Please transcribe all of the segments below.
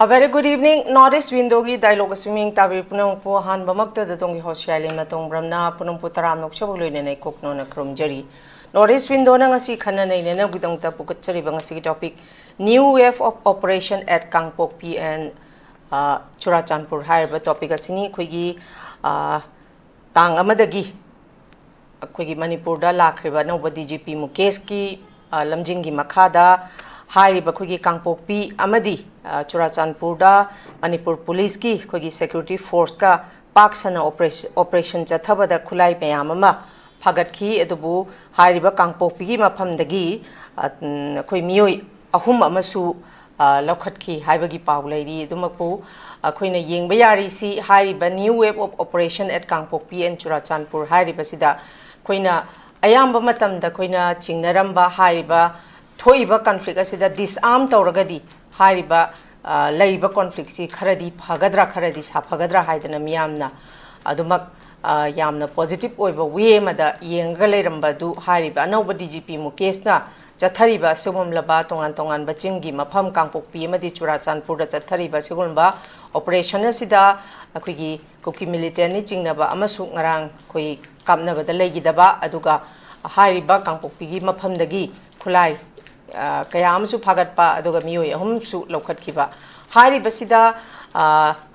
A very good evening. Northeast window gi dialogue swimming tabi punang po han bamakta da tongi hosyali matong bramna punang putaram nok shabu loine nei kokno na krum jari. Northeast window na ngasi khana nei ne na gudang ta pukat chari bang ngasi topic new wave of operation at Kangpokpi and Churachandpur haiba topic asini khoigi tang amadagi khoigi manipur da lakhriba no DGP Mukesh ki lamjing gi makhada Hairiba Kugi Kangpokpi Amadi Churachandpur da Manipur Police ki Kugi Security Force ka Paksana Operation Chathabada Khulai Payamama Pagat ki Edubu Hairiba Kangpokpi ki Mapamdagi Kui Mioi Ahum Amasu Lokhat ki Haibagi Paulari Dumapu Kuina Ying Bayari si Hairiba new wave of operation at Kangpokpi and Churachandpur Hairiba Sida Kuina Ayamba Matamda Kuina Chingnaramba Hairiba Thoiba conflict asida disarm tawragadi hariba laiba conflict si kharadi phagadra kharadi sa phagadra haidana miyamna adumak yamna positive oiba way mada yenga leiramba du hariba anauba DGP Mukesh na chathariba sumum laba tongan tongan bachingi mafam Kangpokpi amadi Churachandpur da chathariba sigulba operation asida akhigi kuki militant ni chingnaba amasu ngarang khoi kamnaba da leigidaba aduga hariba Kangpokpi gi mafamdagi khulai kaya amsu phagat pa aduga mioi ahum su lokhat khiba hari basida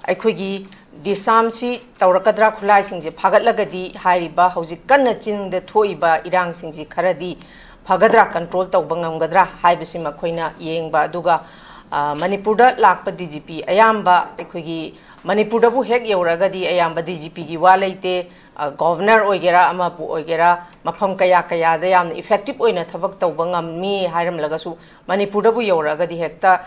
aikhogi disam si tawrakadra khulai singje phagat lagadi hari ba hojik kanna chin de thoiba irang singji kharadi phagadra control tawba ngamgadra haibasi makhoina yengba aduga manipur da lakpa DGP ayamba aikhogi manipur da bu hek yoragadi ayamba DGP gi walaite governor oigera ama pu oigera mafam kaya kaya da yam effective oina thabak tawba ngammi hairam lagasu manipur da bu yoragadi hekta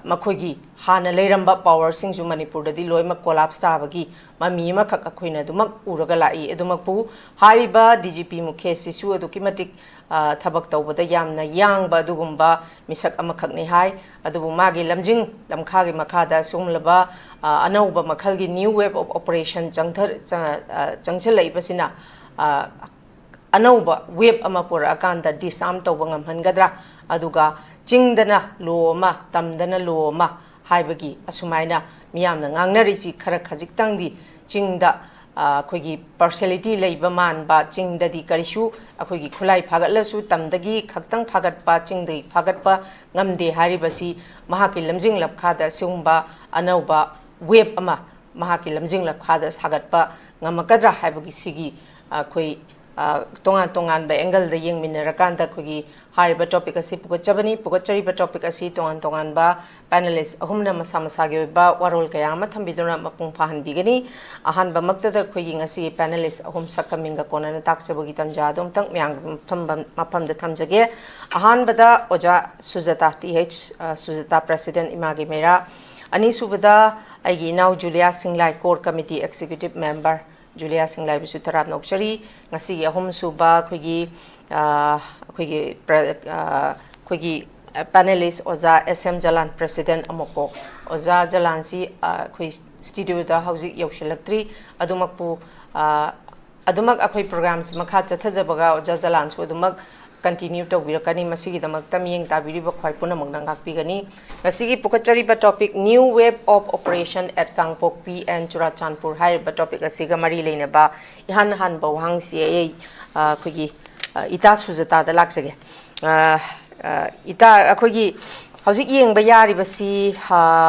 makhogi hana leiramba power singju manipur da di loima collapse tabagi mami ma khak akhoina dumak uraga lai edumak pu hariba DGP Mukesh sisu aduki matik thabak tawbada yamna yangba dugumba misak amakhak ni hai adubu magi lamjing lamkhagi makhada sumlaba anauba makhalgi new wave of operation changchalai basina anauba wave amapura akanda disarm tawba ngamhangadra aduga chingdana loma tamdana loma haibagi asumaina miyamna ngangnarisi khara khajik chingda akhoi partiality leiba man ba chingda di karisu akhoi khulai phagatlasu tamdagi khaktang phagatpa chingdai phagatpa ngamde haribasi mahaki lamjing lapkhada sungba anauba web ama mahaki lamjing lapkhada sagatpa ngamakadra haibagi sigi akhoi tongan ba angle da yengminarakanda khoi hariba topic asi pukachari ba topic asi tongan ba panelist ahumna masa ge ba warol kaya ma thambiduna mapung phahan bigani ahan ba makta da khoi ngasi panelist ahum sakaminga konana taksabagi tanja dom tang myang mapam da thamjage ahan bada oja SUJATA SUJATA president IMAGI MEIRA ani subada aigi now Julia SINGLAI core committee executive member Julia SINGLAI bisu tarap nokchari ngasi ahum suba khogi panelist oza SM JALAL president AMMOCOC oza JALAL si khoi studio da hauji yaushalaktri adumakpu adumak akhoi programs makha chathajabaga oza JALAL su adumak continue to birakani masigi damak tamyeng tabiri ba khwai punamak nangak pigani ngasigi pukachari ba topic new wave of operation at Kangpokpi and Churachandpur hai ba topic asiga mari leina ba ihan han ba wang si khogi ita SUJATA da laksage ita akhogi hojik yeng ba yari basi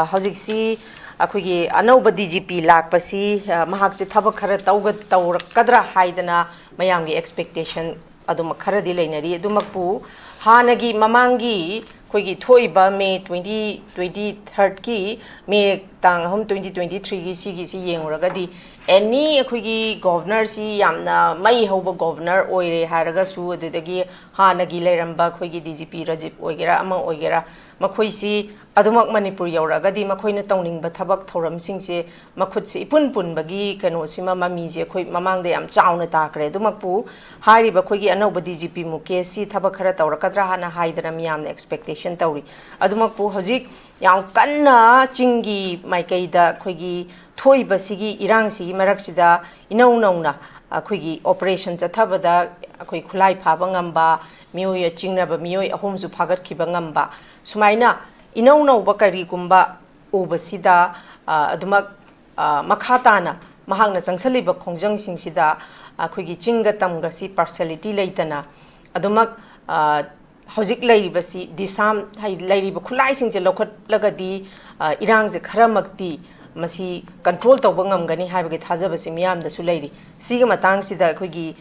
hojik si akhogi anauba DGP lakpasi mahak se thabak khara tawrakadra haidana mayamgi expectation aduma kharadi leinari adumakpu hanagi mamangi khoigi thoiba May 2023 ki May tang hum 2023 gi sigi si yenguragadi any akhoi governor si yamna mai hoba governor oire haraga su adudagi hanagi leiramba khoi gi DGP Rajib oigera ama oigera makhoi si adumak manipur yauraga di makhoi na tawning ba thabak thoram singse makhut si ipun pun bagi kano sima mami je khoi mamang de yam chauna takre dumakpu hari ba khoi gi anauba DGP muke si thabak khara tawrakadra hana haidana miyamna expectation tawri adumakpu hojik yang kanna chingi maikaida khoi gi thoi basigi irang sigi marak sida inau nauna akhoi gi operation chathabada akhoi khulai phaba ngamba mioi chingna ba mioi ahom su phagat khiba ngamba sumaina inau nau bakari gumba obasida adumak makhatana mahangna changsaliba khongjang singsida akhoi gi chinga tamga si partiality leitana adumak hojik lairibasi disam hai lairiba khulai singje lokhat lagadi irang je kharamakti masi control tawba ngamgani haibagi thajabasi miyam da su lairi siga matang sida akhoi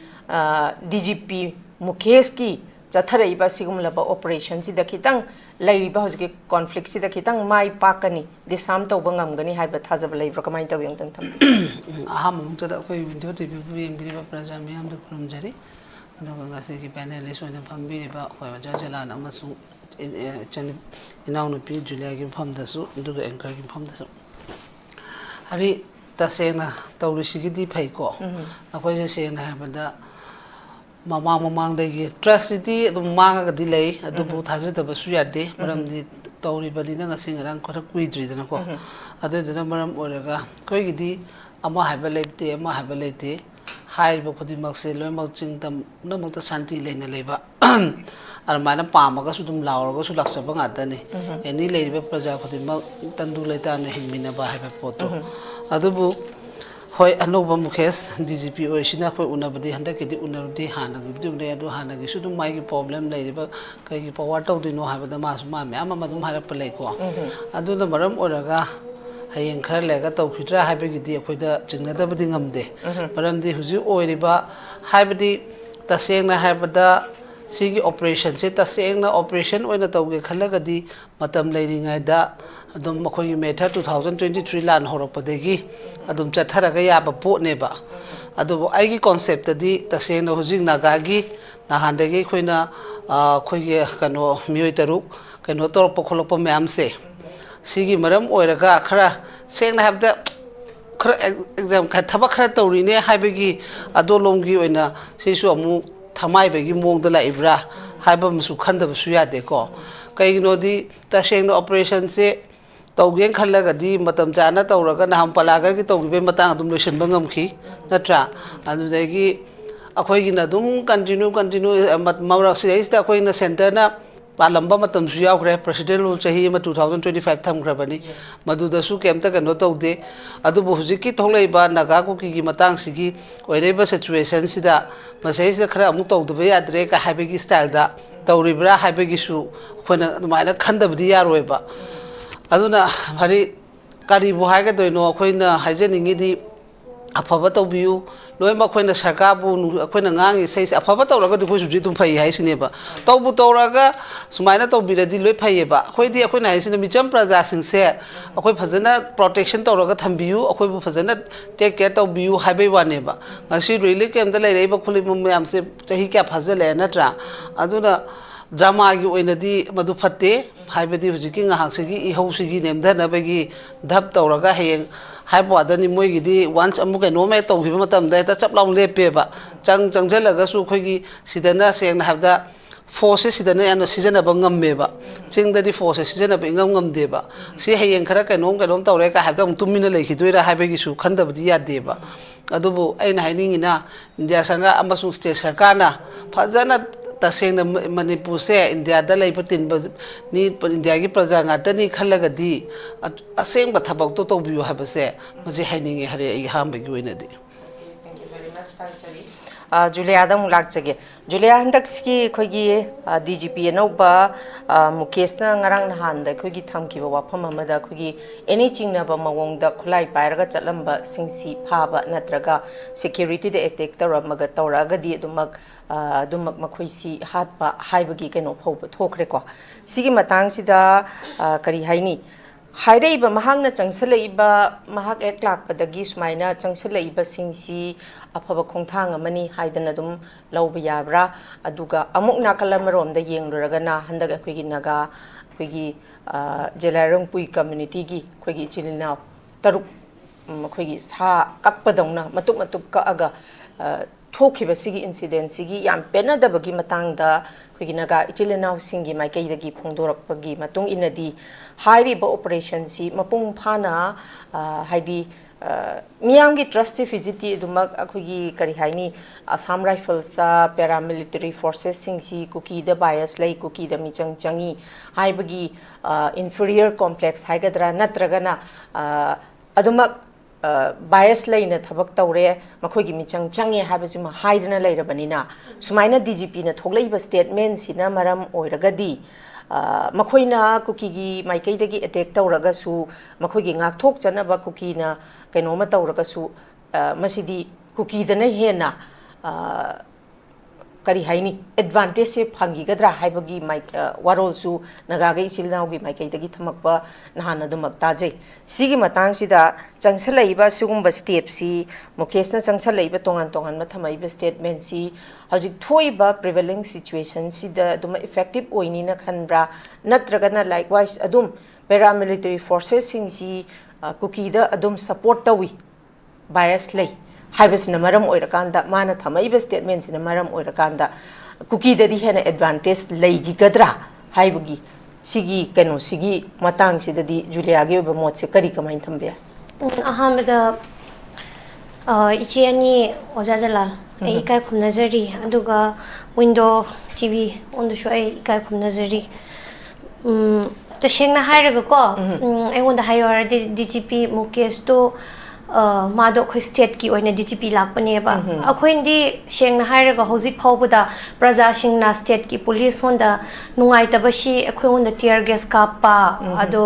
DGP Mukesh ki chatharaiba sigumlaba operation sida khitang lairiba hojike conflict sida khitang mai pakani disam tawba ngamgani haiba thajaba laibra kamai taw yang tan tham aham tada akhoi video tv yengiriba praja miyam da kurumjari aduga ngasi ki panelist oina phambiriba akhoi JALAL amasu inaunupi Julia ki phamdasu aduga anchor ki phamdasu hari tasena tawrisigidi phaiko akhoi je sena habada mamang dagi trustity adum manga ga delay adubu thajadaba su yade maramdi tawri badina ngasing rang khara kuidri dana ko adu dana maram oraga koi gidi ama haba lebte ama haba lete hai ba khudi makse loi mak chingtam namakta santi leina leba armana pamaga su dum lauraga su laksaba ngatani eni leiba praja khudi mak tandu leita na himina ba haba poto adubu hoi anoba Mukesh DGP oisina khoi unabadi handakedi unarudi hanagi bidumne adu hanagi su dum mai gi problem leiba kai gi power taw dino habada masu ma me ama madum harap play ko adu na maram oraga hayeng khar lega taw khitra habegi di khoida chingnadabadi ngamde maramdi huji oiriba habadi tasengna habada sigi operation se tasengna operation oina tawge khalagadi matam leiringai da adum makhoi metha 2023 lan horapadegi adum chatharaga yaba potneba adu aigi concept di tasengna hujing nagagi nahandegi khoina khoige kano mioi taruk kano torpa kholokpa myam se sigi maram oiraga khara sengna habda khara exam kha thaba khara tawrine haibegi adolomgi oina sisu amu thamai begi mongda la ibra haiba musu khandaba su yade ko kaigino di tasengna operation se tawgen khallaga di matam jana tawraga naham palaga gi tawgibe matang adum lotion bangam khi natra adu degi akhoi gi na dum continue mawra series da akhoi na center na palamba matam su yaw kre president lu chahi ma 2025 tham khrabani madu da su kemta kano tawde adu bu hujiki tholai ba naga ko ki matang sigi oireba situation sida masai sida khara amu tawdba yadre ka habegi style da tawribra habegi su khona maina khandabdi yaroiba aduna hari kari bu haiga doino khoina haijeningi di afaba tawbiu loima khoina sarkar bu khoina ngangi sei afaba tawraga du khoisu dum phai haisineba tawbu tawraga sumaina tawbiradi loi phaieba khoidi khoina haisina micham praja singse akhoi phajana protection tawraga thambiu akhoi bu phajana take care tawbiu haibai waneba ngasi really kemda leireiba khulimum yam se chahi kya phajale natra aduna drama gi oinadi madu fatte haibadi hujiki ngahaksigi ihausigi nemdana bagi dhap tawraga heng haibo adani moigidi once amuke no me tawhiba matam da ta chaplaung lepeba changjalaga su khoigi sidana sengna habda forces sidana ana season abangam meba chingdadi forces season ab ingam ngamdeba si heyeng khara kanom tawre ka habda tumina lekhidoi haibegi su khandabdi yadeba adubu aina hainingina india sanga amasung state sarkana phajana tasengna manipur se india da leipatin ni india gi praja ngatani khallagadi aseng ba thabak to tobiu habase maji hainingi hare ai hambegi oinadi. Thank you very much Tanchari. Julia da mulak chage Julia handak ski khogi DGP anoba Mukesh na ngarang nahan da khogi thamki ba wafam amada khogi any chingna ba mawong da khulai pairaga chatlamba singsi phaba natraga security de attack taramaga tawraga di dumak makhoisi hatpa haibagi keno phauba thokre ko sigi matang sida kari haini hairaiba mahangna changsalaiba mahak ek lakpadagi sumaina changsalaiba singsi afaba khongthang amani haidana dum lauba yabra aduga amuk nakalamarom da yengluragana handaga khigi naga khigi jelarang pui community gi khigi chilina taruk khigi sa kakpadongna matuk matuk ka aga thokiba sigi incident sigi yam penadabagi matangda khigi naga ichilina singi maikaidagi phongdorakpagi matung inadi hairiba operation si mapung phana haidi miyamgi trustifizity dumak akhigi kari haini Assam Rifles ta paramilitary forces singsi kuki da bias lay kuki da michang changi haibagi inferior complex haigadra natragana adumak bias lay na thabak tawre makhogi michang changi habasima haidna lairabanina sumaina DGP na thoglaiba statement sina maram oiragadi makoina kuki maikai dagi attack tawraga su makogi ngak thok chanaba kuki na kainoma tawraga su masidi kuki dana hena kari haini advantage se phangi gadra haibagi mai warol su naga gai chilnaw gi maikai dagi thamakba nahana dumak taje sigi matang sida changsalaiba sugumba step si mukesh na changsalaiba tongan tongan ma thamaiba statement si hojik thoiba prevailing situation sida duma effective oini na khanbra natragana likewise adum paramilitary forces sing si kuki da adum support tawi bias lay haibasina maram oirakanda mana thamaiba statement sina maram oirakanda kuki dadi hena advantage leigi gadra haibagi sigi kano sigi matang sidadi Julia gi ba mot se kari kamain thambe ahamada ichi ani oja jalal ai kai khum nazari aduga window tv on the show ai kai khum nazari to shengna hairaga ko ai wonda hayora DGP mukesh to Mado khoi state ki oina DGP lakpane ba akhoindi shengna hairaga hozik phawbada praja singna state ki police honda nungai tabashi akhoi honda tear gas kapa ado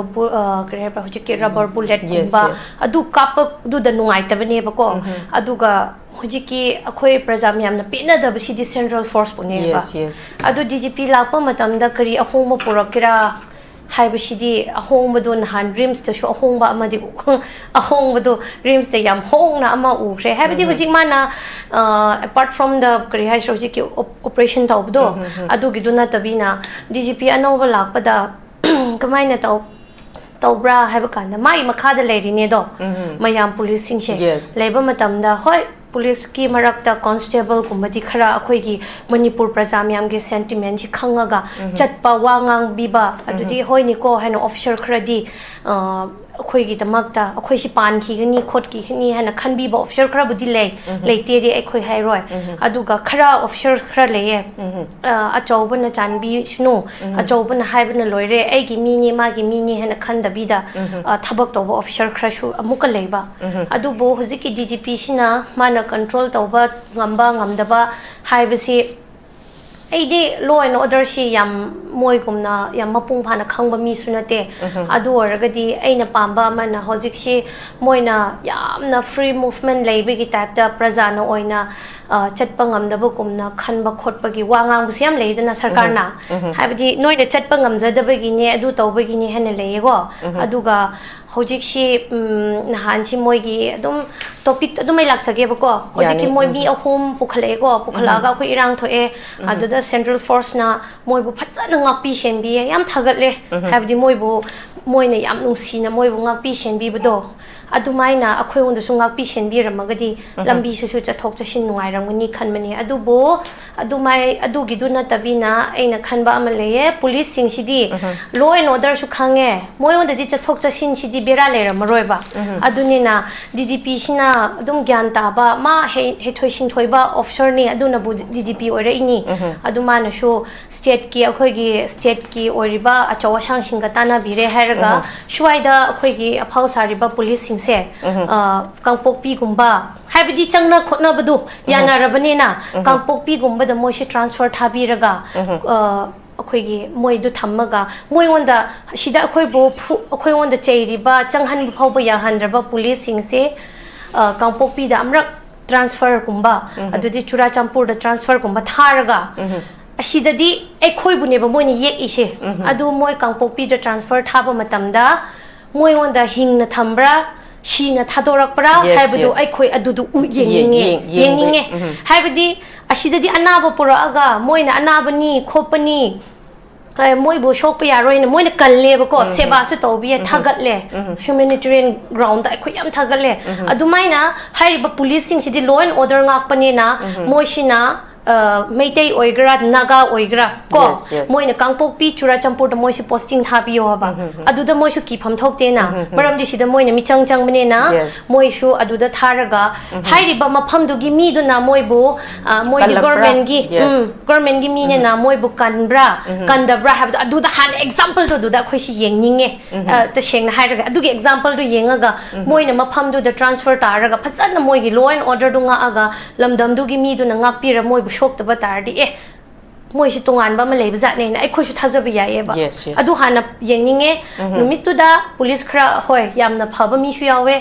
kare ba hozik rubber bullet kumba adu kapa du da nungai tabane ba ko aduga hojiki akhoi praja myamna pina dabashi di central force pune ba adu DGP lakpa matamda kari ahoma purakira haibashidi ahongbadu nahan rims ta shu ahongba amadi ahongbadu rims ta yam hongna ama ukre haibadi hojik mana apart from the kari hai hojiki operation tawbdo adu giduna tabina DGP anoba lakpada kamaina tawbra haibakanda mai makhada leirine do mayam police singse leiba matamda hoi police ki marakta constable kumbadi khara akhoi gi manipur prajamyam ge sentiment ji khangaga chatpa wangang biba adudi hoini ko hena officer khradi akhoi gi tamakta akhoi si pan ki gani khot ki khni hena khanbi ba officer khara budi leite de akhoi hairoi aduga khara officer khara leye achobana chanbi shnu achobana haibana loire ai gi mini ma gi mini hena khandabida thabak toba officer khara shu amuka leiba adubo huziki DGP sina mana control tauba ngamba ngamdaba haibasi aidi law and order si yam moi kumna yam mapung phana khangba mi sunate adu oragadi aina pamba mana hozik si moina yamna free movement leibe gi type da prajana oina chatpa ngamdaba kumna khanba khotpa gi wangang bu siam leidana sarkar na haibadi noida chatpa ngamjadaba gi ne adu tauba gi ne hena leigo aduga hojik si nahan si moi gi adum topic adum ai lakchage bako hojik ki moi mi ahum pukhale go pukhalaga khoi irang thoe adada central force na moi bu phachana ngapi senbi yam thagatle habdi moi bu moi na yam nungsi na moi bu ngapi senbi bdo adumaina akhoi onda su ngapi senbi ramagadi lambi su su chathok chashin nungai ramgani khanmani adubo adumai adugi duna tabina aina khanba amaleye police sing sidi law and order su khange moi onda di chathok chashin sidi bera le ramaroiba adunina DGP sina adum gyan taba ma he thoi sing thoi ba officer ni aduna bu DGP ore ini adumana shu state ki akhoi gi state ki oriba achawa sang singa tana bire heraga shuaida akhoi gi aphau sariba police sing se Kangpokpi gumba haibidi changna khotna badu yana rabanina Kangpokpi gumba da moi shi transfer thabiraga akhoi gi moi du thammaga moi wonda sida akhoi bo akhoi wonda cheiriba changhan phawba ya handraba police sing se Kangpokpi da amrak transfer kumba adudi Churachampur da transfer kumba tharaga asidadi akhoi buneba moi ni yek ise adu moi Kangpokpi da transfer thaba matamda moi onda hing na thambra shi na thadorak pra haibadu ai khoi adudu yenginge haibadi asidadi anaba pura aga moi na anaba ni khopani moi bo shok pa yaroi na moi na kalle ba ko seba su to bi thagat le humanitarian ground da khoi yam thagat le adumai na hairiba police sing sidi law and order ngak pani na moi shina Meitei oigra naga oigra ko moi na Kangpokpi Ccpur da moi si posting thabiyo ba aduda moi su kipam thokte na maram di sida moi na michang chang bane na moi su aduda tharaga hairiba mafam du gi mi du na moi bu moi di government gi mi ne na moi bu kanbra kandabra ha aduda han example du da khoi si yengninge ta sheng na hairaga adugi example du yengaga moi na mafam du da transfer taraga phasana moi gi law and order du nga aga lamdam du gi mi du na ngak pira moi bu shok taba tardi moi si tongan ba ma lei ba ne na ai khoi su thajabi ya e ba adu hana yengninge numitu da police khra hoi yamna phaba mi su yawe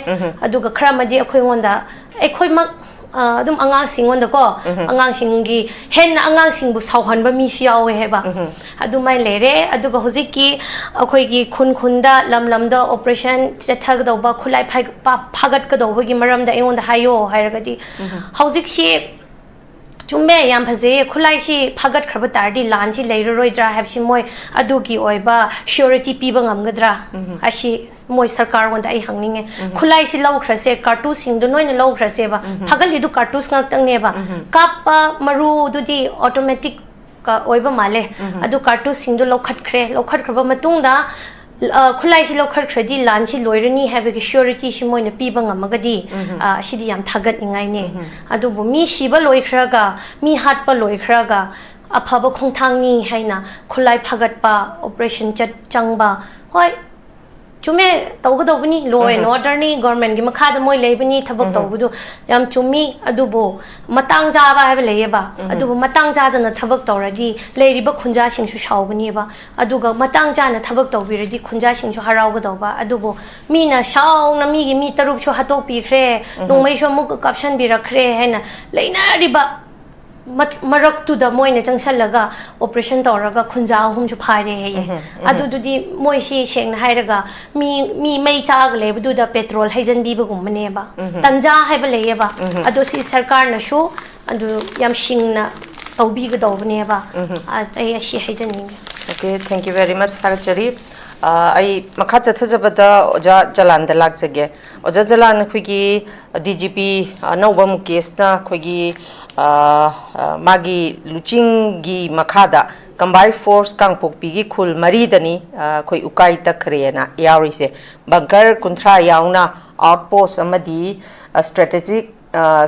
adu ga khra ma di khoi ngonda ai khoi mak adum angang singon da ko angang singi hen angang singbu sauhan ba mi su yawe he ba adu mai lere adu ga hoji ki khoi gi khun da lam da operation chathag da ba khulai phagat ka da ba gi maram da engon da hayo hairaga di hoji si Chumbe yam phaze khulai si phagat khaba tardi lan si leiroi dra have si moi adugi oiba surety piba ngamgadra ashi moi sarkar wanda ai hangninge khulai si lau khrase cartu sing du noina lau khrase ba phagal lidu cartus ngak tang ne ba kap maru du di automatic ka oiba male adu cartus sing du lau khat khaba matung da khulai si lo khar khadi lan si loirani have a surety si moi na piba ngamagadi sidi yam thagat ingai ne adu bu mi siba loi khraga mi hat pa loi khraga aphaba khongthang ni haina khulai phagat pa operation chat changba hoi chume tawgadawni law and order ni government gi makha da moi leibani thabak tawbudu yam chumi adubo matang ja ba have leye ba adubo matang ja da na thabak tawradi leiriba khunja sing su shawbani ba aduga matang ja na thabak tawbiradi khunja sing su haraw ga ba adubo mi na shaw na mi gi mi taruk su hatok pi khre nongmai su muk caption bi rakhre haina leina riba marak tu da moi na changshalaga operation tawraga khunja hum chu phare he adu du di moi si sheng na hairaga mi mei chag le bu da petrol haijan bi bu gum ne ba tanja hai ba le ba adu si sarkar na shu adu yam shing na tawbi ga daw ne ba ai si haijan ni Okay, thank you very much Thakachari. I makha chathajabada oja jalan da lak jage oja jalan khigi DGP no bam case na khigi magi luching gi makhada combined force Kangpokpi gi khul mari dani khoi ukai ta khrena yauri se bunker kunthra yauna outpost amadi strategic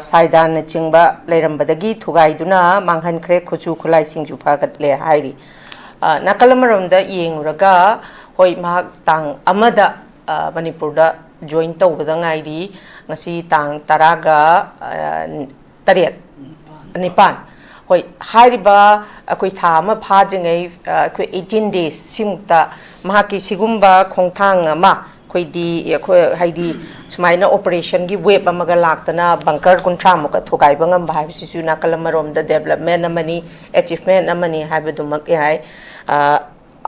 saidan chingba leirambadagi thugai duna manghan khre khochu khulai singju phagat le hairi nakalamarom da yenguraga hoi mahak tang amada manipur da join tawbada ngairi ngasi tang taraga tariat nipan hoi hairiba akoi thama phadringai akoi 18 days simukta mahaki sigumba khongthang ama khoi di khoi haidi sumaina operation gi web amaga laktana bunker kuntra muka thogai bangam bhai sisu nakalamarom da development amani achievement amani habedumak yai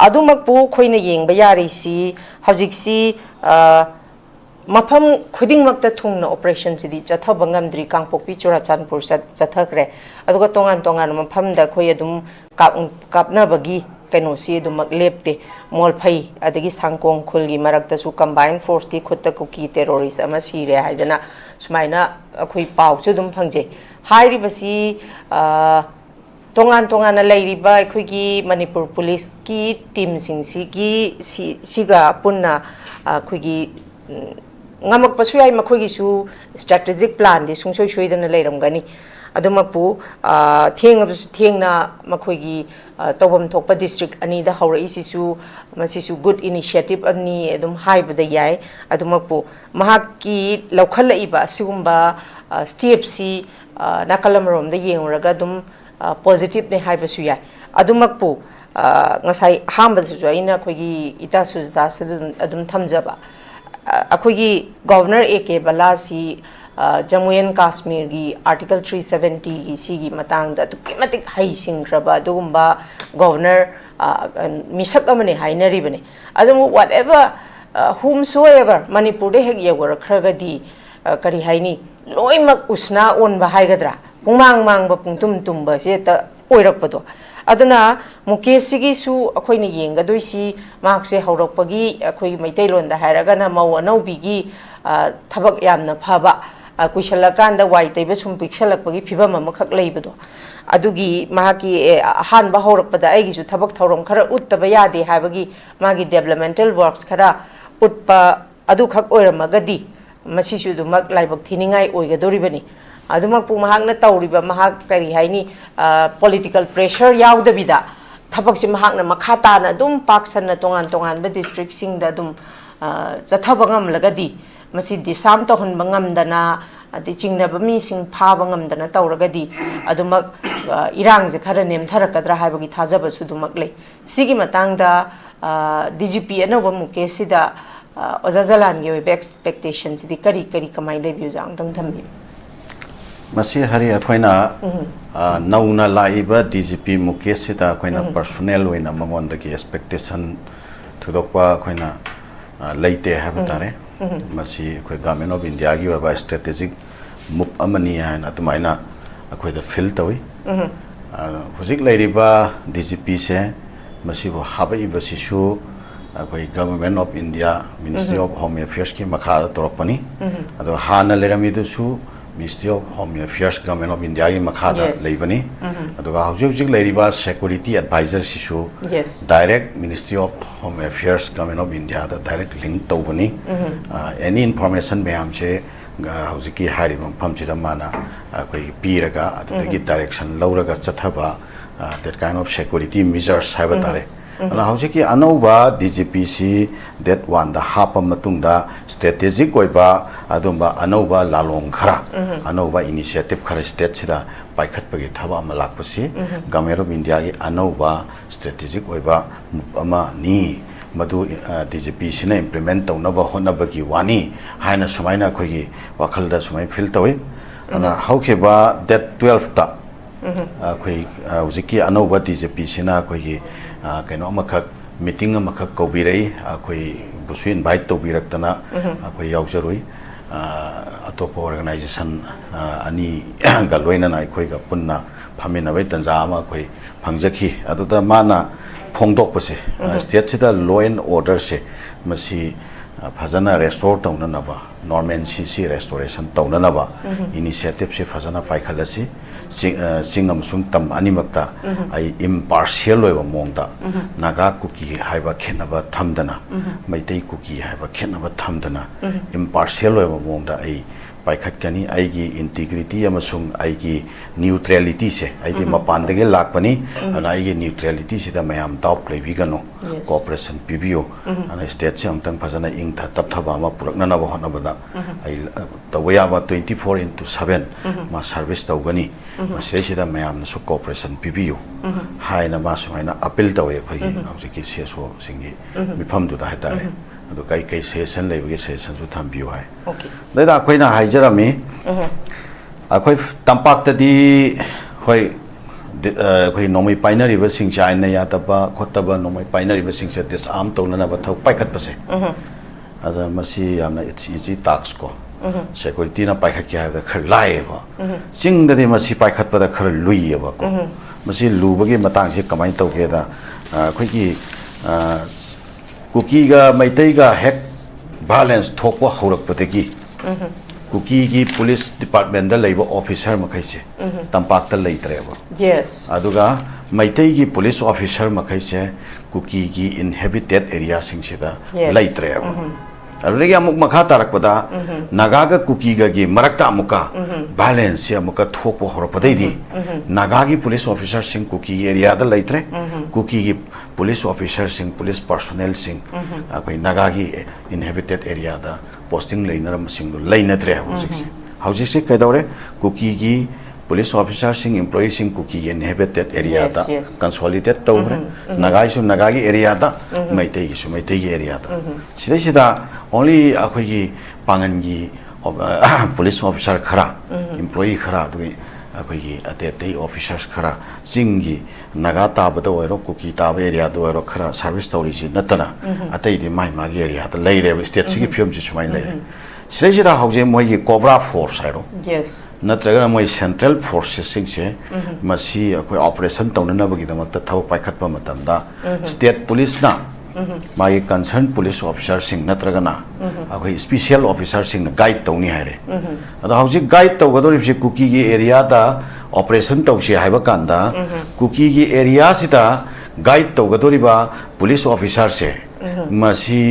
adumak pu khoina yengba yari si hojik si mafam khuding makta thungna operation sidi chathaba ngamdri Kangpokpi Ccpur chathakre aduga tongan mafam da khoi adum kapna bagi kaino si adum lepte mol phai adagi sangkong khulgi marakta su combined force ki khutta ku ki terrorist ama sire haidana sumaina khoi pau chu dum phangje hairi basi tongan leiriba khoi manipur police ki team sing siga punna khoi ngamak pasuyai makhoi su strategic plan di sungsoi soidana leiramgani adumapu thengna makhoi gi tobam thokpa district ani da haurai sisu masisu good initiative ani adum haibada yai adumapu mahaki laukhalaiba sigumba steps nakalamrom da yengraga dum positive ne haibasu yai adumakpu ngasai hamba su aina khogi ita sujata adum thamjaba akhoi governor AK bala si Jammu and Kashmir gi article 370 gi sigi matang da tukimatik hai singraba dugumba governor misak amane hainari bane adum whatever whomsoever manipur de hek yawar khragadi kari haini loimak usna on ba haigadra pungmang mang ba pungtum tum ba se ta oirakpado aduna mukesigi su akhoi ni yenga doisi mak se haurakpagi akhoi maitai lon da hairaga na mau anobigi thabak yamna phaba kuishalakanda wai taiba sum piksalakpagi phibam amakhak leibado adugi mahaki han ba horakpada aigi su thabak thorom khara uttaba yade habagi magi developmental works khara utpa adu khak oiramagadi masisu dumak laibak thiningai oigadoribani adumak pu mahakna tawriba mahak kari haini political pressure yaudabida thabak si mahakna makhata na dum paksanna tongan tongan ba district sing da dum zathabangam lagadi masi disam to hun bangam dana adi chingna ba mi sing pha bangam dana tawragadi adumak irang je khara nem tharakadra haibagi thajaba sudumak le sigi matang da DGP anoba mukesida ozazalan ge expectations di kari kari kamai le view jang dang thambi masi hari akoina nauna laiba DGP mukesida akoina personnel oina mangondagi expectation thudokpa akoina leite habatare masi akoi government of India gi wa strategic move amani han atumaina akoi da fill tawi hujik leiriba DGP se masi bo habai basisu akoi government of India Ministry of Home Affairs ki makha toropani ado hana lerami dusu Ministry of Home Affairs Government of India ki makha da leibani ado ga hujik leiriba security advisor sisu direct Ministry of Home Affairs Government of India da direct link tawbani any information mayam se hujiki hari mpham chida mana akoi piraga adagi direction lauraga chathaba that kind of security measures habatare ana hujiki anova DGPC that one the hapa matungda strategic oiba adumba anova lalong khara anova initiative khara state sida paikhat pagi thaba ama lakpasi Government of India gi anova strategic oiba ama ni madu DGP sina implement tawnaba honabagi wani haina sumaina khogi wakhalda sumai fil tawi ana haukheba that 12 ta khoi hujiki anova DGP sina khogi kaino amakak meeting amakak kobirai akhoi busu invite tobirakdana akhoi yaujarui atopa organization ani galoina na akhoi ga punna phamina bai tanja ama akhoi phangjaki aduda mana phongdok pase state sida law and order se masi phajana restore tawnanaba normalcy restoration tawnanaba initiative se phajana paikhalasi singam sung tam animakta ai impartial oiba mongda naga kuki haiba khenaba thamdana maitai kuki haiba khenaba thamdana impartial oiba mongda ai paikhatkani aigi integrity amasung aigi neutrality se aigi mapandage lakpani ana aigi neutrality sida mayam doubt lebigano cooperation pibio ana state se amtang phajana ingtha tapthaba ma purakna na bahona bada ai tawaya 24/7 ma service tawgani masai sida mayam na su cooperation pibio haina ma sumaina appeal tawe khogi hojiki seso singi mifam du da hatare ado kai kai session lebige session su thambiyo hai okay daida khoina haijarami akhoi tampak ta di khoi khoi nomai binary ba singcha na ya taba khotaba nomai binary ba singcha disarm tawna na ba thau paikhat pase ada masi amna it's easy task ko security na paikhat kya da khar lai ba sing da de masi paikhat pa da khar lui ba ko masi lu ba gi matang se kamai taw ke da khoi ki kuki ga maitai ga hek balance thokwa horak pateki kuki gi police department da leiba officer makai se tampak ta leitre ba yes aduga maitai gi police officer makai se kuki gi inhabited area sing sida leitre ba already amuk makha tarak pada naga ga kuki ga gi marakta amuka balance se amuka thokwa horak padai di naga gi police officer sing kuki area da leitre kuki gi police officers sing police personnel sing akoi naga gi inhabited area da posting lainaram sing lainatre hausi se kaidore kuki gi police officers sing employees sing kuki gi inhabited area da consolidated tawre naga su naga gi area da maitai gi su maitai gi area da sida only akoi gi pangan gi police officer khara employee khara du ꯑꯩꯈꯣꯏꯒꯤ ꯑꯇꯩ ꯑꯇꯩ ꯑꯣꯐꯤꯁꯔꯁ ꯈꯔ ꯆꯤꯡꯒꯤ ꯅꯥꯒꯥ ꯇꯥꯕꯗ ꯑꯣꯏꯔꯣ ꯀꯨꯀꯤ ꯇꯥꯕ ꯑꯦꯔꯤꯌꯥꯗ ꯑꯣꯏꯔꯣ ꯈꯔ ꯁꯥꯔꯚꯤꯁ ꯇꯧꯔꯤꯁꯤ ꯅꯠꯇꯅ ꯑꯇꯩꯗꯤ ꯃꯥꯒꯤ ꯑꯦꯔꯤꯌꯥꯗ ꯂꯩꯔꯦꯕ ꯁ꯭ꯇꯦꯠꯁꯤꯒꯤ ꯐꯤꯕꯝꯁꯤ ꯁꯨꯃꯥꯏꯅ ꯂꯩꯔꯦ ꯁꯤꯗꯩꯁꯤꯗ ꯍꯧꯖꯤꯛ ꯃꯣꯏꯒꯤ ꯀꯣꯕ꯭ꯔꯥ ꯐꯣꯔꯁ ꯍꯥꯏꯔꯣ ꯅꯠꯇ꯭ꯔꯒꯅ ꯃꯣꯏ ꯁꯦꯟꯇ꯭ꯔꯦꯜ ꯐꯣꯔꯁꯦꯁꯁꯤꯡꯁꯦ ꯃꯁꯤ ꯑꯩꯈꯣꯏ ꯑꯣꯄꯔꯦꯁꯟ ꯇꯧꯅꯅꯕꯒꯤꯗꯃꯛꯇ ꯊꯕꯛ ꯄꯥꯏꯈꯠꯄ ꯃꯇꯝꯗ ꯁ꯭ꯇꯦꯠ ꯄꯨꯂꯤꯁꯅ ꯃꯥꯒꯤ ꯀꯟꯁꯔꯟ ꯄꯨꯂꯤꯁ ꯑꯣꯐꯤꯁꯔꯁꯤꯡ ꯅꯠꯇ꯭ꯔꯒꯅ ꯑꯩꯈꯣꯏ ꯁ꯭ꯄꯤꯁꯤꯌꯦꯜ ꯑꯣꯐꯤꯁꯔꯁꯤꯡꯅ ꯒꯥꯏꯗ ꯇꯧꯅꯤ ꯍꯥꯏꯔꯦ ꯑꯗꯣ ꯍꯧꯖꯤꯛ ꯒꯥꯏꯗ ꯇꯧꯒꯗꯧꯔꯤꯕꯁꯤ ꯀꯨꯀꯤꯒꯤ ꯑꯦꯔꯤꯌꯥꯗ ꯑꯣꯄꯔꯦꯁꯟ ꯇꯧꯁꯤ ꯍꯥꯏꯕ ꯀꯥꯟꯗ ꯀꯨꯀꯤꯒꯤ ꯑꯦꯔꯤꯌꯥꯁꯤꯗ ꯒꯥꯏꯗ ꯇꯧꯒꯗꯧꯔꯤꯕ ꯄꯨꯂꯤꯁ ꯑꯣꯐꯤꯁꯔꯁꯦ ꯃꯁꯤ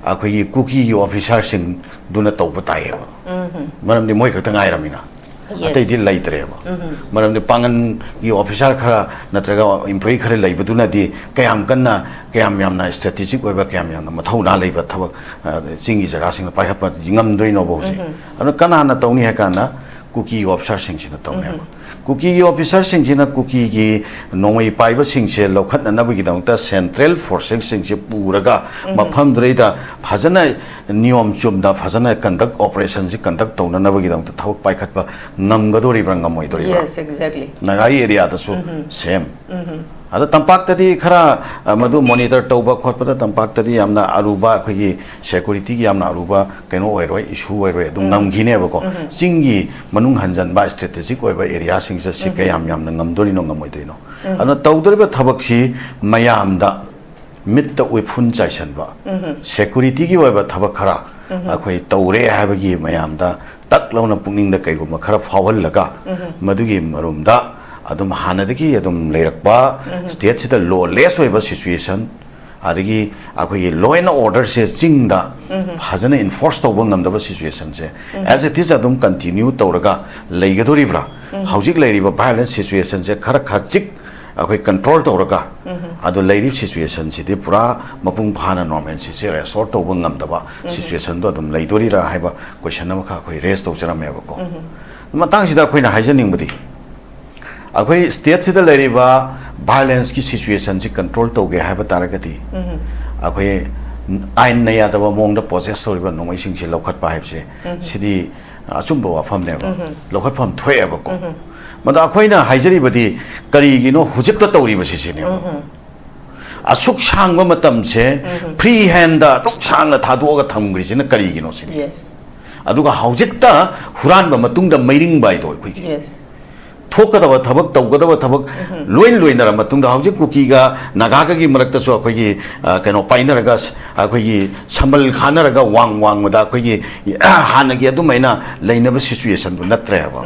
ꯑꯩꯈꯣꯏꯒꯤ ꯀꯨꯀꯤꯒꯤ ꯑꯣꯐꯤꯁꯔꯁꯤꯡꯗꯨꯅ ꯇꯧꯕ ꯇꯥꯏꯌꯦꯕ ꯃꯔꯝꯗꯤ ꯃꯣꯏ ꯈꯛꯇ ꯉꯥꯏꯔꯝꯃꯤꯅ ꯑꯇꯩꯗꯤ ꯂꯩꯇ꯭ꯔꯦꯕ ꯃꯔꯝꯗꯤ ꯄꯥꯡꯒꯟꯒꯤ ꯑꯣꯐꯤꯁꯥꯔ ꯈꯔ ꯅꯠꯇ꯭ꯔꯒ ꯏꯝꯄ꯭ꯂꯣꯌꯤ ꯈꯔ ꯂꯩꯕꯗꯨꯅꯗꯤ ꯀꯌꯥꯝ ꯌꯥꯝꯅ ꯁ꯭ꯇ꯭ꯔꯦꯇꯦꯖꯤꯛ ꯑꯣꯏꯕ ꯀꯌꯥꯝ ꯌꯥꯝꯅ ꯃꯊꯧꯅꯥ ꯂꯩꯕ ꯊꯕꯛ ꯆꯤꯡꯒꯤ ꯖꯒꯥꯁꯤꯡꯗ ꯄꯥꯏꯈꯠꯄ ꯉꯝꯗꯣꯏꯅꯣꯕ ꯍꯧꯖꯤꯛ ꯑꯗꯨꯅ ꯀꯅꯥꯅ ꯇꯧꯅꯤ ꯍꯥꯏ ꯀꯥꯟꯗ ꯀꯨꯀꯤꯒꯤ ꯑꯣꯐꯤꯁꯥꯔꯁꯤꯡꯁꯤꯅ ꯇꯧꯅꯦꯕ ꯀꯨꯀꯤꯒꯤ ꯑꯣꯐꯤꯁꯥꯔꯁꯤꯡꯁꯤꯅ ꯀꯨꯀꯤꯒꯤ ꯅꯣꯡꯃꯩ ꯄꯥꯏꯕꯁꯤꯡꯁꯦ ꯂꯧꯈꯠꯅꯅꯕꯒꯤꯗꯃꯛꯇ ꯁꯦꯟꯇ꯭ꯔꯦꯜ ꯐꯣꯔꯁꯦꯁꯁꯤꯡꯁꯦ ꯄꯨꯔꯒ ꯃꯐꯝꯗꯨꯗꯩꯗ ꯐꯖꯅ ꯅꯤꯌꯣꯝ ꯆꯨꯝꯅ ꯐꯖꯅ ꯀꯟꯗꯛ ꯑꯣꯄꯔꯦꯁꯟꯁꯤ ꯀꯟꯗꯛ ꯇꯧꯅꯅꯕꯒꯤꯗꯃꯛꯇ ꯊꯕꯛ ꯄꯥꯏꯈꯠꯄ ꯉꯝꯒꯗꯣꯔꯤꯕ꯭ꯔꯥ ꯉꯝꯃꯣꯏꯗꯣꯔꯤꯕ꯭ꯔꯥ ꯅꯥꯒꯥꯒꯤ ꯑꯦꯔꯤꯌꯥꯗꯁꯨ ꯁꯦꯝ ꯑꯗ ꯇꯝꯄꯥꯛꯇꯗꯤ ꯈꯔ ꯃꯗꯨ ꯃꯣꯅꯤꯇꯔ ꯇꯧꯕ ꯈꯣꯠꯄꯗ ꯇꯝꯄꯥꯛꯇꯗꯤ ꯌꯥꯝꯅ ꯑꯔꯨꯕ ꯑꯩꯈꯣꯏꯒꯤ ꯁꯦꯀꯨꯔꯤꯇꯤꯒꯤ ꯌꯥꯝꯅ ꯑꯔꯨꯕ ꯀꯩꯅꯣ ꯑꯣꯏꯔꯣꯏ ꯏꯁꯨ ꯑꯣꯏꯔꯣꯏ ꯑꯗꯨꯝ ꯉꯝꯈꯤꯅꯦꯕꯀꯣ ꯆꯤꯡꯒꯤ ꯃꯅꯨꯡ ꯍꯟꯖꯟꯕ ꯁ꯭ꯇ꯭ꯔꯦꯇꯦꯖꯤꯛ ꯑꯣꯏꯕ ꯑꯦꯔꯤꯌꯥꯁꯤꯡꯁꯦ ꯁꯤ ꯀꯌꯥꯝ ꯌꯥꯝꯅ ꯉꯝꯗꯣꯔꯤꯅꯣ ꯉꯝꯃꯣꯏꯗꯣꯏꯅꯣ ꯑꯗꯨꯅ ꯇꯧꯗꯣꯔꯤꯕ ꯊꯕꯛꯁꯤ ꯃꯌꯥꯝꯗ ꯃꯤꯠꯇ ꯎꯏꯐꯨꯟ ꯆꯥꯏꯁꯟꯕ ꯁꯦꯀꯨꯔꯤꯇꯤꯒꯤ ꯑꯣꯏꯕ ꯊꯕꯛ ꯈꯔ ꯑꯩꯈꯣꯏ ꯇꯧꯔꯦ ꯍꯥꯏꯕꯒꯤ ꯃꯌꯥꯝꯗ ꯇꯛ ꯂꯥꯎꯅ ꯄꯨꯛꯅꯤꯡꯗ ꯀꯩꯒꯨꯝꯕ ꯈꯔ ꯐꯥꯎꯍꯜꯂꯒ ꯃꯗꯨꯒꯤ ꯃꯔꯨꯝꯗ ꯑꯗꯨꯝ ꯍꯥꯟꯅꯗꯒꯤ ꯑꯗꯨꯝ ꯂꯩꯔꯛꯄ ꯁ꯭ꯇꯦꯠꯁꯤꯗ ꯂꯣꯂꯦꯁ ꯑꯣꯏꯕ ꯁꯤꯆꯨꯋꯦꯁꯟ ꯑꯗꯒꯤ ꯑꯩꯈꯣꯏꯒꯤ ꯂꯣ ꯑꯦꯟ ꯑꯣꯔꯗꯔꯁꯦ ꯆꯤꯡꯗ ꯐꯖꯅ ꯏꯟꯐꯣꯔꯁ ꯇꯧꯕ ꯉꯝꯗꯕ ꯁꯤꯆꯨꯋꯦꯁꯟꯁꯦ ꯑꯦꯖ ꯏꯠ ꯏꯁ ꯑꯗꯨꯝ ꯀꯟꯇꯤꯅ꯭ꯌꯨ ꯇꯧꯔꯒ ꯂꯩꯒꯗꯣꯔꯤꯕ꯭ꯔꯥ ꯍꯧꯖꯤꯛ ꯂꯩꯔꯤꯕ ꯚꯥꯏꯑꯣꯂꯦꯟꯁ ꯁꯤꯆꯨꯋꯦꯁꯟꯁꯦ ꯈꯔ ꯈꯖꯤꯛ ꯑꯩꯈꯣꯏ ꯀꯟꯇ꯭ꯔꯣꯜ ꯇꯧꯔꯒ ꯑꯗꯨ ꯂꯩꯔꯤꯕ ꯁꯤꯆꯨꯋꯦꯁꯟꯁꯤꯗꯤ ꯄꯨꯔꯥ ꯃꯄꯨꯡ ꯐꯥꯅ ꯅꯣꯔꯃꯦꯜꯁꯤꯁꯦ ꯔꯦꯁꯇꯣꯔ ꯇꯧꯕ ꯉꯝꯗꯕ ꯁꯤꯆꯨꯋꯦꯁꯟꯗꯣ ꯑꯗꯨꯝ ꯂꯩꯗꯣꯔꯤꯔꯥ ꯍꯥꯏꯕ ꯀꯣꯏꯁꯟ ꯑꯃꯈꯛ ꯑꯩꯈꯣꯏ ꯔꯦꯁ ꯇꯧꯖꯔꯝꯃꯦꯕꯀꯣ ꯃꯇꯥꯡꯁꯤꯗ ꯑꯩꯈꯣꯏꯅ ꯍꯥꯏꯖꯅꯤꯡꯕꯗꯤ ꯑꯩꯈꯣꯏ ꯁ꯭ꯇꯦꯠꯁꯤꯗ ꯂꯩꯔꯤꯕ ꯚꯥꯏꯑꯣꯂꯦꯟꯁꯀꯤ ꯁꯤꯆꯨꯋꯦꯁꯟꯁꯤ ꯀꯟꯇ꯭ꯔꯣल ꯇꯧꯒꯦ ꯍꯥꯏꯕ ꯇꯥꯔꯒꯗꯤ ꯑꯩꯈꯣꯏ ꯑꯥꯏꯟꯅ ꯌꯥꯗꯕ ꯃꯑꯣꯡꯗ ꯄꯣꯁꯦꯁ ꯇꯧꯔꯤꯕ ꯅꯣꯡꯃꯩꯁꯤꯡꯁꯦ ꯂꯧꯈꯠꯄ ꯍꯥꯏꯕꯁꯦ ꯁꯤꯗꯤ ꯑꯆꯨꯝꯕ ꯋꯥꯐꯝꯅꯦꯕ ꯂꯧꯈꯠꯐꯝ ꯊꯣꯛꯑꯦꯕꯀꯣ ꯃꯗ ꯑꯩꯈꯣꯏꯅ ꯍꯥꯏꯖꯔꯤꯕꯗꯤ ꯀꯔꯤꯒꯤꯅꯣ ꯍꯧꯖꯤꯛꯇ ꯇꯧꯔꯤꯕꯁꯤꯅꯦꯕ ꯑꯁꯨꯛ ꯁꯥꯡꯕ ꯃꯇꯝꯁꯦ ꯐ꯭ꯔꯤ ꯍꯦꯟꯗ ꯑꯗꯨꯛ ꯁꯥꯡꯅ ꯊꯥꯗꯣꯛꯑꯒ ꯊꯝꯈ꯭ꯔꯤꯁꯤꯅ ꯀꯔꯤꯒꯤꯅꯣ ꯁꯤꯅꯤ ꯑꯗꯨꯒ ꯍꯧꯖꯤꯛꯇ ꯍꯨꯔꯥꯟꯕ ꯃꯇꯨꯡꯗ ꯃꯩꯔꯤꯡꯕ ꯍꯥꯏꯗꯣ ꯑꯩꯈꯣꯏꯒꯤ ꯊꯣꯛꯀꯗꯕ ꯊꯕꯛ ꯇꯧꯒꯗꯕ ꯊꯕꯛ ꯂꯣꯏꯅꯔ ꯃꯇꯨꯡꯗ ꯍꯧꯖꯤꯛ ꯀꯨꯀꯤꯒ ꯅꯥꯒꯥꯒꯒꯤ ꯃꯔꯛꯇꯁꯨ ꯑꯩꯈꯣꯏꯒꯤ ꯀꯩꯅꯣ ꯄꯥꯏꯅꯔꯒ ꯑꯩꯈꯣꯏꯒꯤ ꯁꯝꯕꯜ ꯈꯥꯅꯔꯒ ꯋꯥꯡꯃꯗ ꯑꯩꯈꯣꯏꯒꯤ ꯍꯥꯟꯅꯒꯤ ꯑꯗꯨꯃꯥꯏꯅ ꯂꯩꯅꯕ ꯁꯤꯆꯨꯋꯦꯁꯟꯗꯨ ꯅꯠꯇ꯭ꯔꯦꯕ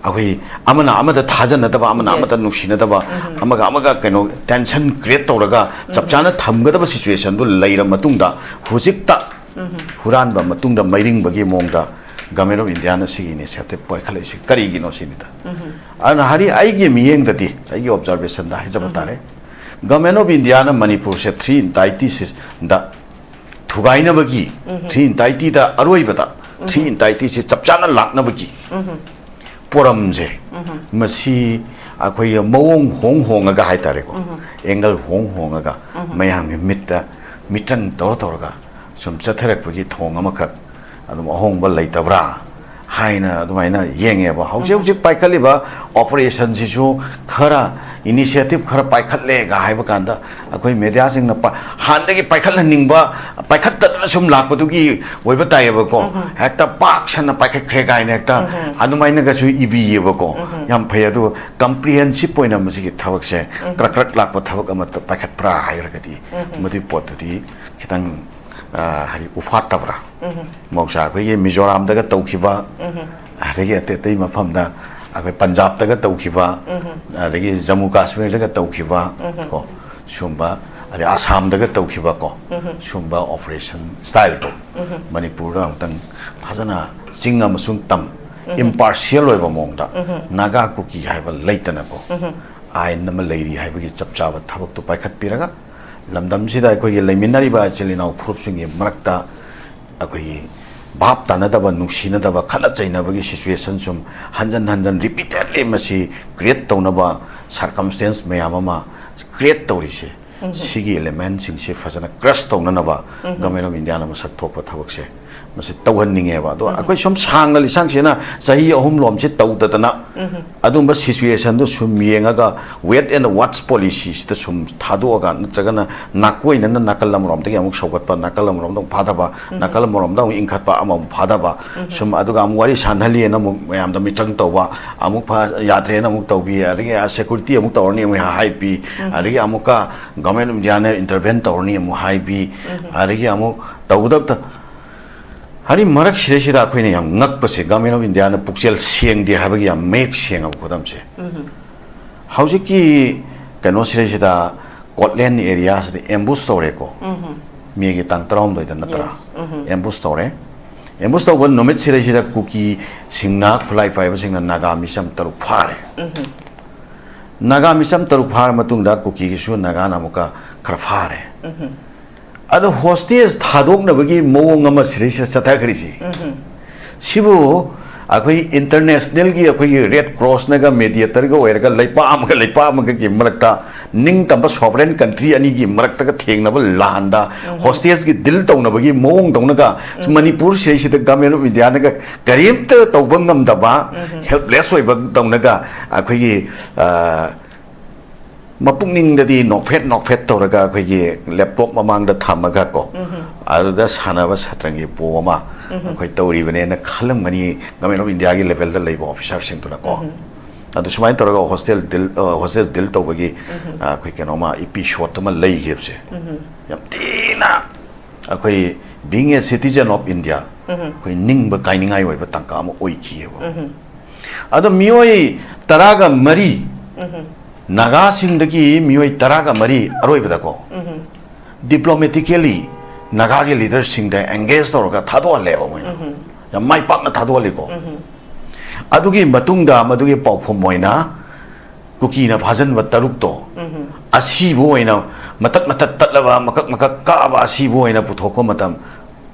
ꯑꯩꯈꯣꯏ ꯑꯃꯅ ꯑꯃꯗ ꯊꯥꯖꯅꯗꯕ ꯑꯃꯅ ꯑꯃꯗ ꯅꯨꯡꯁꯤꯅꯗꯕ ꯑꯃꯒ ꯀꯩꯅꯣ ꯇꯦꯟꯁꯟ ꯀ꯭ꯔꯤꯌꯦꯠ ꯇꯧꯔꯒ ꯆꯞ ꯆꯥꯅ ꯊꯝꯒꯗꯕ ꯁꯤꯆꯨꯋꯦꯁꯟꯗꯨ ꯂꯩꯔ ꯃꯇꯨꯡꯗ ꯍꯧꯖꯤꯛꯇ हुरानबा मतुंगदा मैरिंगबगी मोंगदा गवर्नमेंट ऑफ इंडिया ना सिगी इनिशिएटिव पाइखलाइसि करिगिनो सिनिदा अन हरि आइगे मियेंगददि आइगे ऑब्जर्वेशन दा हिजब तारे गवर्नमेंट ऑफ इंडिया ना मणिपुर से 396 दा थुगाइनबगी 390 दा अरोइबदा 390 से चपचाना लाकनबगी पोरमजे मसी अखोय मवोंग Hong होंगगा हाइतारेको angle Hong होंगगा मयाम Mitta mitten तोरगा sum chatherak bagi thong amakak adum ahongba leitabra haina adumaina yengeba haujuk paikaliba operation sisu khara initiative khara paikhatle ga haiba kanda akoi media sing na handagi paikhatla ningba paikhatta sum lakpadugi oiba tayeba ko hekta pak sana paikhat khre ga ina hekta adumaina ga su ibi yeba ko yam phaya du comprehensive point amasi gi thabak se krak lakpa thabak amat paikhat pra hairagadi mudi potudi kitang hari ufat tabra mausa akhoi mizoram daga tawkhiba adagi atei mafamda akhoi punjab daga tawkhiba adagi jammu kashmir daga tawkhiba ko sumba ari assam daga tawkhiba ko sumba operation style to manipur da tang phajana singa masung tam impartial oiba mongda naga kuki haiba leitana ko ain nama leiri haibagi chapchaba thabak to paikhat piraga lamdam sida akhoi leiminari ba chelina phrup singi marakta akhoi bap tanadaba nungsinadaba khana chainabagi situation sum hanjan repeatedly masi create taunaba circumstance mayamama create tawrise sigi element sing se fajana crush taunanaba government of india na masak thokpa thabak se masi tauhan ninge ba do akoi som sang na lisang sina sahi ahum lom che tau ta na adum ba situation do sum yenga ga wait and watch policies ta sum thadu ga natraga na nakoi na nakalam rom te amuk sogat pa nakalam rom dong phada ba nakalam rom dong ingkhat pa amam phada ba sum aduga am wari sanhali na muk mayam da mitang taw ba amuk pha yatre na muk taw bi ari security amuk taw ni mu hai pi ari amuka government india ne intervene taw ni mu hai pi ari amuk taw da hari marak sire sire akoi ne yam ngak pa se government of india na pukchel sieng di ha ba gi yam make sieng ab kodam se hauji ki kano sire sire Scotland area se ambush tore ko mi gi tang traum doi da natra ambush tore ambush taw ban nomit sire sire kuki singna khulai pai ba singna naga misam taru phare naga misam taru phar matung da kuki gi su naga namuka khar phare ado hostage thadok na bagi mowong ama series chatha khrisi sibu akoi international gi akoi red cross na ga mediator ga oirga leipa am ga gi marakta ning tamba sovereign country ani gi marakta ga thengna ba landa hostage gi dil tawna bagi mowong tawna ga manipur sei sida government of india na ga karim ta tawbangam da ba helpless oi ba tawna ga akoi gi mapungning dadi nokphet toraga khoi laptop mamang da thamaga ko aduda sanaba satrangi poma khoi tori bane na khalam mani government of india gi level da leiba officer sing to ko adu sumai toraga hostel dil to bagi khoi kenoma episode ma lei gebse yam tina khoi being a citizen of india khoi ningba kainingai oi ba tangka ma oi kiebo adu mioi taraga mari naga singdagi mioi taraga mari aroi badako diplomatically naga ge leader singda engage toroga thado leba moina ya mai pak na thado liko adugi matungda madugi pawphom moina kuki na bhajan wa taruk to asi boina matat tatlaba makak ka ba asi boina puthoko matam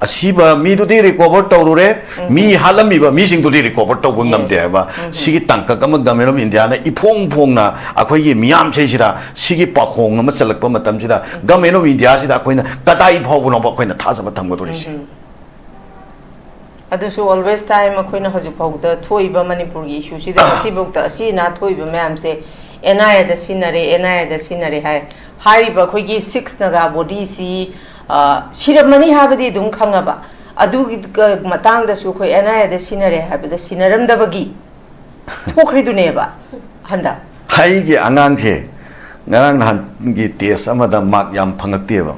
asiba mi du di recover tawrure mi halami ba mi sing du di recover taw ngam de ba sigi tangka kam government of india na ipong na akhoi gi miam sei sira sigi pakhong ma chalak pa matam sida government of india sida akhoi na kadai phau no ba akhoi na thasa ba tham go dori si adusu always time akhoi na hoji phau da thoi ba manipur gi issue sida sibuk ta si na thoi ba mayam se NIA da sinare hai ba akhoi gi 6 na ga body si 시럽만이 하버디 둥 강아봐 아두기 마땅다수 그 NIA다 시나레 하버다 시나름다버기 토크리두네봐 한다 하이게 안강제 나랑 한기 테스 아마다 막 얌 방학대봐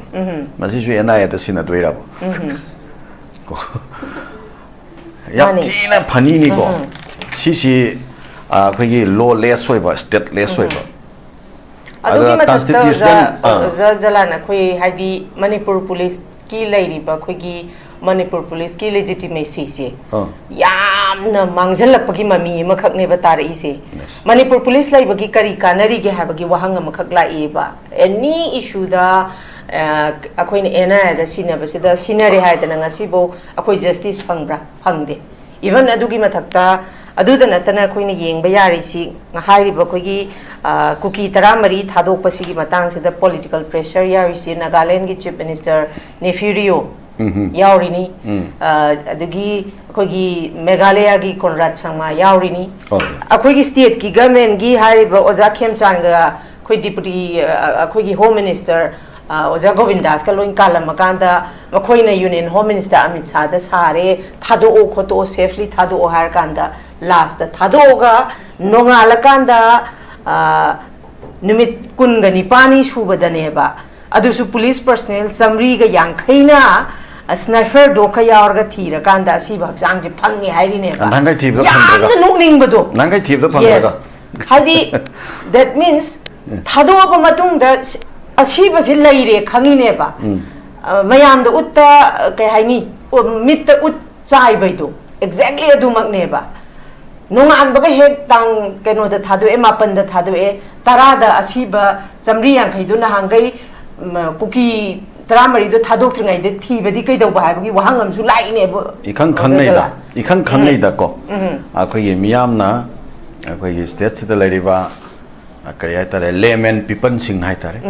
마시주 NIA다 시나도이라고 야 찌나 파니니고 시시 거기 로 레스웨바 스테트 레스웨바 adugi matakta jalana khoi haidi manipur police ki lairiba khoi gi manipur police ki legitimacy se yamna mangjalak pagi mami makhak ne batari se manipur police laiba gi kari kanari ge haba gi wahang makhak la eba any issue da akhoi ne ena da sinaba se da sinare haidana ngasi bo akhoi justice phangbra phangde even adugi matakta aduda natana khoina yengba yari si hairiba khoigi kuki taramari thadok pasigi matang sida political pressure yari si Nagaland gi chief minister Nefurio yaurini adugi khoigi Meghalaya gi Conrad Sangma yaurini akhoigi state ki government gi hairiba Oja Khemchanga khoi deputy akhoigi home minister Oja Govindas ka loin kala makanda makhoina union home minister Amit Shah da sare thado o khoto safely thado o har kanda last thadoga nongalakanda numit kunga nipani subadane ba adusu police personnel samri ga yankhaina sniper do ka yawarga thira kanda si baksang je phangi hairi ne ba nangai thibra phandraga ya nokning bado nangai thibra phandraga hadi that means thado ba matung da asiba si laire khangi ne ba mayam da utta kai haini mit ut chai bai do exactly adumak ne ba nongan baga hek tang keno da thadu e mapan da thadu e tarada asiba samri yang khaidu na hangai kuki tramari do thadok tringai de thibadi kai do ba bagi wahang am su lai ne bo ikhang khangnei da ko akhoi ye miyam na akhoi ye state sida lairiba akari aitare layman people sing haitare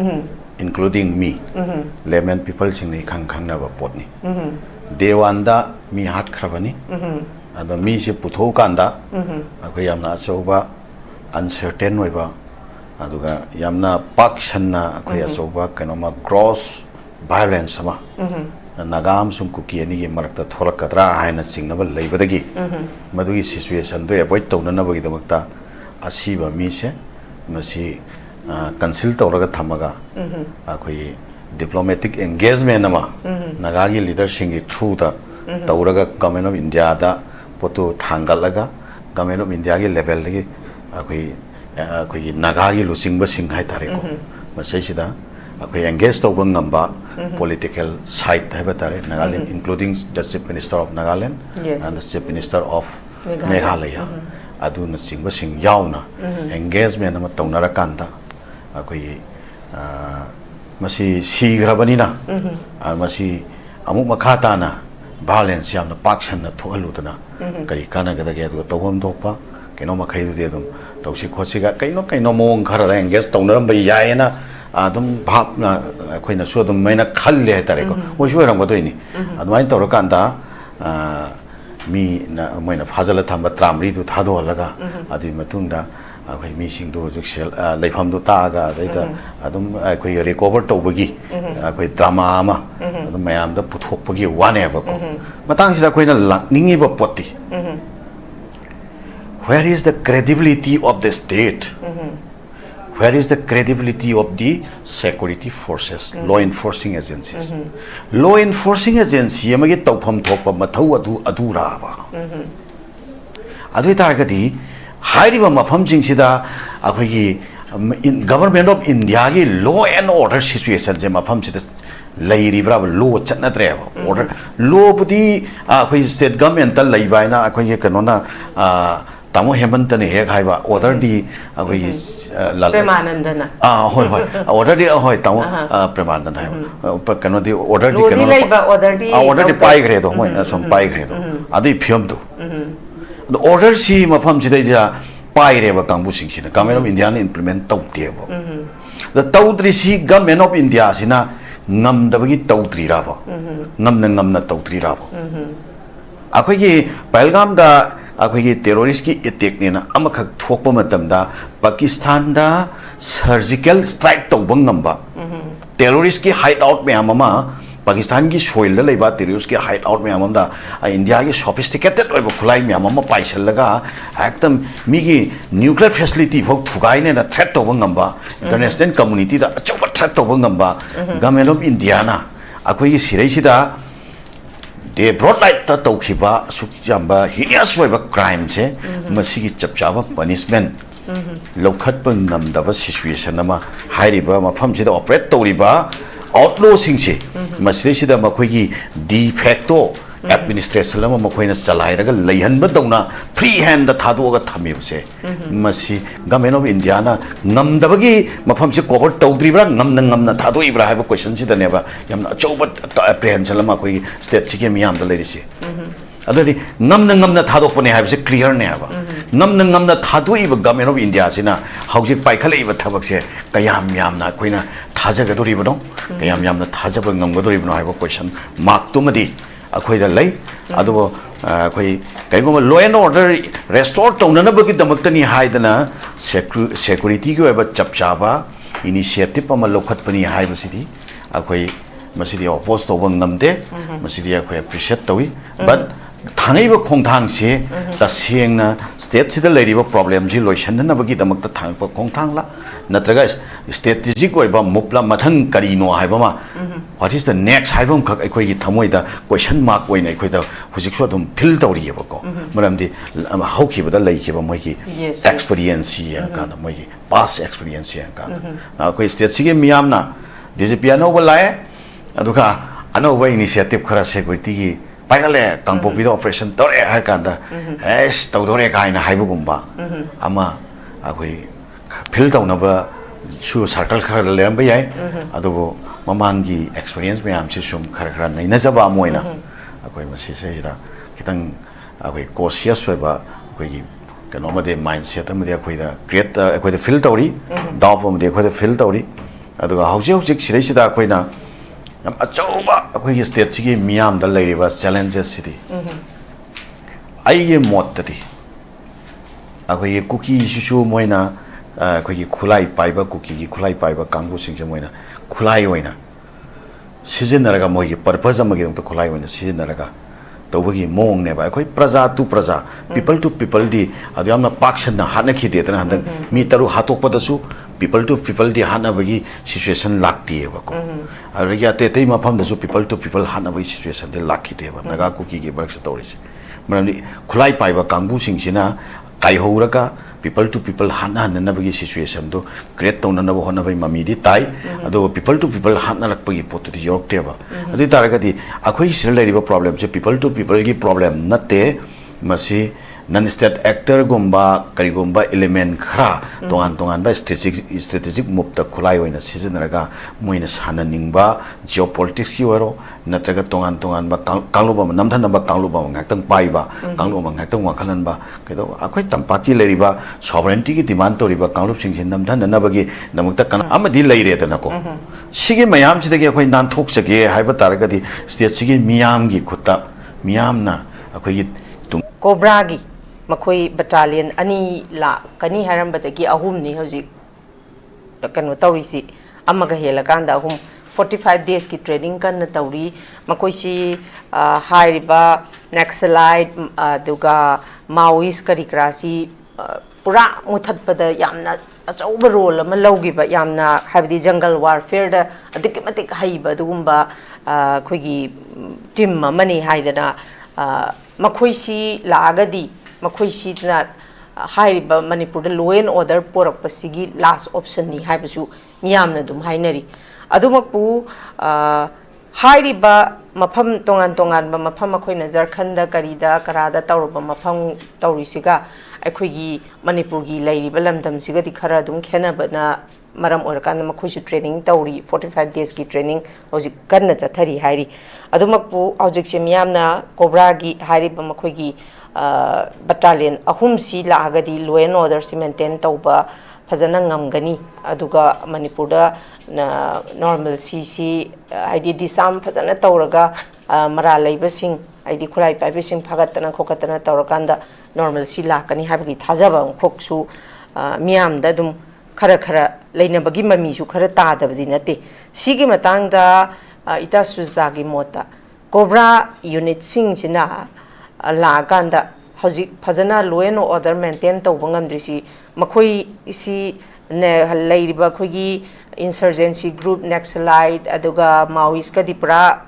including me layman people sing ni khang na ba pot ni day one da mi hat khrabani ado mi se putho kanda akhoi yamna choba uncertain oiba aduga yamna paksanna akhoi choba kanoma gross violence ama nagam sum kuki ani ge marakta tholakadra haina singnaba leibadagi madugi situation do avoid tawna bagi damakta asiba mi se masi consult tawraga thamaga akhoi diplomatic engagement ama nagagi leadership gi through da tawraga government of India da poto thangalaga government of India gi level gi akhoi nagagi lusingba sing hai tare ko masai sida akhoi engage tawba ngamba political side hai batare Nagaland including the Chief Minister of Nagaland and the Chief Minister of Meghalaya adu na singba sing yauna engagement ama tawnara kanda akhoi masi sigrabani na masi amuk makhata na balance yamna paksan na thoalutana kari kana gada ge adu tawam dokpa keno makhai du de dum tawsi khosiga kaino mong khara engage tawnaram bai yaena adum bhap na khoina su adum maina khalle tare ko o shuram go doini adumai tawra kanda mi na moina phajala thamba tramri du thado laga adi matungda akhoi mi sing do juksel leifam do ta ga daida adum akhoi recover tawbagi akhoi drama ama adum mayam da puthokpagi wane ba ko matang sida khoina lakningi ba poti where is the credibility of the state where is the credibility of the security forces law enforcing agencies law enforcing agency amagi tawpham thokpa mathau adu raba adu targadi hairiba mafam jingsida akhoi government of India gi law and order situation je mafam sida lairibra law chatnatre order law budi akhoi state government ta laibaina akhoi kanona tamo hemanta ne hek haiba order di akhoi Premanandana hoi order di hoi tamo premanandana haiba kano di order di kano order di pai gre do moi som pai gre do adi phiom do the order si mafam sida ja pai re ba kangbu sing sina government of India ne implement tau te bo the taudri si government of India sina ngam da bagi taudri ra ba ngam na taudri ra ba akhoi gi Pahalgam da akhoi gi terrorist ki attack ne na amakhak thokpa matam da Pakistan da surgical strike tawba ngamba terrorist ki hideout me amama Pakistan ki soil la leiba terrorist ki hideout me amam da India ki sophisticated oiba khulai me amama paisal laga ekdam mi gi nuclear facility phok thugai ne na threat tawba ngamba international community da achoba threat tawba ngamba government of India na akhoi gi sirai sida they brought light ta tawkhiba sukjamba heinous oiba crime se masigi chapchaba punishment lokhat pang namdaba situation ama hairiba mafam sida operate tawriba outlaw singse masri sida makhoi de facto administration lama makhoina chalairaga leihanba dawna free hand da thadu ga thamibse masi government of India na ngamdabagi mafam se cover tawdribra ngamna thadu ibra haiba question sida neba yamna choba apprehension lama khoi state chike miyam da leirisi adari ngamna thadokpane haibse clear ne aba ngamna thadu iba government of India sina haujik paikhale iba thabak se kayam yamna khoina thajagadori bano kayam yamna thajaba ngamgadori bano haiba question mark tumadi akhoi da lei adu akhoi kaigoma law and order restore tawna bagi damaktani haidana security gi oiba chapchaba initiative ama lokhatpani haiba sidi akhoi masidi oppose to bang namde masidi akhoi appreciate tawi but thangaiba khongthang se ta sengna state sida leiriba problem ji loisanna bagi damakta thangpa khongthang la natraga strategic oiba mupla mathang karino haiba ma what is the next haibam khak akhoi gi thamoi da question mark oina akhoi da hujik so dum fill tawri yeba ko maramdi hauki bada laikiba moi gi experience ya kana moi gi past experience ya kana akhoi state sige miyamna DGP no balae aduka anova initiative khara security gi paigale Kangpokpi operation tore ha kanda es tawdore kaina haibugumba ama akhoi fill tawnaba su circle khara lemba yai adubo mamangi experience mayam se sum khara naina jaba moina akhoi masi se da kitang akhoi cautious oiba akhoi gi kanoma de mindset amade akhoi da create akhoi da fill tawri dawp amade akhoi da fill tawri aduga hauji sirei sida akhoi na yam achauba akhoi gi state sigi miyam da leiriba challenges city ai ge mot tati akhoi cookie shu moina akhoi gi khulai paiba cookie gi khulai paiba kangbu singje moina khulai oina season naraga moi gi purpose amagi dum to khulai oina season naraga tawagi mong ne ba akhoi praja to praja people to people di adyamna pakshan na hana khi de tan handak mi taru hatok padasu people to people di hana bagi situation lakti e ba ko arya te te ma pham da su people to people hana bagi situation de lakhi de ba naga cookie gi barak sa tori manani khulai pai ba kangbu sing sina kai horaga people to people hana na bagi situation do create to na bo hona bai mami di tai ado people to people hana lak bagi pot di york te ba adi taraga di akhoi sir lai ba problem je people to people gi problem natte masi non state actor gomba kari gomba element khara tongan ba strategic move ta khulai oina season raga moina sana ningba geopolitics ki waro natraga tongan ba kanglo ba namthan ba kanglo ba ngaktam pai ba kanglo ba ngaktam wakhalan ba kedo akhoi tampaki leriba sovereignty ki demand tori ba kanglo singsin namthan na bagi namukta kan amadi leire ta nako sigi mayam sidagi akhoi nan thok sage haiba taraga di state sigi miyam gi khutta miyam na akhoi Cobra gi makoi battalion ani la kani haram bataki ahum ni hoji kanu tawisi amaga hela kanda ahum 45 days ki training kan na tawri makoi si hairiba naxalite duga maoist kari krasi pura muthat pada yamna achauba role ama logi ba yamna habdi jungle warfare da adik matik haiba dugumba khoigi team mani haidana makoi si laagadi makoi si na hairiba manipur law and order porak pasigi last option ni haibasu miyamna dum hainari adumakpu hairiba mafam tongan ba mafam makoi na Jharkhand karida karada tawruba mafam tawrisiga akhoi manipur gi lairiba lamdam siga di khara dum khenaba na maram orakan makoi su training tawri 45 days ki training hoji kanna chathari hairi adumakpu object se miyamna cobra gi hairiba makoi gi battalion ahum si laagadi law and order si maintain tauba fazana ngamgani aduga manipur da normal si id disam fazana tauraga mara leiba sing id khulai pai sing phagatana khokatana taurakanda normal si lakani habgi thajaba khoksu miyam da dum khara leinabagi mami su khara tadabdi nate sigi matangda ita SUJATA gi mota cobra unit sing sina la ganda hoji fazana law and order maintain tawba ngamdrisi makhoi isi ne leiriba khogi insurgency group naxalite aduga maoist ka dipra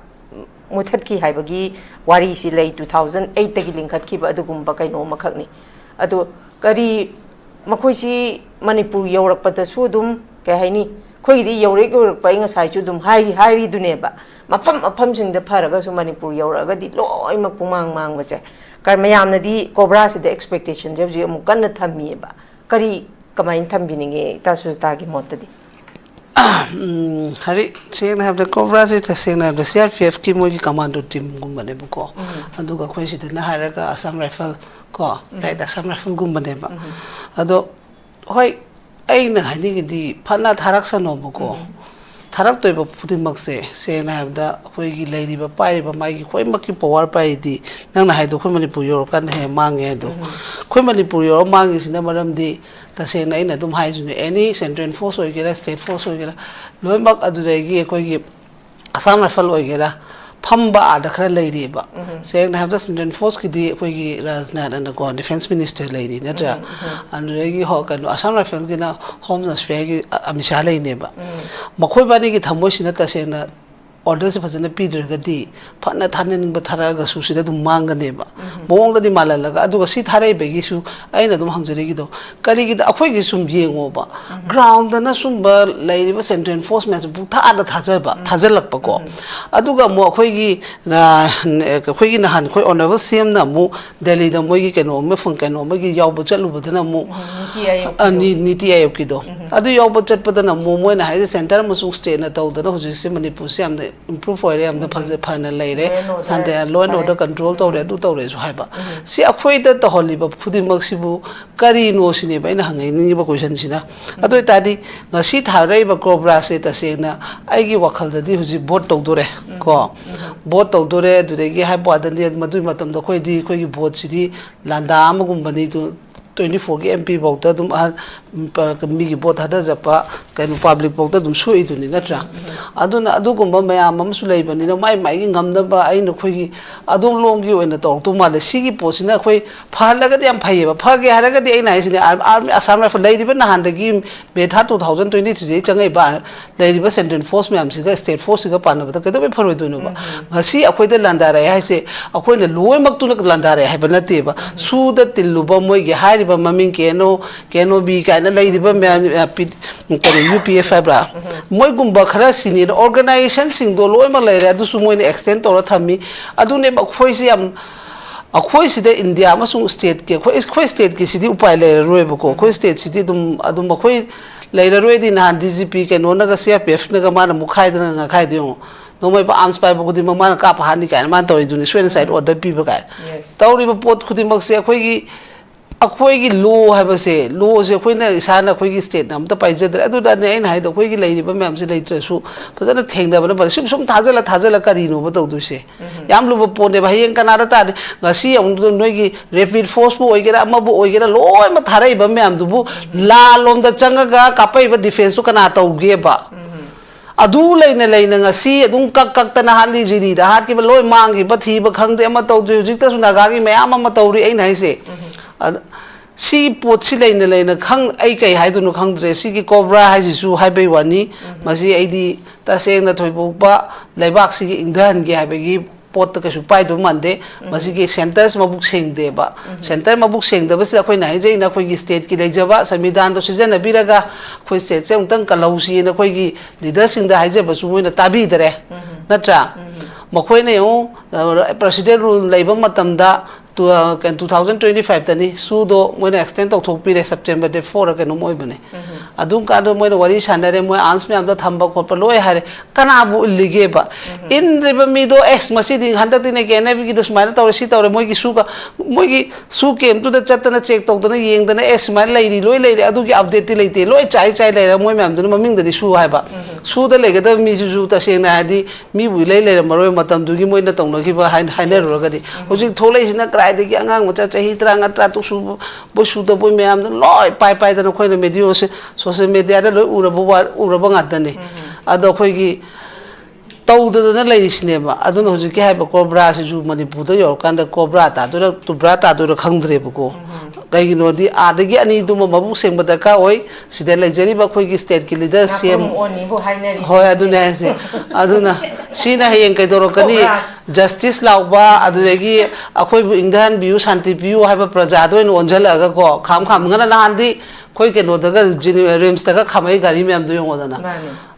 muthat ki haibagi wari si lei 2008 tagi lingkhat ki ba adugumba kaino makhakni adu kari makhoi si manipur yorak patasu dum ke haini khoi di yorak pa inga sai chu dum hairi duneba mafam sing da pharaga su manipur yoraga di loi mak pumang base kar mayamna di cobra se the expectation je amu kan thammi ba kari kamain thambininge ta SUJATA gi motadi hari sing have the cobra se the sing have the CRPF ki mo gi commando team gumbane buko aduga khoi si na haraga Assam rifle ko right Assam rifle gumbane ba ado hoi aina hani gi di phana tharak sano buko tharak toiba pudimaks se na have the khoi gi leiriba paiba mai gi khoi makki power pai di nang na haido khoi manipur yor kan he mange do khoi manipur yor mangi sina maram di ta se na ina dum hai june any central force oigera state force oigera loimak aduregi khoi gi Assam rifle oigera phamba ada khara leiri ba se na have the central force ki di khoi gi rajnath and ko defense minister leiri natra andregi ho kan Assam rifle ki na home affairs gi amisha lei ne ba makhoi bani gi thamoi sina ta se na order se phajana pidragadi phana thanin ba tharaga su sida dum mangane ba mong di malalaga aduga si tharai begi su aina dum hangjari gi do kari gi da akhoi gi sum yengo ba ground na sum ba lairiba central force match bu tha da thajar ba thajalak pa ko aduga mo akhoi gi na han khoi honorable CM na mu Delhi da moi gi keno me phone keno ma gi yaw bu chalu bu na mu niti ayok ki do adu yoba chatpadana momo na haise center amasung state na tawdana hojik manipur se amna improve hoire amna phana leire sande law and order control tawre adu tawre su haiba si akhoi da to holiba khudimak sibu kari no sine ba ina hangai ni ba question sina adu tadi ngasi tharai ba cobra se ta se na aigi wakhal da di hoji vote tawdore ko vote tawdore duregi haiba adani madu matam da khoi di khoi gi vote sidi landa amagum bani tu 24 की MP बोलता तुम मी की बहुत हदा जपा कहीं public बोलता तुम सुई तो नहीं नट्रा अदु कुंभ में आम सुलाई बनी ना माई की गम दबा आई न कोई की अदु लोग की वही न तो तुम माले सी की पोसी ना कोई फाल लगा दिया हम फाइए बा फागे हर लगा दिया ना इसने आर्मी असम राइफल ले रिबन ना हांडे की बेथा 2023 चंगे बा ले रिबन सेंट्रल फोर्स में हमसे का स्टेट फोर्स का पाना बता कहते फरवे तो बा हसी अखोई दे लंदा रहे है से अखोई ने लोई मक्तु न लंदा रहे है बनते बा सूद तिल्लुबा मोई के हाई ममिंग केनो बी कायना लेरिबा UPF हाइब्रा मोइगुम्बा खरा सीनियर ऑर्गेनाइजेशन सिंगदो लोइमा लेरे अदुसु मोइने एक्सटेंड तोरा थमी अदुने बखोइसि याम अखोइ सिदे इंडिया अमसुंग स्टेट के खोइ स्टेट की सिदि उपाय लेरे रोइबको खोइ स्टेट सिदि अदुम बखोइ लेरे रोइदि ना DGP केनो नगा CRPF नगा माना मुखाइदना nga खाइदियो नोमै आर्म्स पाइबा खुदि माना काप हानि कायना मान तोइदुनि सुइन साइड ऑर्डर पीबा काय तौरिबा पोत खुदि मक्से अखोइगी अखोइगी लो हाइबसे लो से अखोइना इसाना अखोइगी स्टेट नाम त पाइजदरे अदुदाने आइन हाइदो अखोइगी लेरिबा मैम से लेट्रसु फजना थेंगदबना बर सुम थाजला करिनो बतौदुसे याम लुब पोने भाइयें कनारा ताने ngasi नोइगी रैपिड फोर्स बु ओइगेरा अमबु ओइगेरा लोय म थारैबा मैम दुबु ला लोमदा चंगगा कापैबा डिफेंस कना तौगेबा अदु लेने लेने ngasi adum kak tana hali jiri da hat ki loi mangi bathi ba khang de ama tawdu jik ta sunaga gi mayam ama tawri ai nai se si pot si leine khang ai kai hai dunu khang dre si ki cobra hai su hai bai wani masi ai di ta seng na thoibo ba leibak si ki ingdan gi hai gi pot ka su pai do mande masi ki centers mabuk seng de ba center mabuk seng de ba si khoi nai jai na khoi gi state ki leijaba sambidan do sijen na biraga khoi state se ungtang kalausi na khoi gi leader sing da hai je ba su moi na tabi dare natra makhoi ne yo president rule leiba matam da 2025 tani sudo moina extend to thok pire September de 4 ka no moi bane adum ka do moina wari sanare moi ans me am da thamba ko pa loi hare kana bu lige ba in riba mi do ex masidi handa tine ke na bi do smana tawre si tawre moi gi su ka moi gi su kem tu da chatna check to na yeng da na ex man lai loi adu gi update ti leite loi chai lai ra moi me am do maming da di su hai ba su da le ga da mi su ta se na di mi bu lai maroi matam du gi moi na tong na gi ba hai na ro ga di hojik tholai sina की अंगांग मचा चाही तरंगा त्रा तो सु बसु तो बोय ma'am लोय पाई दन खोइन media से social media the लोय उरब गातने अदो खोइ की तौदन लेरिसिनेबा अदुन होजि के हाइबा कोब्रा सिजु मणिपुर द yor कांद कोब्रा ता दुर तुब्रा ता दुर खंद्रेबको दैगिनोदी आदगी अनि दुम मबु सेंग बदका ओय सिदे लेजरी बा खोइ की स्टेट की लीडर सीएम होय अदुने से अदुना सीना हेयं कै दोरकनी जस्टिस लाउबा अदुगी अखोइ इंधन बियु शांति बियु हाइबा प्रजा दोइन ओनजलगा को खाम ngana नांदी खोइ के नो दगा रिम्स तगा खामै गाड़ी में हम दुयो ओदना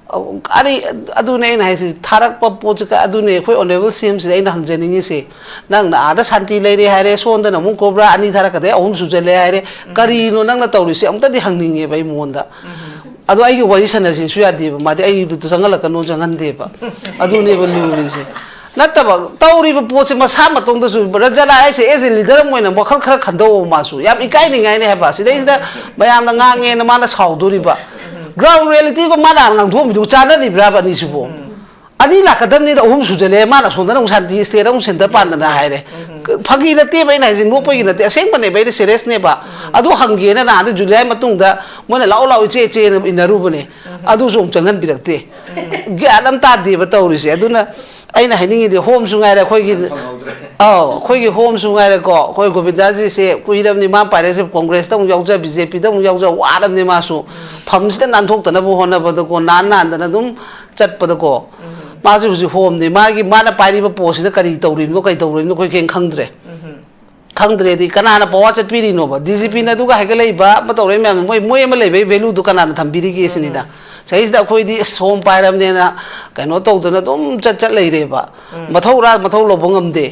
अरे अदुने इन हाइसे थारक पोच का अदुने खोइ ऑनरेबल सीएम से इन हंजनिंग से नंग ना आदा शांति लेरे हारे सोंद न मु कोब्रा अनि थारक दे औन सुजले हारे करिनो नंग न तौरि से अमता दि हंगनिंगे बाई मोंदा अदु आई वरी सनसे सुया दे मादे आई दु संगल कनो जंगन दे बा अदुने बलु से नतब तौरिब पोचे मसा मतोंद सु रजला ऐसे एज लीडर मोइना मखल खर खंदो मासु याम इकाई निगाई ने हेबा सिदे इदा मयाम न ngange न माना साउदोरिबा ग्राउंड रियलिटी को माना ngang थोम दु चाना लिब्रा बनी सुबो अनि लाकदम नि द उम सुजले माना सोंदन उम शांति स्टेट उम सेंटर पांदना हाइरे फगी नते बै ना जिन नोपै नते असेंग बने बै सीरियस ने बा अदु हंगे ना ना जुलाई मतुंग दा मोना लाउ लाउ चे चे इनरु बने अदु सोम चंगन बिरक्ते ग्यालम ता दे बतौरि से अदुना अइना हाइनिंग दे होम सुंगाइरा खोइगी खोइगी होम सुंगाइरा को खोइ गोविंदा जी से कुइरम नि मा पारे से कांग्रेस ता याउजा बीजेपी ता याउजा वारम नि मासु फमसिदा नानथोक तना बो होना बद को नान नान दना दुम चटपद को माजु हुजि होम नि मागी माना पारिबा पोसिना करि तौरिनो कै तौरिनो खोइ कें खंद्रे दी कनाना पवा चटपिरिनो बा डीजीपी ना दुगा हेगलेबा मतौरे मैम मोय एम लेबे वैल्यू दु कनाना थंबिरी के सिनिदा सहिदा खोइदी सोम पाइरमनेना कनो तौदना दुम चट लेरेबा मथौ लोबंगमदे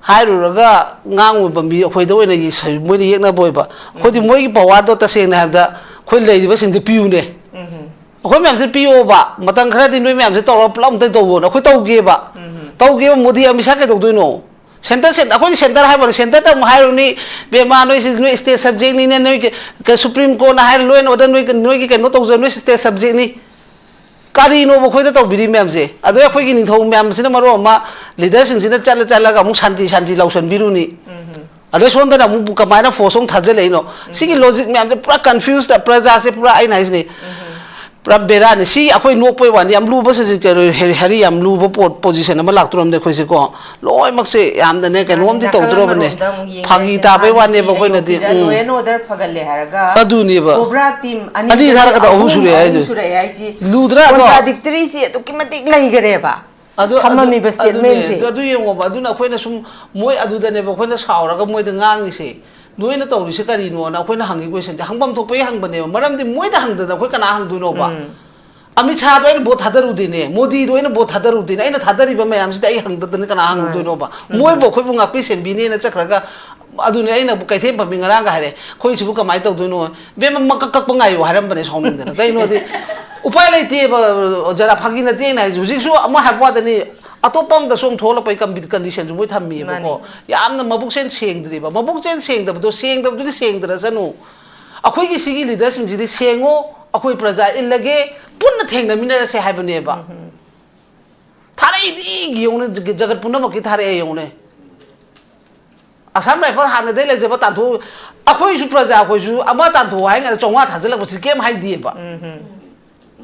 hairuraga ngang bambi khoi do na yi moi ni yek na boy ba khoi di moi gi power do ta se na da khoi lei ba sing di piu ne khoi myam se piu ba matang khara di noi myam se to plam te do na khoi to ge ba modi ami sa ke do do no center set khoi center hai ba center ta hai ni be ma noi si noi state subject ni ne noi ke supreme court na hai lo en order noi ke no to noi state subject ni kari no bo khoi da to biri myam se adu khoi gi ning thau myam se na maro ma leader sing sin da chala ga mu shanti lausan biru ni adu son da mu kamai na force ong thajal ei no sigi logic myam se pura confused da praja se pura ai nai ni pura bera ni si akhoi nok poi wan yam lu ba se ke hari yam lu ba position ma lak turam de khoi se ko loi mak se yam da ne ke nom di to dro ba ne phagi ta bai wan ne ba khoi na di no order phagal le haraga adu ni ba cobra team ani thar ka da ohu sure ai ju si ludra to contradictory si to kimatik lai gare ba hamami ba statement si adu yengo ba adu na khoi na sum moi adu da ne ba khoi na saura ga moi da ngang ni se noi na tawri se kari no na khoi na hangi question ja hangbam thok pai hang bane maram di moi da hang da khoi kana hang du no ba ami cha do ina bo thadaru di ne modi do ina bo thadaru di ne ina thadari ba mayam si da hang da ne kana hang du no ba moi bo khoi bu nga pi sen bi ne na chakra ga adu ne ina bu kai them pa mi ngara ga hare khoi chu bu ka mai taw du no be ma kak kak pa ngai yo haram bane som da kai no di upai lai te ba jara phagi na te na ju ji su ama ha ba da ni atopam da song thola pai condition ju moi thammi ba ko yamna mabuk sen seng dri ba mabuk sen seng da do seng da du seng da sanu akhoi gi sigi leader sing ji di sengo akhoi praja illage punna thengna mina se hai bane ba thare di gi yone jagat punna ma ki thare yone asam rifle han de le je ba tan thu akhoi su praja akhoi su ama tan thu hai nga chongwa thajala ba si kem hai di ba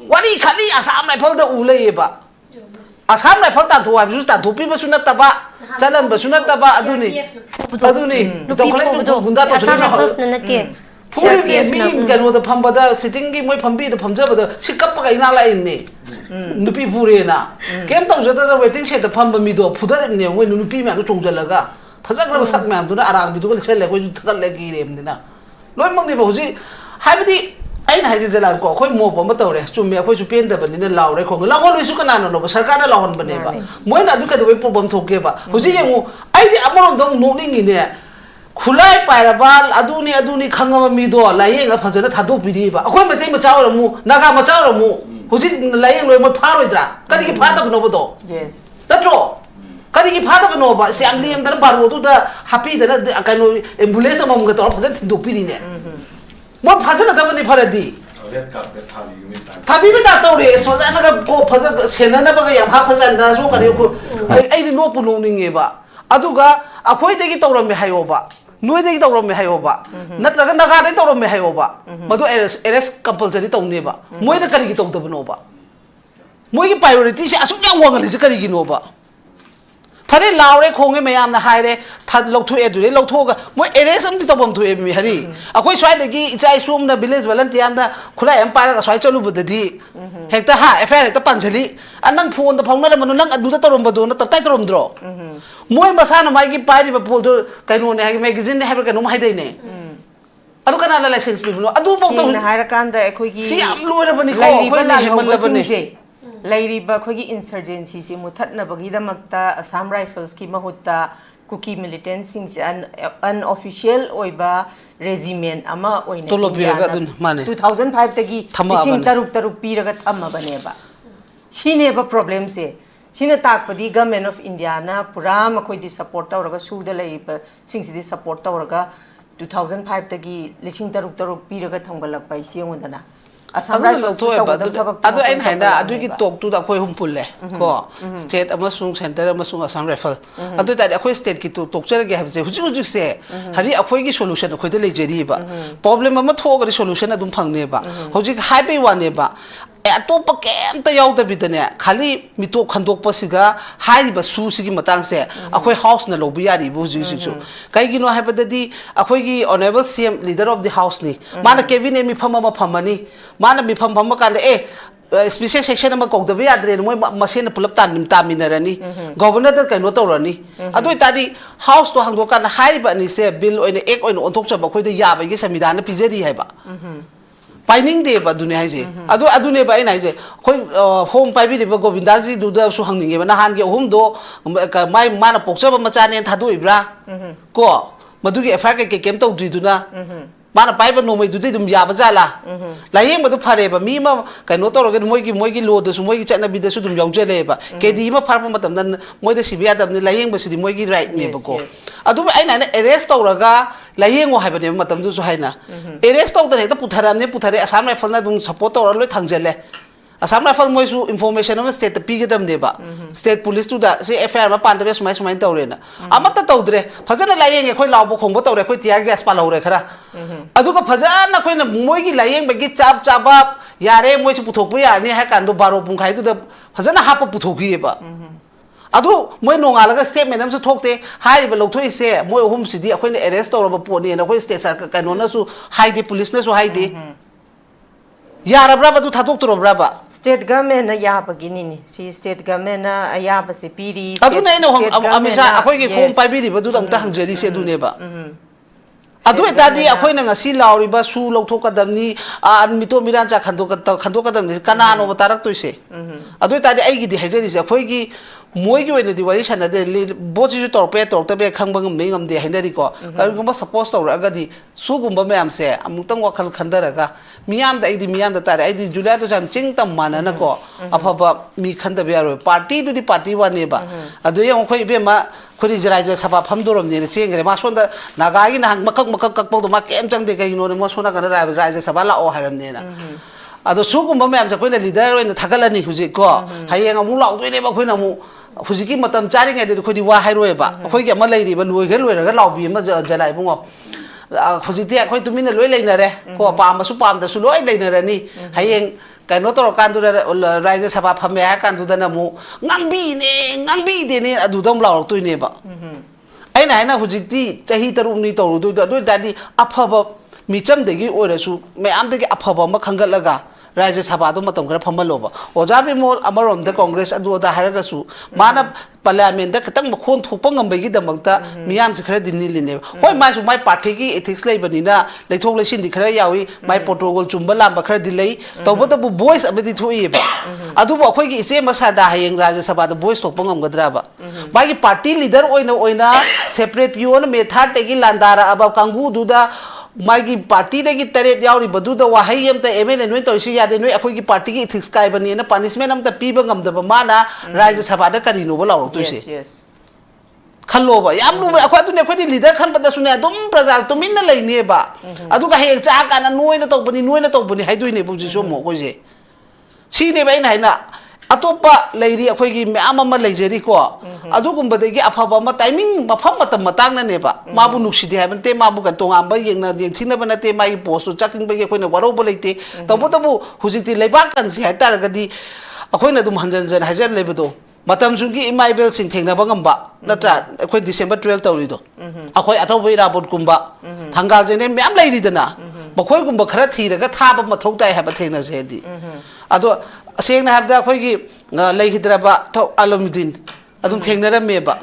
wani khali asam rifle da u le ba asam rifle tan thu hai su tan thu pi ba su na ta ba chalan ba su na ta ba aduni to khale du gunda to asam rifle na te Puri mi kano da phamba da sitting gi moi phambi da phamja ba da sikap pa ina la in ni nupi pure na kem tau jata da waiting set da phamba mi do phudar ne ngoi nupi ma do chongjala ga phajak ra sak ma du na arang bi du ko chele ko thakal le gi rem dina loi mang ni ba huji haibdi ai na haji jalal ko khoi mo pa ma tawre chum me khoi chu pen da ban ni law re khong la ngol su kana no ba sarkar na lawon bane ba moi na du ka da problem thoke ba huji yengu ai di amon dong no ni ne khulai pairabal aduni khangama mi do layeng a phajana thadok biri ba akhoi metai ma chawra mu naga ma chawra mu huji layeng loi ma pharoidra kadi ki phada bno bo do yes natro kadi ki phada bno ba siamli am dar baru tu da happy da kanu ambulance am ga to phajana thindok biri ne mo phajana da bani pharadi red carpet thabi bi da to re sojana ga ko phajana senana ba ga yam ha phajana da so kadi ko ai ni no pu no ninge ba aduga akhoi de ki tawram me hayo ba noi de tawram me hayo ba natraga naga de tawram me hayo ba madu rs compulsory tawne ba moi de kari ki taw no ba moi ki priority se asuk yang wang le se kari ki no ba phare laure khonge me yam na haire thad lok thu edure lok thu ga moi rs am ti tawbam thu e mi hari akoi swai de ki ichai sum na village volunteer am da khula em pa ga swai chalu bu de di hekta ha affair hekta panchali anang phone da phone na manu nang adu da tawram ba do na taptai tawram dro moi masana mai ki pari ba pol do kaino ne ha magazine ne ha ba kaino mai dai ne adu kana la license bi no adu bo to na haira kan da khoi gi si am lo ra bani ko khoi ni hemal la bani lairi ba khoi gi insurgency si muthat na bagi da makta assam rifles ki mahutta kuki militants sing an official oiba regiment ama oine tolo pi ga dun mane 2005 tagi sing taruk pi raga thamma bane ba shine ba problem se Sina takpadi government of India na pura makoi di support tawraga suda laiba singsi di support tawraga 2005 tagi lising taruk piraga thamgalak pai siongondana asam rifles adu ain haina adu ki tok tu da khoi humpul le ko state amasung center amasung asam rifle adu ta akhoi state ki tok chara ge habse huju se hari akhoi gi solution akhoi de lejeri ba problem ama thog ri solution adum phangne ba hoji highway one ne ba atop kem ta yaw da bidane khali mito khandok pasiga hairi ba su sigi matang se akhoi house na lobi yari bu ji ji kai gi no habadadi akhoi gi honorable cm leader of the house ni mana cabinet mi phama phamani mana mi pham kan special section ma kok da bi adre moi machine pulap tan nim taminarani governor da kai no tawrani adoi tadi house to hangdo kan hairi ba ni se bill oine ek oine onthok cha ba khoi da ya ba gi samidana pijeri hai ba पाइनिंग दे बा दुने हाइजे अदुने बा इन हाइजे खोई home पाइबि Riba गोविंदाजी दुदा सु हंगनिंगे बना हान के होम दो माई माना पोक्चब मचाने थादो इब्रा को मदुगी एफआर के केम तौ दुना माना पाइबा नोमै दुदि दुम याबा जाला लायेंग बदु फारेबा मी मा कनो तोरगे मोइगी लो दसु मोइगी चना बिदसु दुम याउजेलेबा केदी मा फारपा मतम दन मोइदा सिबिया दबने लायेंग बसिदि मोइगी राइट नेबको अदु आइना एरेस्ट तौरगा लायेंगो हाइबने मतम दुसु हाइना एरेस्ट तौदने हेता पुथारे असम राइफलना दुम सपोर्ट तौर लोय थांगजेले असम राइफल मोइसु इन्फॉर्मेशन अम स्टेट पीगदम देबा स्टेट पुलिस टू दा से एफआईआर मा पांदबे सुमाय तौरेना अमत तौद्रे फजन लायेंगे खोइ लावबो खोंबो तौरे खोइ तिया गैस पालौरे खरा अदुगा फजन खोइना मोइगी लायेंग बगी चाप चाबा यारे मोइसु पुथोकबो यानी हा कांदो बारो पुंखाइ दुदा फजन हाप पुथोखिएबा अदु मोइ नोंगालगा स्टेटमेंट अमसु थोकते हाइबा लौथोइसे मोइ अहुम सिदि अखोइना अरेस्ट तौरबा पोनी ना खोइ स्टेट सरकार कानोनासु हाइदे पुलिस नासु हाइदे यारब्रा बदु थादोक तोरब्रा बा स्टेट गवर्नमेंट याबगिनी सी स्टेट गवर्नमेंट याब से पीरी अदु नै नो अमिसा अखोइ के खोम पाइबिरि बदु दंग ता हंजरी से दुनेबा अदु दादी अखोइना ngasi लाउरिबा सु लौथोकदमनी मितो मिरांचा खंदोकदमनी कनानो बतारक तोइसे अदु दादी आइगी दि हाइजरी से अखोइ की मोइगी वेने दि वारी सनदे बोचिसु तोरपे तोरतबे खंबंग मेंगम दे हाइनरी को करिगुम सपोज तोरगदी सुगुम मैम से अमुतंग वखल खंदरगा मियाम दा आइदी मियाम दा तारे आइदी जुलाई तो जाम चिंग तम मानना को अफबा मी खंदबे यारो पार्टी दुदी पार्टी वानेबा अदु यं खोइ बेमा खोइ जराइजे सभा फमदोरम ने चेंगरे मा सोंदा नागागी ना मकक ककपो दो मा केम चंगदे कइनो ने मो सोना कन राइजे सभा लाओ हारमने ना अदो सुगुम मैम से खोइना लीडर ओइन थागलनी हुजि को हायेंग अमु लाउदोइने बा खोइना मु हुजिकी मतम चारिंगे दे खोइदि वा हाइरोएबा खोइगे अमा लैरिबा लोइगे लोइरगा लाउबी अमा जलाइ बुंगो हुजिते अखोइ तुमिना लोइ लैनरे को पामसु पामदसु लोइ लैनरनी हायेंग कनो तोर कांदु राइजे सभा फमे हा कांदु दना मु ngambi देने अदुदम लाउरतुइनेबा आइना हाइना हुजिती चही तरुमनी तौरुदु अदु दादी अफब मिचमदगी ओरसु मयामदगी अफब अमा खंगलगा राज्य सभा मतम खर फमलोबा ओजा बिमोल अमरोम द कांग्रेस अदु अदा हरगसु माना पार्लियामेंट द खतंग मखोन थोपंग ngambegi दमक्ता मियाम से खर दिनिलिने होय मासु माय पार्टी की एथिक्स लेबनिना लेथोक लेसिन दि खर यावी माय प्रोटोकॉल चुंबा लांबा खर दिलै तौबतबु वॉइस अबदि थोइबा अदुबो अखोय की इसे मसादा हायेंग राज्य सभा द वॉइस थोपंग ngamgadराबा मागी पार्टी लीडर ओइना सेपरेट पियोन मेथा टेगी लांदारा अब कांगू दुदा मागी पार्टी देगी तरेट यावरी बदुदा वाहई अमता एमएलए नोय तोइसी यादे नोय अखोय की पार्टी की इथिक्स काइबनी ना पनिशमेंट अमता पीबा ngamdaba माना राज्य सभा दा करिनो बलारो तोइसे खल्लोबा याम नु अखोय दुने अखोय लीडर खनबदा सुने अदुम प्रजा तुमिन लैनेबा अदुगा हे चा काना नोय न तोबनी हाइदुइने बुजि सोमो कोइसे सीने बाइन हाइना अतोपा लैरी अखोय की म्याम अमा लैजरी को अदुगुंबदगी अफबा अमा टाइमिंग मफम मतम मतांगननेबा माबु नुक्सिदे हाबनते माबु का तोंगांबा येंथिनबा नते माई पोस्ट चाकिंबगे अखोयना वरोबो लैते तबतबु हुजिति लेबाक कानसि हाइतारगदी अखोयना दुम हंजन हाइजन लेबदो मतम सुंगी इमाइबेल सिंह थेंगनाबा ngamba नत्रा अखोय डिसेंबर 12 तौरिदो अखोय अथौबो इराबोट कुंबा थंगाल जेने म्याम लैरिदना मखोय गुंबा खरा थीरगा थाबा मथौ ताय हाबा थेंगना सेदी अदो असेंगना हाबदा अखोय की लैहिद्राबा थौ आलमुद्दीन अदुम थेंगनरमेबा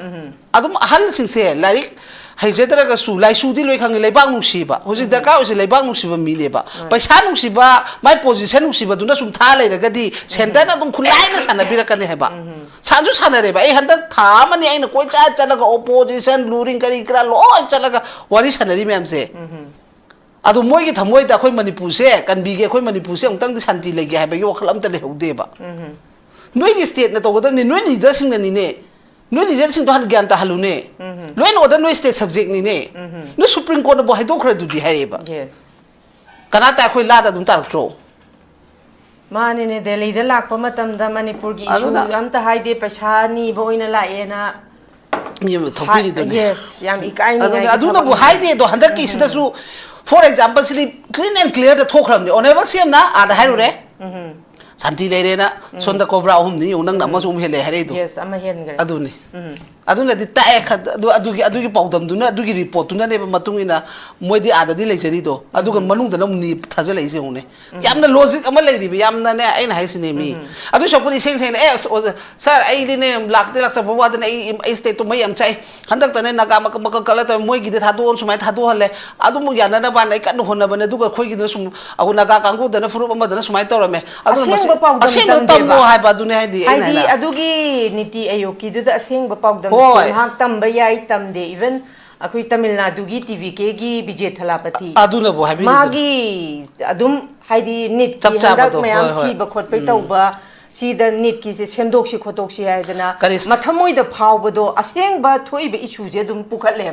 अदुम अहल सिंसे लाइक हाइजेदरगसु लाइसुदी लोय खंगे लेबाक नुसिबा होजि दरकार होसे लेबाक नुसिबा मिनेबा पैसा नुसिबा माय पोजीशन नुसिबा दुना सुम था लेरगदी सेंटर अदुम खुलाइना सानबिरकने हेबा साजु सानरेबा ए हंदक थामनि आइना कोइ चा चलगा ओपोजिशन लूरिंग करी करा लो चलगा वारी सानरी मैम से अदु मोइगी थमोइ दा खोइ मणिपुर से कनबीगे खोइ मणिपुर से उंतंग शांति लेगे हाबेगी वखल अमत लेहौदेबा नोइगी स्टेट न तोगदनि नोइ लीडर सिंगनि ने नोइ लीडर सिंग तो हन ज्ञान ता हलुने लोइन ओदर नोइ स्टेट सब्जेक्ट नि ने नो सुप्रीम कोर्ट न बो हाइदोखरे दुदि हाइरेबा यस कना ता खोइ लादा दुम तारक्ट्रो माने ने दिल्ली द लाकपा मतम दा मणिपुर की इशू अमता हाइदे पैसा नी बोइना लाएना मियम थोपिरि दुने यस याम इकाइनी अदुना बो हाइदे दो हंदक की सिदसु फॉर एग्जांपल सिली क्लीन एंड क्लियर द थोखरमने ऑनरेबल सीएम ना आदा हाइरुरे शांति लेरेना सोंदा कोब्रा हुमनी उनंग नमसु हेले हरेदो यस अमा हेनगरे अदुनी aduna di tae adugi paudam duna adugi report duna ne matung ina moidi adadi lechari do aduga manung da ni thajal ai jone yamna logic ama lei ri yamna ne ai na haisi ne mi adu shopuni seng seng sir ai li ne lakte laksa bawa da ai state to mai am chai handak ta ne naga mak kala ta moi gi de thadu on sumai thadu halle adu mu yana na ban ai kan honna ban aduga khoi gi sum agu naga kangku da na furu ama da sumai torame adu aseng tambo hai ba du ne hai di ai di adugi niti ayoki du da aseng ba paudam hak tamba yai tamde even akhui Tamil Nadu gi TV ke gi Vijay Thalapathy aduna bo habi magi adum haidi nit ki handak mayam si ba khot pai tauba si da nit ki se semdok si khotok si hai dana mathamoi da phau bodo aseng ba thoi be ichu je dum pukhat le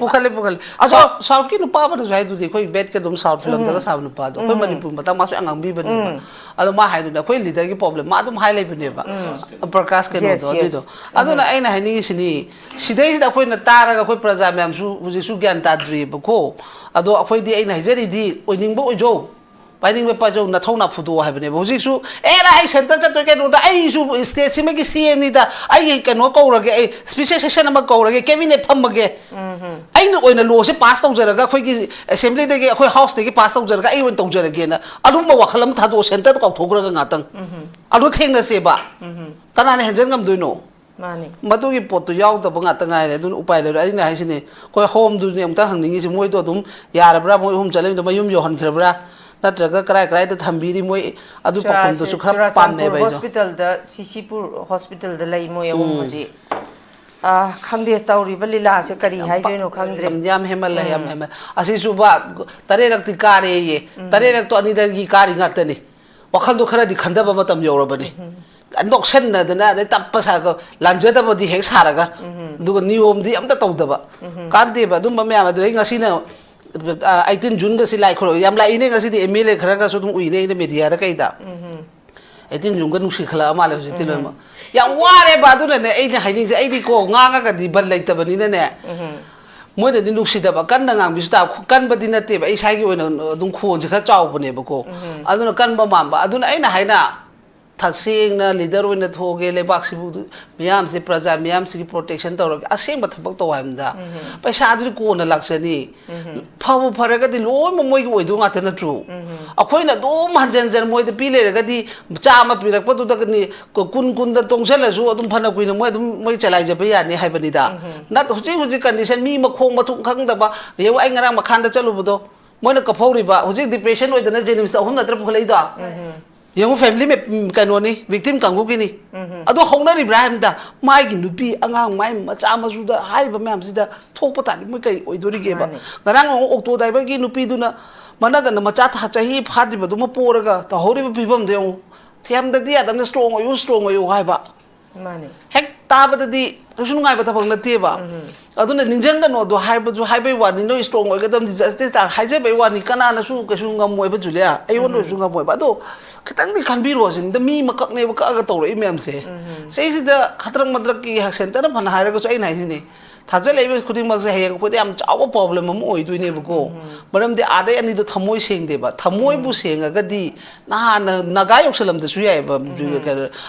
south ki nupa ba jai du de khoi bet ke dum south film da sa nupa do khoi manipur mata ma su angang bi ba ni ado ma hai du na khoi leader ki problem ma dum high level ne ba prakash ke no do ado na aina hai ni sini sidai da khoi na tara ga khoi praja myam su huji su gyan ta dri ba ko ado khoi di aina hajari di oining ba ojo Pining me pajo na thona phudu ha bane boji su era ai center cha to ke no da ai su state sime ki cm ni da ai ke no ko rage ai special session ma ko rage cabinet pham ge ai no oina law se pass tau jara ga khoi ki assembly de ge khoi house de ge pass tau jara ga ai won tau jara ge na adu ma wakhalam tha do center ko thogura ga ngatang adu theng na se ba kana ne henjen ngam duino mani madu gi pot to yaw da ba ngata ngai le dun upai le ai na hai sine khoi home du ne amta hangningi se moi do dum yar bra moi hum chale do mayum yo han khra bra natraga krai da thambiri moi adu pakum do su khra pam me bai hospital da Ccpur hospital da lei moi awum hoji khangde tawri balila se kari hai doino khangdre yam hemal asi su ba tare rak ti kare ye tare rak to ani da gi kari ngata ni wakhal do khara di khanda ba matam yora bani nok sen na da na tappa sa ko lanja da bodi hek saraga du niom di amta taw da ba kan de ba dum ba me ama de ngasi na 18 June ga si lai khoro yam lai ne ngasi di MLA khara ga so dum ui ne media da kai da 18 June ga nu si khala ma le si ti lo ma ya ware ba du ne ai ne hai ni ai di ko nga ga di ban lai ta bani ne moi da di nu si da ba kan da ngang bi sta kan ba di na te ba ai sai gi ona dum khon se kha chaw bane ba ko adu na kan ba ma ba adu na ai na hai na thasing na leader win thoge le bak sibu miyam se praja miyam se protection to aseng ba thabak to wam da paisa adu ko na laksani phabu pharaga di lo mo moi go do ngata na tru akhoi na do manjan jan moi de pile ga di chama pirak pa du da ni ko kun da tongsela su adum phana kuina moi adum moi chalai ja pa ya ni hai bani da na to huji condition mi ma khong ma thung khang da ba ye ai ngarang ma khan da chalu bu do moi na ka phori ba huji depression oi da na jenim sa hum na tra pholai da yang family me kanoni victim kangu gini ado hongna ri brahim da mai gi nupi angang mai macha ma su da hai ba myam si da thok pa ta ni moi kai oi dori ge ba ngarang okto dai ba gi nupi du na mana ga na macha tha chahi phadi ba du ma por ga ta hori ba pibam de ong thiam da dia da na strong oi hai ba mani hek ta ba da di su ngai ba ta phang na te ba adu na ninjang ga no do hai ba ju hai ba wa ni no strong oi ga dam justice ta hai je ba wa ni kana na su ka su ngam moi ba ju le ai won do su ngam moi ba do kitang di kan bi ro sin da mi makak ne ba ka ga to ro imam se sei si da khatrak madrak ki ha center na phana hai ra ga so ai nai ni thajal ei khuding mak se hayang ko am chawa problem am oi du ne ba ko maram de adai ani do thamoi seng de ba thamoi bu seng ga di na naga yok salam da su ya ba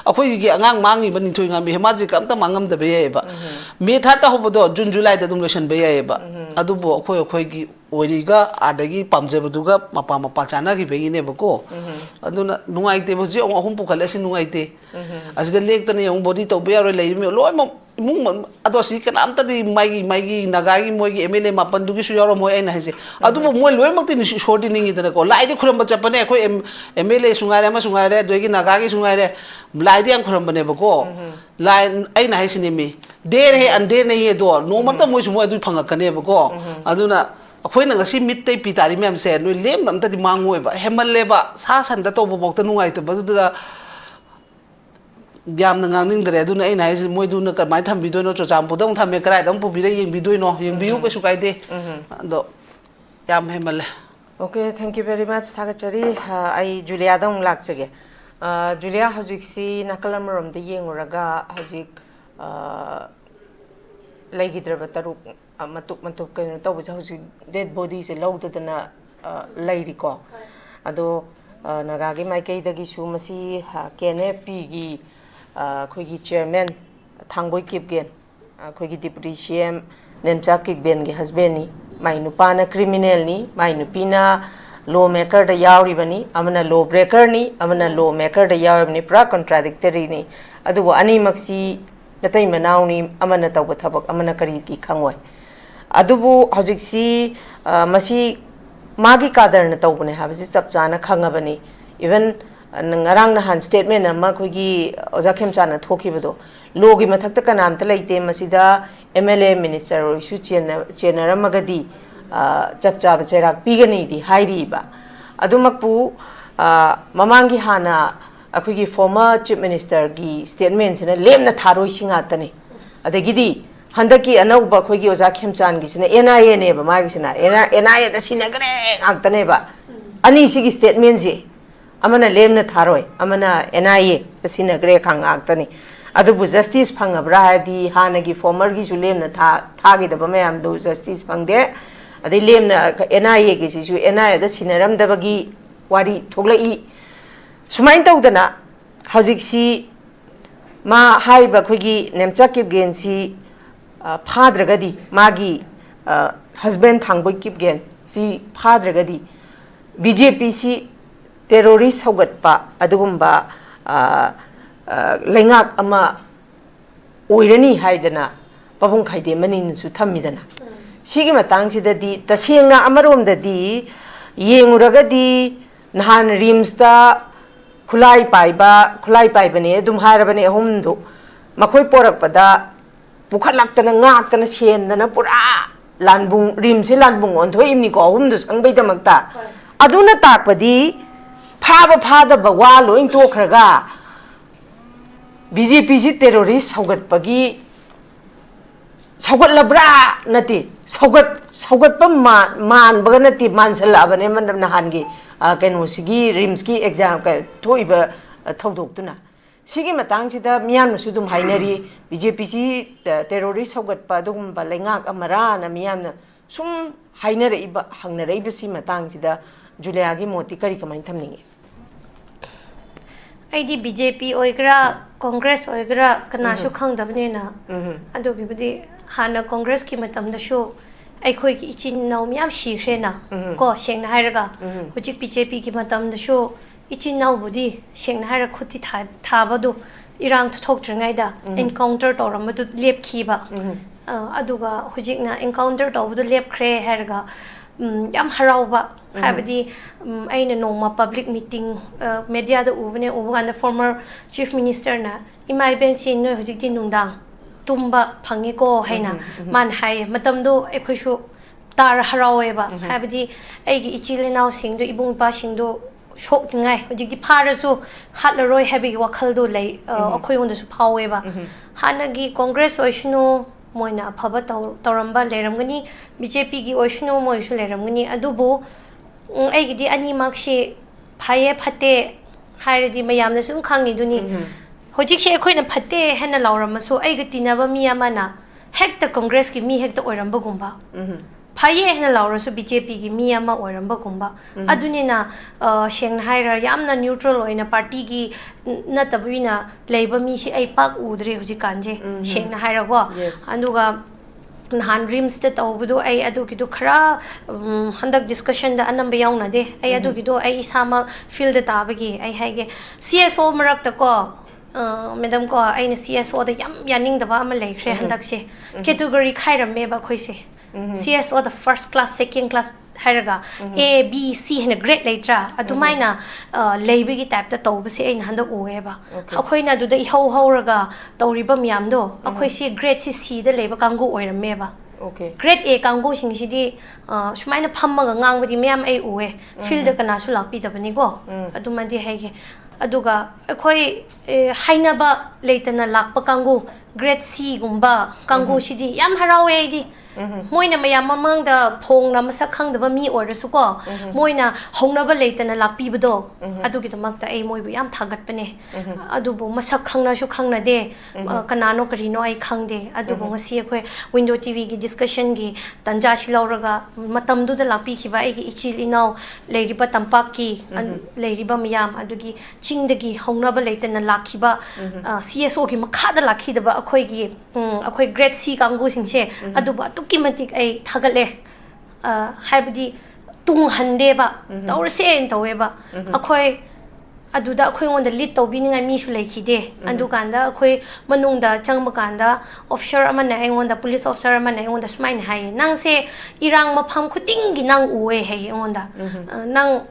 akhoi gi angang mangi ba ni thoi ngam bi hema ji kam ta mangam da be ya ba me tha ta hobo do June July da dum lesson be ya ba adu bo akhoi gi oiri ga adagi pamje bu du ga mapa chana gi be ne ba ko adu na nungai te bo ji ong ahum pu khala si nungai te asida lek ta ne ong body to be ya ro lei me loi mo mung ado si kan am ta di mai naga gi moi gi MLA mapan du gi su yaro moi ai na hese adu bo moi loi mak ti ni shorti ningi ta ko lai di khuram ba chapane khoi MLA sungai re ma sungai re do gi naga gi sungai re lai di am khuram bane ba ko lai ai na hese ni mi der he an der ne ye do no ma ta moi su moi du phanga kane ba ko adu na akhoi na ngasi mit te pitari mem se no lem nam ta di mangoi ba hemal le ba sa san da to bo bok ta nungai ta ba du da yam na ngang ning dre du na ai nai moi du na ka mai tham bi do no cho cham pu dong tham me krai dong pu bi re yeng bi do no yeng bi u ke su kai de do yam hemal le okay thank you very much thagachari ai Julia dong lak chage Julia hojik si nakalam rom de yeng uraga hojik laigidraba taruk matuk kan to bu hojik dead body se low da na lairi ko ado naga gi mai kai da gi su masi KNP gi khoi gi chairman thangboi kip gen ꯑꯩꯈꯣꯏꯒꯤ deputy CM Nemcha ꯀꯤꯛꯕꯦꯟꯒꯤ ꯍꯁꯕꯦꯟꯅꯤ ꯃꯥꯏ ꯅꯨꯄꯥꯅ ꯀ꯭ꯔꯤꯃꯤꯅꯦꯜꯅꯤ ꯃꯥꯏ ꯅꯨꯄꯤꯅ ꯂꯣ ꯃꯦꯀꯔꯗ ꯌꯥꯎꯔꯤꯕꯅꯤ ꯑꯃꯅ ꯂꯣ ꯕ꯭ꯔꯦꯀꯔꯅꯤ ꯑꯃꯅ ꯂꯣ ꯃꯦꯀꯔꯗ ꯌꯥꯎꯔꯤꯕꯅꯤ ꯄꯨꯔꯥ ꯀꯟꯇ꯭ꯔꯥꯗꯤꯛꯇꯔꯤꯅꯤ ꯑꯗꯨꯕꯨ ꯑꯅꯤꯃꯛꯁꯤ ꯃꯇꯩ ꯃꯅꯥꯎꯅꯤ ꯑꯃꯅ ꯇꯧꯕ ꯊꯕꯛ ꯑꯃꯅ ꯀꯔꯤꯒꯤ ꯈꯪꯉꯣꯏ ꯑꯗꯨꯕꯨ ꯍꯧꯖꯤꯛꯁꯤ ꯃꯁꯤ ꯃꯥꯒꯤ ꯀꯥꯗꯔꯅ ꯇꯧꯕꯅꯦ ꯍꯥꯏꯕꯁꯤ ꯆꯞ ꯆꯥꯅ ꯈꯪꯉꯕꯅꯤ ꯏꯚꯟ ꯉꯔꯥꯡ ꯅꯍꯥꯟ ꯁ꯭ꯇꯦꯠꯃꯦꯟ ꯑꯃ ꯑꯩꯈꯣꯏꯒꯤ ꯑꯣꯖꯥ ꯈꯦꯝꯆꯥꯅ ꯊꯣꯛꯈꯤꯕꯗꯣ ꯂꯣꯒꯤ ꯃꯊꯛꯇ ꯀꯅꯥꯝꯇ ꯂꯩꯇꯦ ꯃꯁꯤꯗ MLA ꯃꯤꯅꯤꯁꯇꯔ ꯑꯣꯏꯁꯨ ꯆꯦꯟꯅꯔꯝꯃꯒꯗꯤ ꯆꯞ ꯆꯥꯕ ꯆꯩꯔꯥꯛ ꯄꯤꯒꯅꯤꯗꯤ ꯍꯥꯏꯔꯤꯕ ꯑꯗꯨꯃꯛꯄꯨ ꯃꯃꯥꯡꯒꯤ ꯍꯥꯟꯅ ꯑꯩꯈꯣꯏꯒꯤ ꯐꯣꯔꯃꯔ ꯆꯤꯞ ꯃꯤꯅꯤꯁꯇꯔꯒꯤ ꯁ꯭ꯇꯦꯠꯃꯦꯟꯁꯤꯅ ꯂꯦꯝꯅ ꯊꯥꯔꯣꯏꯁꯤ ꯉꯥꯛꯇꯅꯤ ꯑꯗꯒꯤꯗꯤ ꯍꯟꯗꯛꯀꯤ ꯑꯅꯧꯕ ꯑꯩꯈꯣꯏꯒꯤ ꯑꯣꯖꯥ ꯈꯦꯝꯆꯥꯟꯒꯤꯁꯤꯅ NIA ꯃꯥꯒꯤꯁꯤꯅ NIAꯗ ꯁꯤꯟꯅꯈ꯭ꯔꯦ ꯉꯥꯛꯇꯅꯦꯕ ꯑꯅꯤꯁꯤꯒꯤ ꯁ꯭ꯇꯦꯠꯃꯦꯟꯁꯦ ꯑꯃꯅ ꯂꯦꯝꯅ ꯊꯥꯔꯣꯏ ꯑꯃꯅ NIAꯗ ꯁꯤꯟꯅꯈ꯭ꯔꯦ ꯉꯥꯛꯇꯅꯤ ꯑꯗꯨꯕꯨ ꯖꯁꯇꯤꯁ ꯐꯪꯉꯕ꯭ꯔꯥ ꯍꯥꯏꯔꯗꯤ ꯍꯥꯟꯅꯒꯤ ꯐꯣꯔꯃꯔꯒꯤꯁꯨ ꯂꯦꯝꯅ ꯊꯥꯈꯤꯗꯕ ꯃꯌꯥꯝꯗꯨ ꯖꯁꯇꯤꯁ ꯐꯪꯗꯦ ꯑꯗꯩ ꯂꯦꯝꯅ NIAꯒꯤꯁꯤꯁꯨ NIAꯗ ꯁꯤꯟꯅꯔꯝꯗꯕꯒꯤ ꯋꯥꯔꯤ ꯊꯣꯛꯂꯛꯏ ꯁꯨꯃꯥꯏꯅ ꯇꯧꯗꯅ ꯍꯧꯖꯤꯛꯁꯤ ꯃꯥ ꯍꯥꯏꯔꯤꯕ ꯑꯩꯈꯣꯏꯒꯤ ꯅꯦꯝꯆꯥ ꯀꯤꯞꯒꯦꯟꯁꯤ ꯐꯥꯗ꯭ꯔꯒꯗꯤ ꯃꯥꯒꯤ ꯍꯁꯕꯦꯟ ꯊꯥꯡꯕꯣꯏ ꯀꯤꯞꯒꯦꯟ ꯁꯤ ꯐꯥꯗ꯭ꯔꯒꯗꯤ BJPꯁꯤ ꯇꯦꯔꯣꯔꯤꯁ ꯍꯧꯒꯠꯄ ꯑꯗꯨꯒꯨꯝꯕ ꯂꯩꯉꯥꯛ ꯑꯃ ꯑꯣꯏꯔꯅꯤ ꯍꯥꯏꯗꯅ ꯄꯕꯨꯡ ꯈꯥꯏꯗꯦꯝꯃꯅꯤꯅꯁꯨ ꯊꯝꯃꯤꯗꯅ ꯁꯤꯒꯤ ꯃꯇꯥꯡꯁꯤꯗꯗꯤ ꯇꯁꯦꯡꯅ ꯑꯃꯔꯣꯝꯗꯗꯤ ꯌꯦꯡꯉꯨꯔꯒꯗꯤ ꯅꯍꯥꯟ ꯔꯤꯝꯁꯇ ꯈꯨꯠꯂꯥꯏ ꯄꯥꯏꯕꯅꯦ ꯑꯗꯨꯝ ꯍꯥꯏꯔꯕꯅꯦ ꯑꯍꯨꯝꯗꯨ ꯃꯈꯣꯏ ꯄꯣꯔꯛꯄꯗ ꯄꯨꯈꯠꯂꯛꯇꯅ ꯉꯥꯛꯇꯅ ꯁꯦꯟꯗꯅ ꯄꯨꯔꯥ ꯂꯥꯟꯕꯨꯡ ꯔꯤꯝꯁꯦ ꯂꯥꯟꯕꯨꯡ ꯑꯣꯟꯊꯣꯛꯏꯕꯅꯤꯀꯣ ꯑꯍꯨꯝꯗꯨ ꯆꯪꯕꯩꯗꯃꯛꯇ ꯑꯗꯨꯅ ꯇꯥꯛꯄꯗꯤ ꯐꯥꯕ ꯐꯥꯗꯕ ꯋꯥ ꯂꯣꯏ ꯇꯣꯛꯈ꯭ꯔꯒ BJPꯁꯤ ꯇꯦꯔꯣꯔꯤꯁ ꯁꯧꯒꯠꯄꯒꯤ ꯁꯧꯒꯠꯂꯕ꯭ꯔꯥ ꯅꯠꯇꯦ ꯁꯧꯒꯠꯄ ꯃꯥꯟꯕꯒ ꯅꯠꯇꯦ ꯃꯥꯟꯁꯜꯂꯛꯑꯕꯅꯦ ꯅꯍꯥꯟꯒꯤ ꯀꯩꯅꯣꯁꯤꯒꯤ ꯔꯤꯝꯁꯀꯤ ꯑꯦꯛꯖꯥꯝ ꯊꯣꯛꯏꯕ ꯊꯧꯗꯣꯛꯇꯨꯅ ꯁꯤꯒꯤ ꯃꯇꯥꯡꯁꯤꯗ ꯃꯤꯌꯥꯝꯅꯁꯨ ꯑꯗꯨꯝ ꯍꯥꯏꯅꯔꯤ BJPꯁꯤ ꯇꯦꯔꯣꯔꯤꯁ ꯁꯧꯒꯠꯄ ꯑꯗꯨꯒꯨꯝꯕ ꯂꯩꯉꯥꯛ ꯑꯃꯔꯥꯅ ꯃꯤꯌꯥꯝꯅ ꯁꯨꯝ ꯍꯪꯅꯔꯛꯏꯕꯁꯤ ꯃꯇꯥꯡꯁꯤda ꯖꯨꯂꯤꯌꯥꯒꯤ ꯃꯣꯠꯇꯤ ꯀꯃꯥꯏꯅ ꯊꯝꯅꯤꯡꯉꯤ ꯑꯩꯗꯤ BJP ꯑꯣꯏꯒꯦꯔꯥ ꯀꯣꯡꯒ꯭ꯔꯦꯁ ꯑꯣꯏꯒꯦꯔꯥ ꯀꯅꯥꯁꯨ ꯈꯪꯗꯕꯅꯤꯅ ꯑꯗꯨꯒꯤꯕꯨꯗꯤ ꯍꯥꯟꯅ ꯀꯣꯡꯒ꯭ꯔꯦꯁꯀꯤ ꯃꯇꯝꯗꯁꯨ ꯑꯩꯈꯣꯏꯒꯤ ꯏꯆꯤꯟ ꯏꯅꯥꯎ ꯃꯌꯥꯝ ꯁꯤꯈ꯭ꯔꯦꯅ ꯀꯣ ꯁꯦꯡꯅ ꯍꯥꯏꯔꯒ ꯍꯧꯖꯤꯛ BJPꯒꯤ ꯃꯇꯝꯗꯁꯨ ꯏꯆꯤꯟ ꯏꯅꯥꯎꯕꯨꯗꯤ ꯁꯦꯡꯅ ꯍꯥꯏꯔ ꯈꯨꯠꯇꯤ ꯊꯥꯕꯗꯨ ꯏꯔꯥꯡ ꯊꯣꯛꯇ꯭ꯔꯤꯉꯩꯗ ꯑꯦꯟꯀꯥꯎꯟꯇꯔ ꯇꯧꯔꯝꯕꯗꯨ ꯂꯦꯞꯈꯤꯕ ꯑꯗꯨꯒ ꯍꯧꯖꯤꯛꯅ ꯑꯦꯟꯀꯥꯎꯟꯇꯔ ꯇꯧꯕꯗꯨ ꯂꯦꯞꯈ꯭ꯔꯦ ꯍꯥꯏꯔꯒ ꯌꯥꯝ ꯍꯔꯥꯎꯕ ꯍꯥꯏꯕꯗꯤ ꯑꯩꯅ ꯅꯣꯡꯃ ꯄꯕ꯭ꯂꯤꯛ ꯃꯤꯇꯤꯡ ꯃꯦꯗꯤꯌꯥꯗ ꯎꯕꯅꯦ ꯎꯕ ꯀꯥꯟꯗ ꯐꯣꯔꯃꯔ ꯆꯤꯐ ꯃꯤꯅꯤꯁꯇꯔꯅ ꯏꯃꯥ ꯏꯕꯦꯟꯁꯤ ꯅꯣꯏ ꯍꯧꯖꯤꯛꯇꯤ ꯅꯨꯡꯗꯥꯡ tumba phangi ko haina man hai matam do ekhoisu tar haraweba habadi aigi ichilena sing do ibung pa sing do shok ngai hojiki pharasu hatlaroi habi wakhal do lei akhoi honda su phaweba hanagi congress oishnu moina phaba tawramba leramgani BJP gi oishnu moisu leramgani adubu aigi di ani makshi phaye phate hairadi mayamna sum khangi duni hojik she khoina phate hena lauramasu aiga tinaba mi amana hekta congress ki mi hekta oiramba gumba phaye hena laurasu BJP gi mi ama oiramba gumba adunina shengna haira yamna neutral oina party gi natabina leiba mi shi ai pak udre hojik kanje shengna haira go anuga nahan dreams ta tawbudu ai adugidu khara handak discussion da anamba yauna de ai adugidu ai isama field ta tabagi ai haige CSO marak ta ko madam ko aina CSO da yam yaning da ba ama lekhre handak se category khairam me ba khoise CSO the first class second class hairaga A B C hena grade leitra adumaina leibigi type ta tawbase aina handak oeba akhoina adu da ihau hauraga tawriba myam do akhoi si grade C da leiba kangu oiramme ba grade A kangu sing sidi sumaina phammaga ngangbadi myam ai oe field da kana su lakpi tabani go adumadi haige aduga akhoi hainaba leitana lakpa kangu grade C gumba kangu sidi yam harawe di moina mayam mamang da phong na masak khangdaba mi orasu ko moina hongnaba leitana lakpi bado adugi damakta ai moibu yam thagat pane adubu masak khangna su khangna de kanano karino ai khangde adubu ngasi akhoi window TV gi discussion gi tanja silauraga matam du da lakpi khiba ai gi ichil inau leiriba tampak ki leiriba miyam adugi chingdagi hongnaba leitana lakhiba CSO ki makhada lakhi daba akhoi gi akhoi grade C kangu singse aduba tukki matik ai thagale haibdi tung hande ba taur se en tawe ba akhoi aduda akhoi ngonda lead tawbininga mi su lekhide andu kanda akhoi manungda changba kanda officer amana engonda police officer amana engonda smain hai nang se irang mapham khuting gi nang uwe hai engonda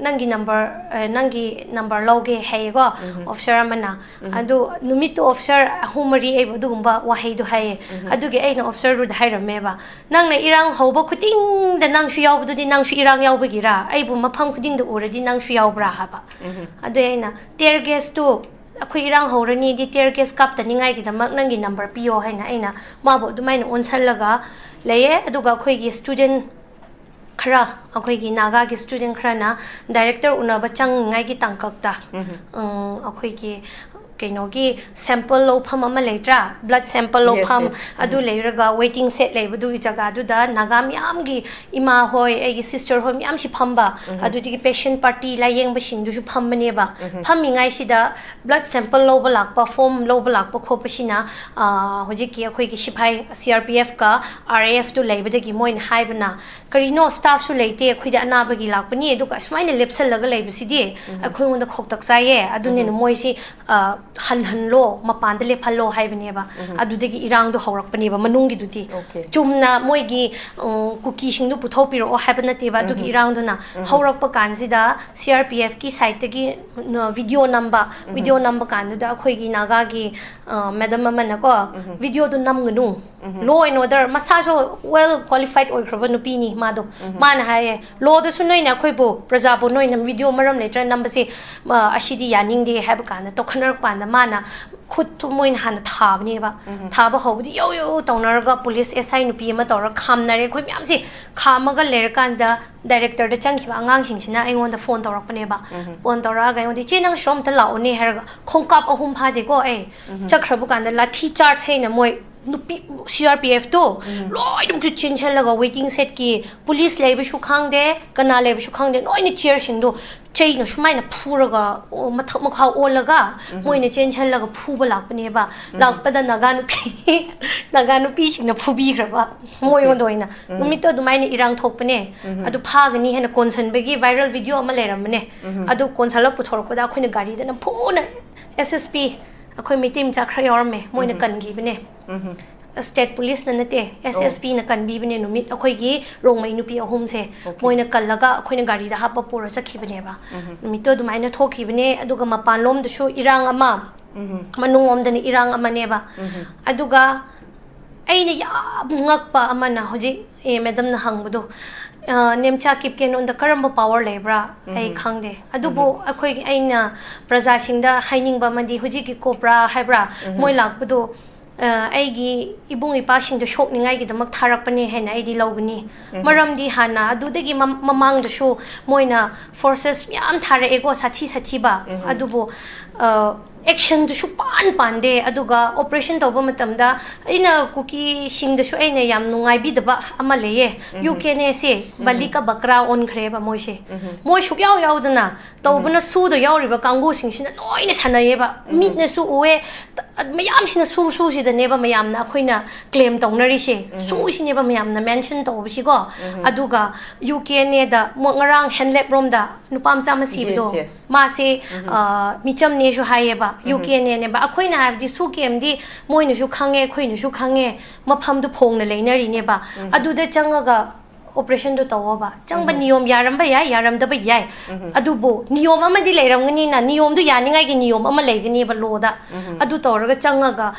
nangi number loge hai go officer amana adu numit officer humari ai budumba wahai du hai adu ge ai na officer ru dai rame ba nang na irang hoba khuting da nang shu yaw du di nang shu irang yaw ba gira ai bu mapham khuting da uradi nang shu yaw bra ha ba adu ai na tear gas to akhoi irang horani di tear gas kap ta ningai gi damak nangi number pio haina aina ma bo du maina on challaga leye aduga akhoi gi student khara akhoi gi naga gi student khara na director unaba chang ngai gi tangkak ta akhoi gi kainogi sample lo pham ama letra blood sample lo pham adu leiraga waiting set leibudu jaga adu da nagam yam gi ima hoi egi sister hoi yam si phamba adu digi patient party la yeng ba sing du su pham bane ba pham mingai sida blood sample lo balak pa form lo balak pa khopasina hoji ki akhoi gi sipai CRPF ka RAF to leibadagi moin haibana karino staff su leite akhoi da anaba gi lakpani adu ka smaina lepsal laga leibasidi akhoi ngonda khoktak saye adu ne moi si han lo mapan de le phalo hai bane ba adu de gi irang do horak pane ba manung gi duti chumna moi gi cookie sing du putho piro o hai bana te ba du gi irang do na horak pa kan si da CRPF ki site gi video number kan da khoi gi naga gi madam mama na ko video do nam gnu law and order massage well qualified oi khroba nupi ni ma do man hai law do su noi na khoi bo praja bo noi nam video maram letter number se ashidi yaning de have kan to khanar pan mana khut tu moin han thabni ba thaba hobdi yo tawnar police SI nupi ma tawra khamnare khoi myam si khamaga ler kan da director da chang khiba angang sing sina aingon da phone tawrak pane ba phone tawra ga yodi che nang shom ta lao ne her khongkap ahum pha de ko chakhrabu kan da lathi charge sei na moi nupi CRPF to loi dum chu chin chal laga waiting set ki police lebe shu khang de kana lebe shu khang de noi ni chair sing do chei na shumai na phuraga mathak makha olaga moi ne chen chal laga phuba lakpane ba lakpada naga nupi sing na phubi graba moi on doina numit to dumai ne irang thokpane adu phagani hena concern begi viral video ama leramne adu consala puthorokpada khoina gari da na phuna SSP akhoi meeting chakra yorme moi na kan gi bane state police na nate SSP na kan bi bane numit akhoi gi rongmai nupi ahum se moi na kallaga akhoi na gari da hapa pura sakhi bane ba numit to dumai na thokhi bane aduga mapan lom da shu irang ama manung om da ni irang ama ne ba aduga aina ya ngakpa ama na hoji madam na hangbudo nemcha kipken on the karamba power lebra ai khangde adubo akhoi aina praja singda haining ba mandi hoji ki kopra haibra moi lakbudo aigi ibung ipa sing da shok ningai gi damak tharak pane hena aidi lobani maram di hana adu degi mamang da shu moina forces yam thara ego sathi ba adubo action to pan de aduga operation to ba matam da ina cookie sing da shu aina yam nungai bi da ba amale ye you can say balika bakra on khre ba moi se moi shu yaw dana to buna su do yaw ri ba kangu sing sin noi ne sana ye ba mit na su uwe mayam sin su si da ne ba mayam na khoina claim tongnari se su si ne ba mayam na mention to bi go aduga you can da mo ngarang handlap rom da nupam chama si bi do ma se micham ne shu haye ba you can ne ba khoina ha di su kem di moi ne shu khange khoina shu khange mapham du phong na leinari ne ba adu da changaga operation do tawa ba changba niyom yaram ba ya yaram da ba yai adu bo niyom ama di leiram ngani na niyom du yaningai gi niyom ama leigani ba lo da adu tawraga changaga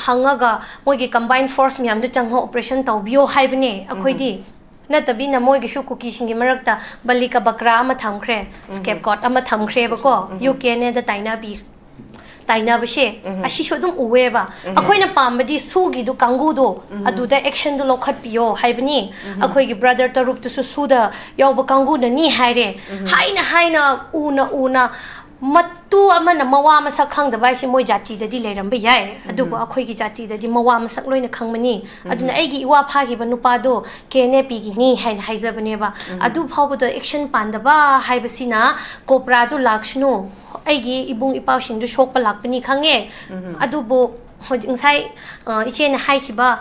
hangaga moi gi combined force miam du changho operation tawbio haibne akhoi di na tabi na moi gi shu cookie singi marakta balika bakra ama thamkhre scapegoat ama thamkhre ba ko you can ne da taina bi taina base ashi shodum uwe ba akoina pambadi sugi du kangu do adu da action du lokhat piyo haibani akoi gi brother taruk tu su da yaw ba kangu na ni haire haina una matu amana mawa masak khangda bai moi jati dadi leiram ba yai adugo akhoi gi jati dadi mawa masak loina khangmani aduna aigi iwa phagi ba nupa do kene pi gi ni hain haijabane ba adu phawbo do action panda ba haibasina kopra do lakshno aigi ibung ipaw sing do shokpa lakpani khange adubo Hojingsai iche na hai kiba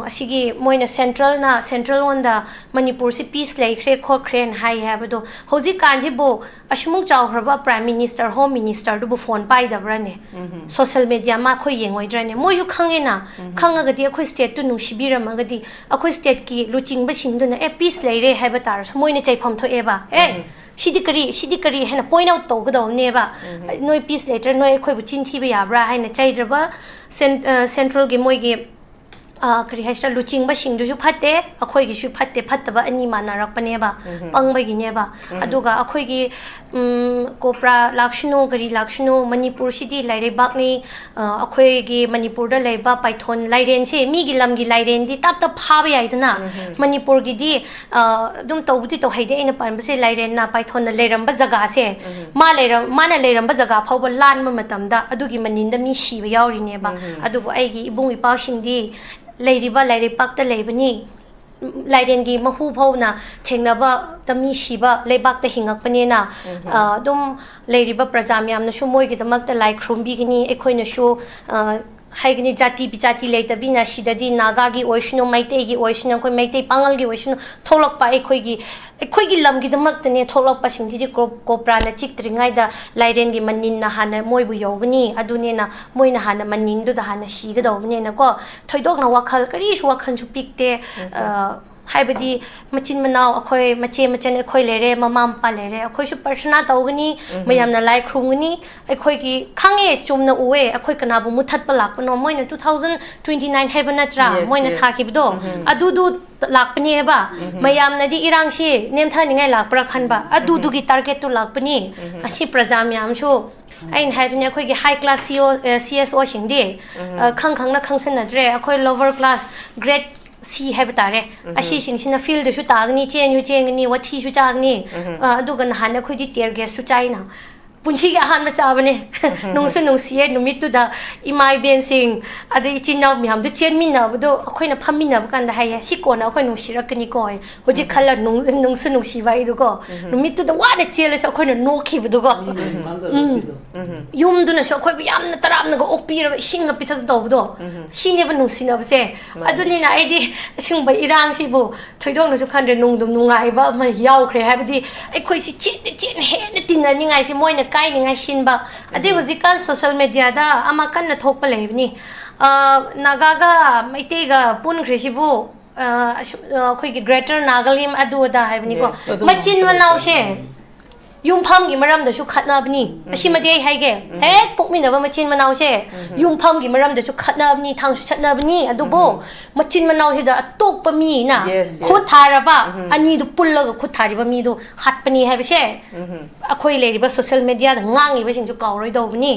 asigi moina central onda manipur si peace lay kre kho kren hai habado hoji kanji bo ashmuk chaw hraba prime minister home minister du bo phone pai da brane social media ma khoi yengoi drane moju khangena khanga gadi akhoi state tu nungshibira magadi akhoi state ki luching ba sing du na peace lay re haba tar so moina chaipham tho eba shidikari hena point out to gado neba noi peace later noi khoi bu chin thi ba yabra haina chaidrba central ge moi ge kari hasra luching ba sing du ju phatte akhoi gi su phatte phattaba ani manarak paneba pangba gi neba aduga akhoi gi kopra lakshno gari lakshno manipur city laire bakni akhoi gi manipur da leiba python lairen se mi gi lam gi lairen di tap tap pha ba yaidana manipur gi di dum tawdi to haide ina pan ba se lairen na python na leiram ba jaga se mana leiram ba jaga phau ba lan ma matam da adugi manin da mi shi ba yauri ne ba adugo ai gi ibung ipaw sing di Lairiba Lairi Pakta Labani Laidengi Mahu Pona, Tengnaba, the Mishiba, Labak the Hingak Panena, Dum Lairiba Prazamiam, the Shumoy, the Makta like Krumbigini, Equina show. Haigni jati bijati later bina shidadi nagagi oishno maitegi oishno ko maite pangalgi oishno tholok pa ekhoi gi lamgi damak tane tholok pa singdi kopra na chiktringai da lairen gi manin na hana moibu yogni adune na moina hana manin du da hana shiga dawne na ko thoidok na wakhal kari shu wakhan chu pikte haibadi machin manau akhoi mache machan akhoi lere mamam pa lere akhoi su persona tawgni mayam na like khumgni akhoi gi khange chumna uwe akhoi kana bu muthat pa lakpano moina 2029 hebana tra moina thakibdo adudu lakpani heba mayam na di irang si nemtha ningai lakpra khanba adudu gi target to lakpani achi prajam yam shu ain haibni akhoi gi high class CSO singdi khang na khangsan na dre akhoi lower class grade si habatare ashi sing field shu tagni chengni wathi shu chagni aduga hana khudi tear gas su chaina punchi ga han ma chabane nungsu nungsie numitu da imai ben sing adi chinaw miam du chenmi na bu do khoina phammi na kan da haya si kona khoi nungsira kani koi hoji khala nungsu nungsi vai du ko numitu da wa da chele sa khoina nokhi bu du ko yum du na so khoi yam na taram na go okpira sing ga pithak do bu do sine ba nungsi na bse aduni na aidi sing ba irang si bu thoidong na su khan de nungdum nungai ba ma yaw khre ha bi ai khoi si chin he na tinani ngai si moina kai ningai shinba ade hojikan social media da amakan na thokpa leibni nagaga maitega pun khrisibu khoi gi greater nagalim adu da haibni ko machin manau she yumpham gi maram da su khatna bni asimadi ai haige hek pokmina ba machin manau she yumpham gi maram da su khatna bni thang su chatna bni adubo machin manau she da atok pa mi na khut tharaba ani du pullaga khut thariba mi du khatpani haibe she akhoi leriba social media da ngangi ba sing su kauroi do bni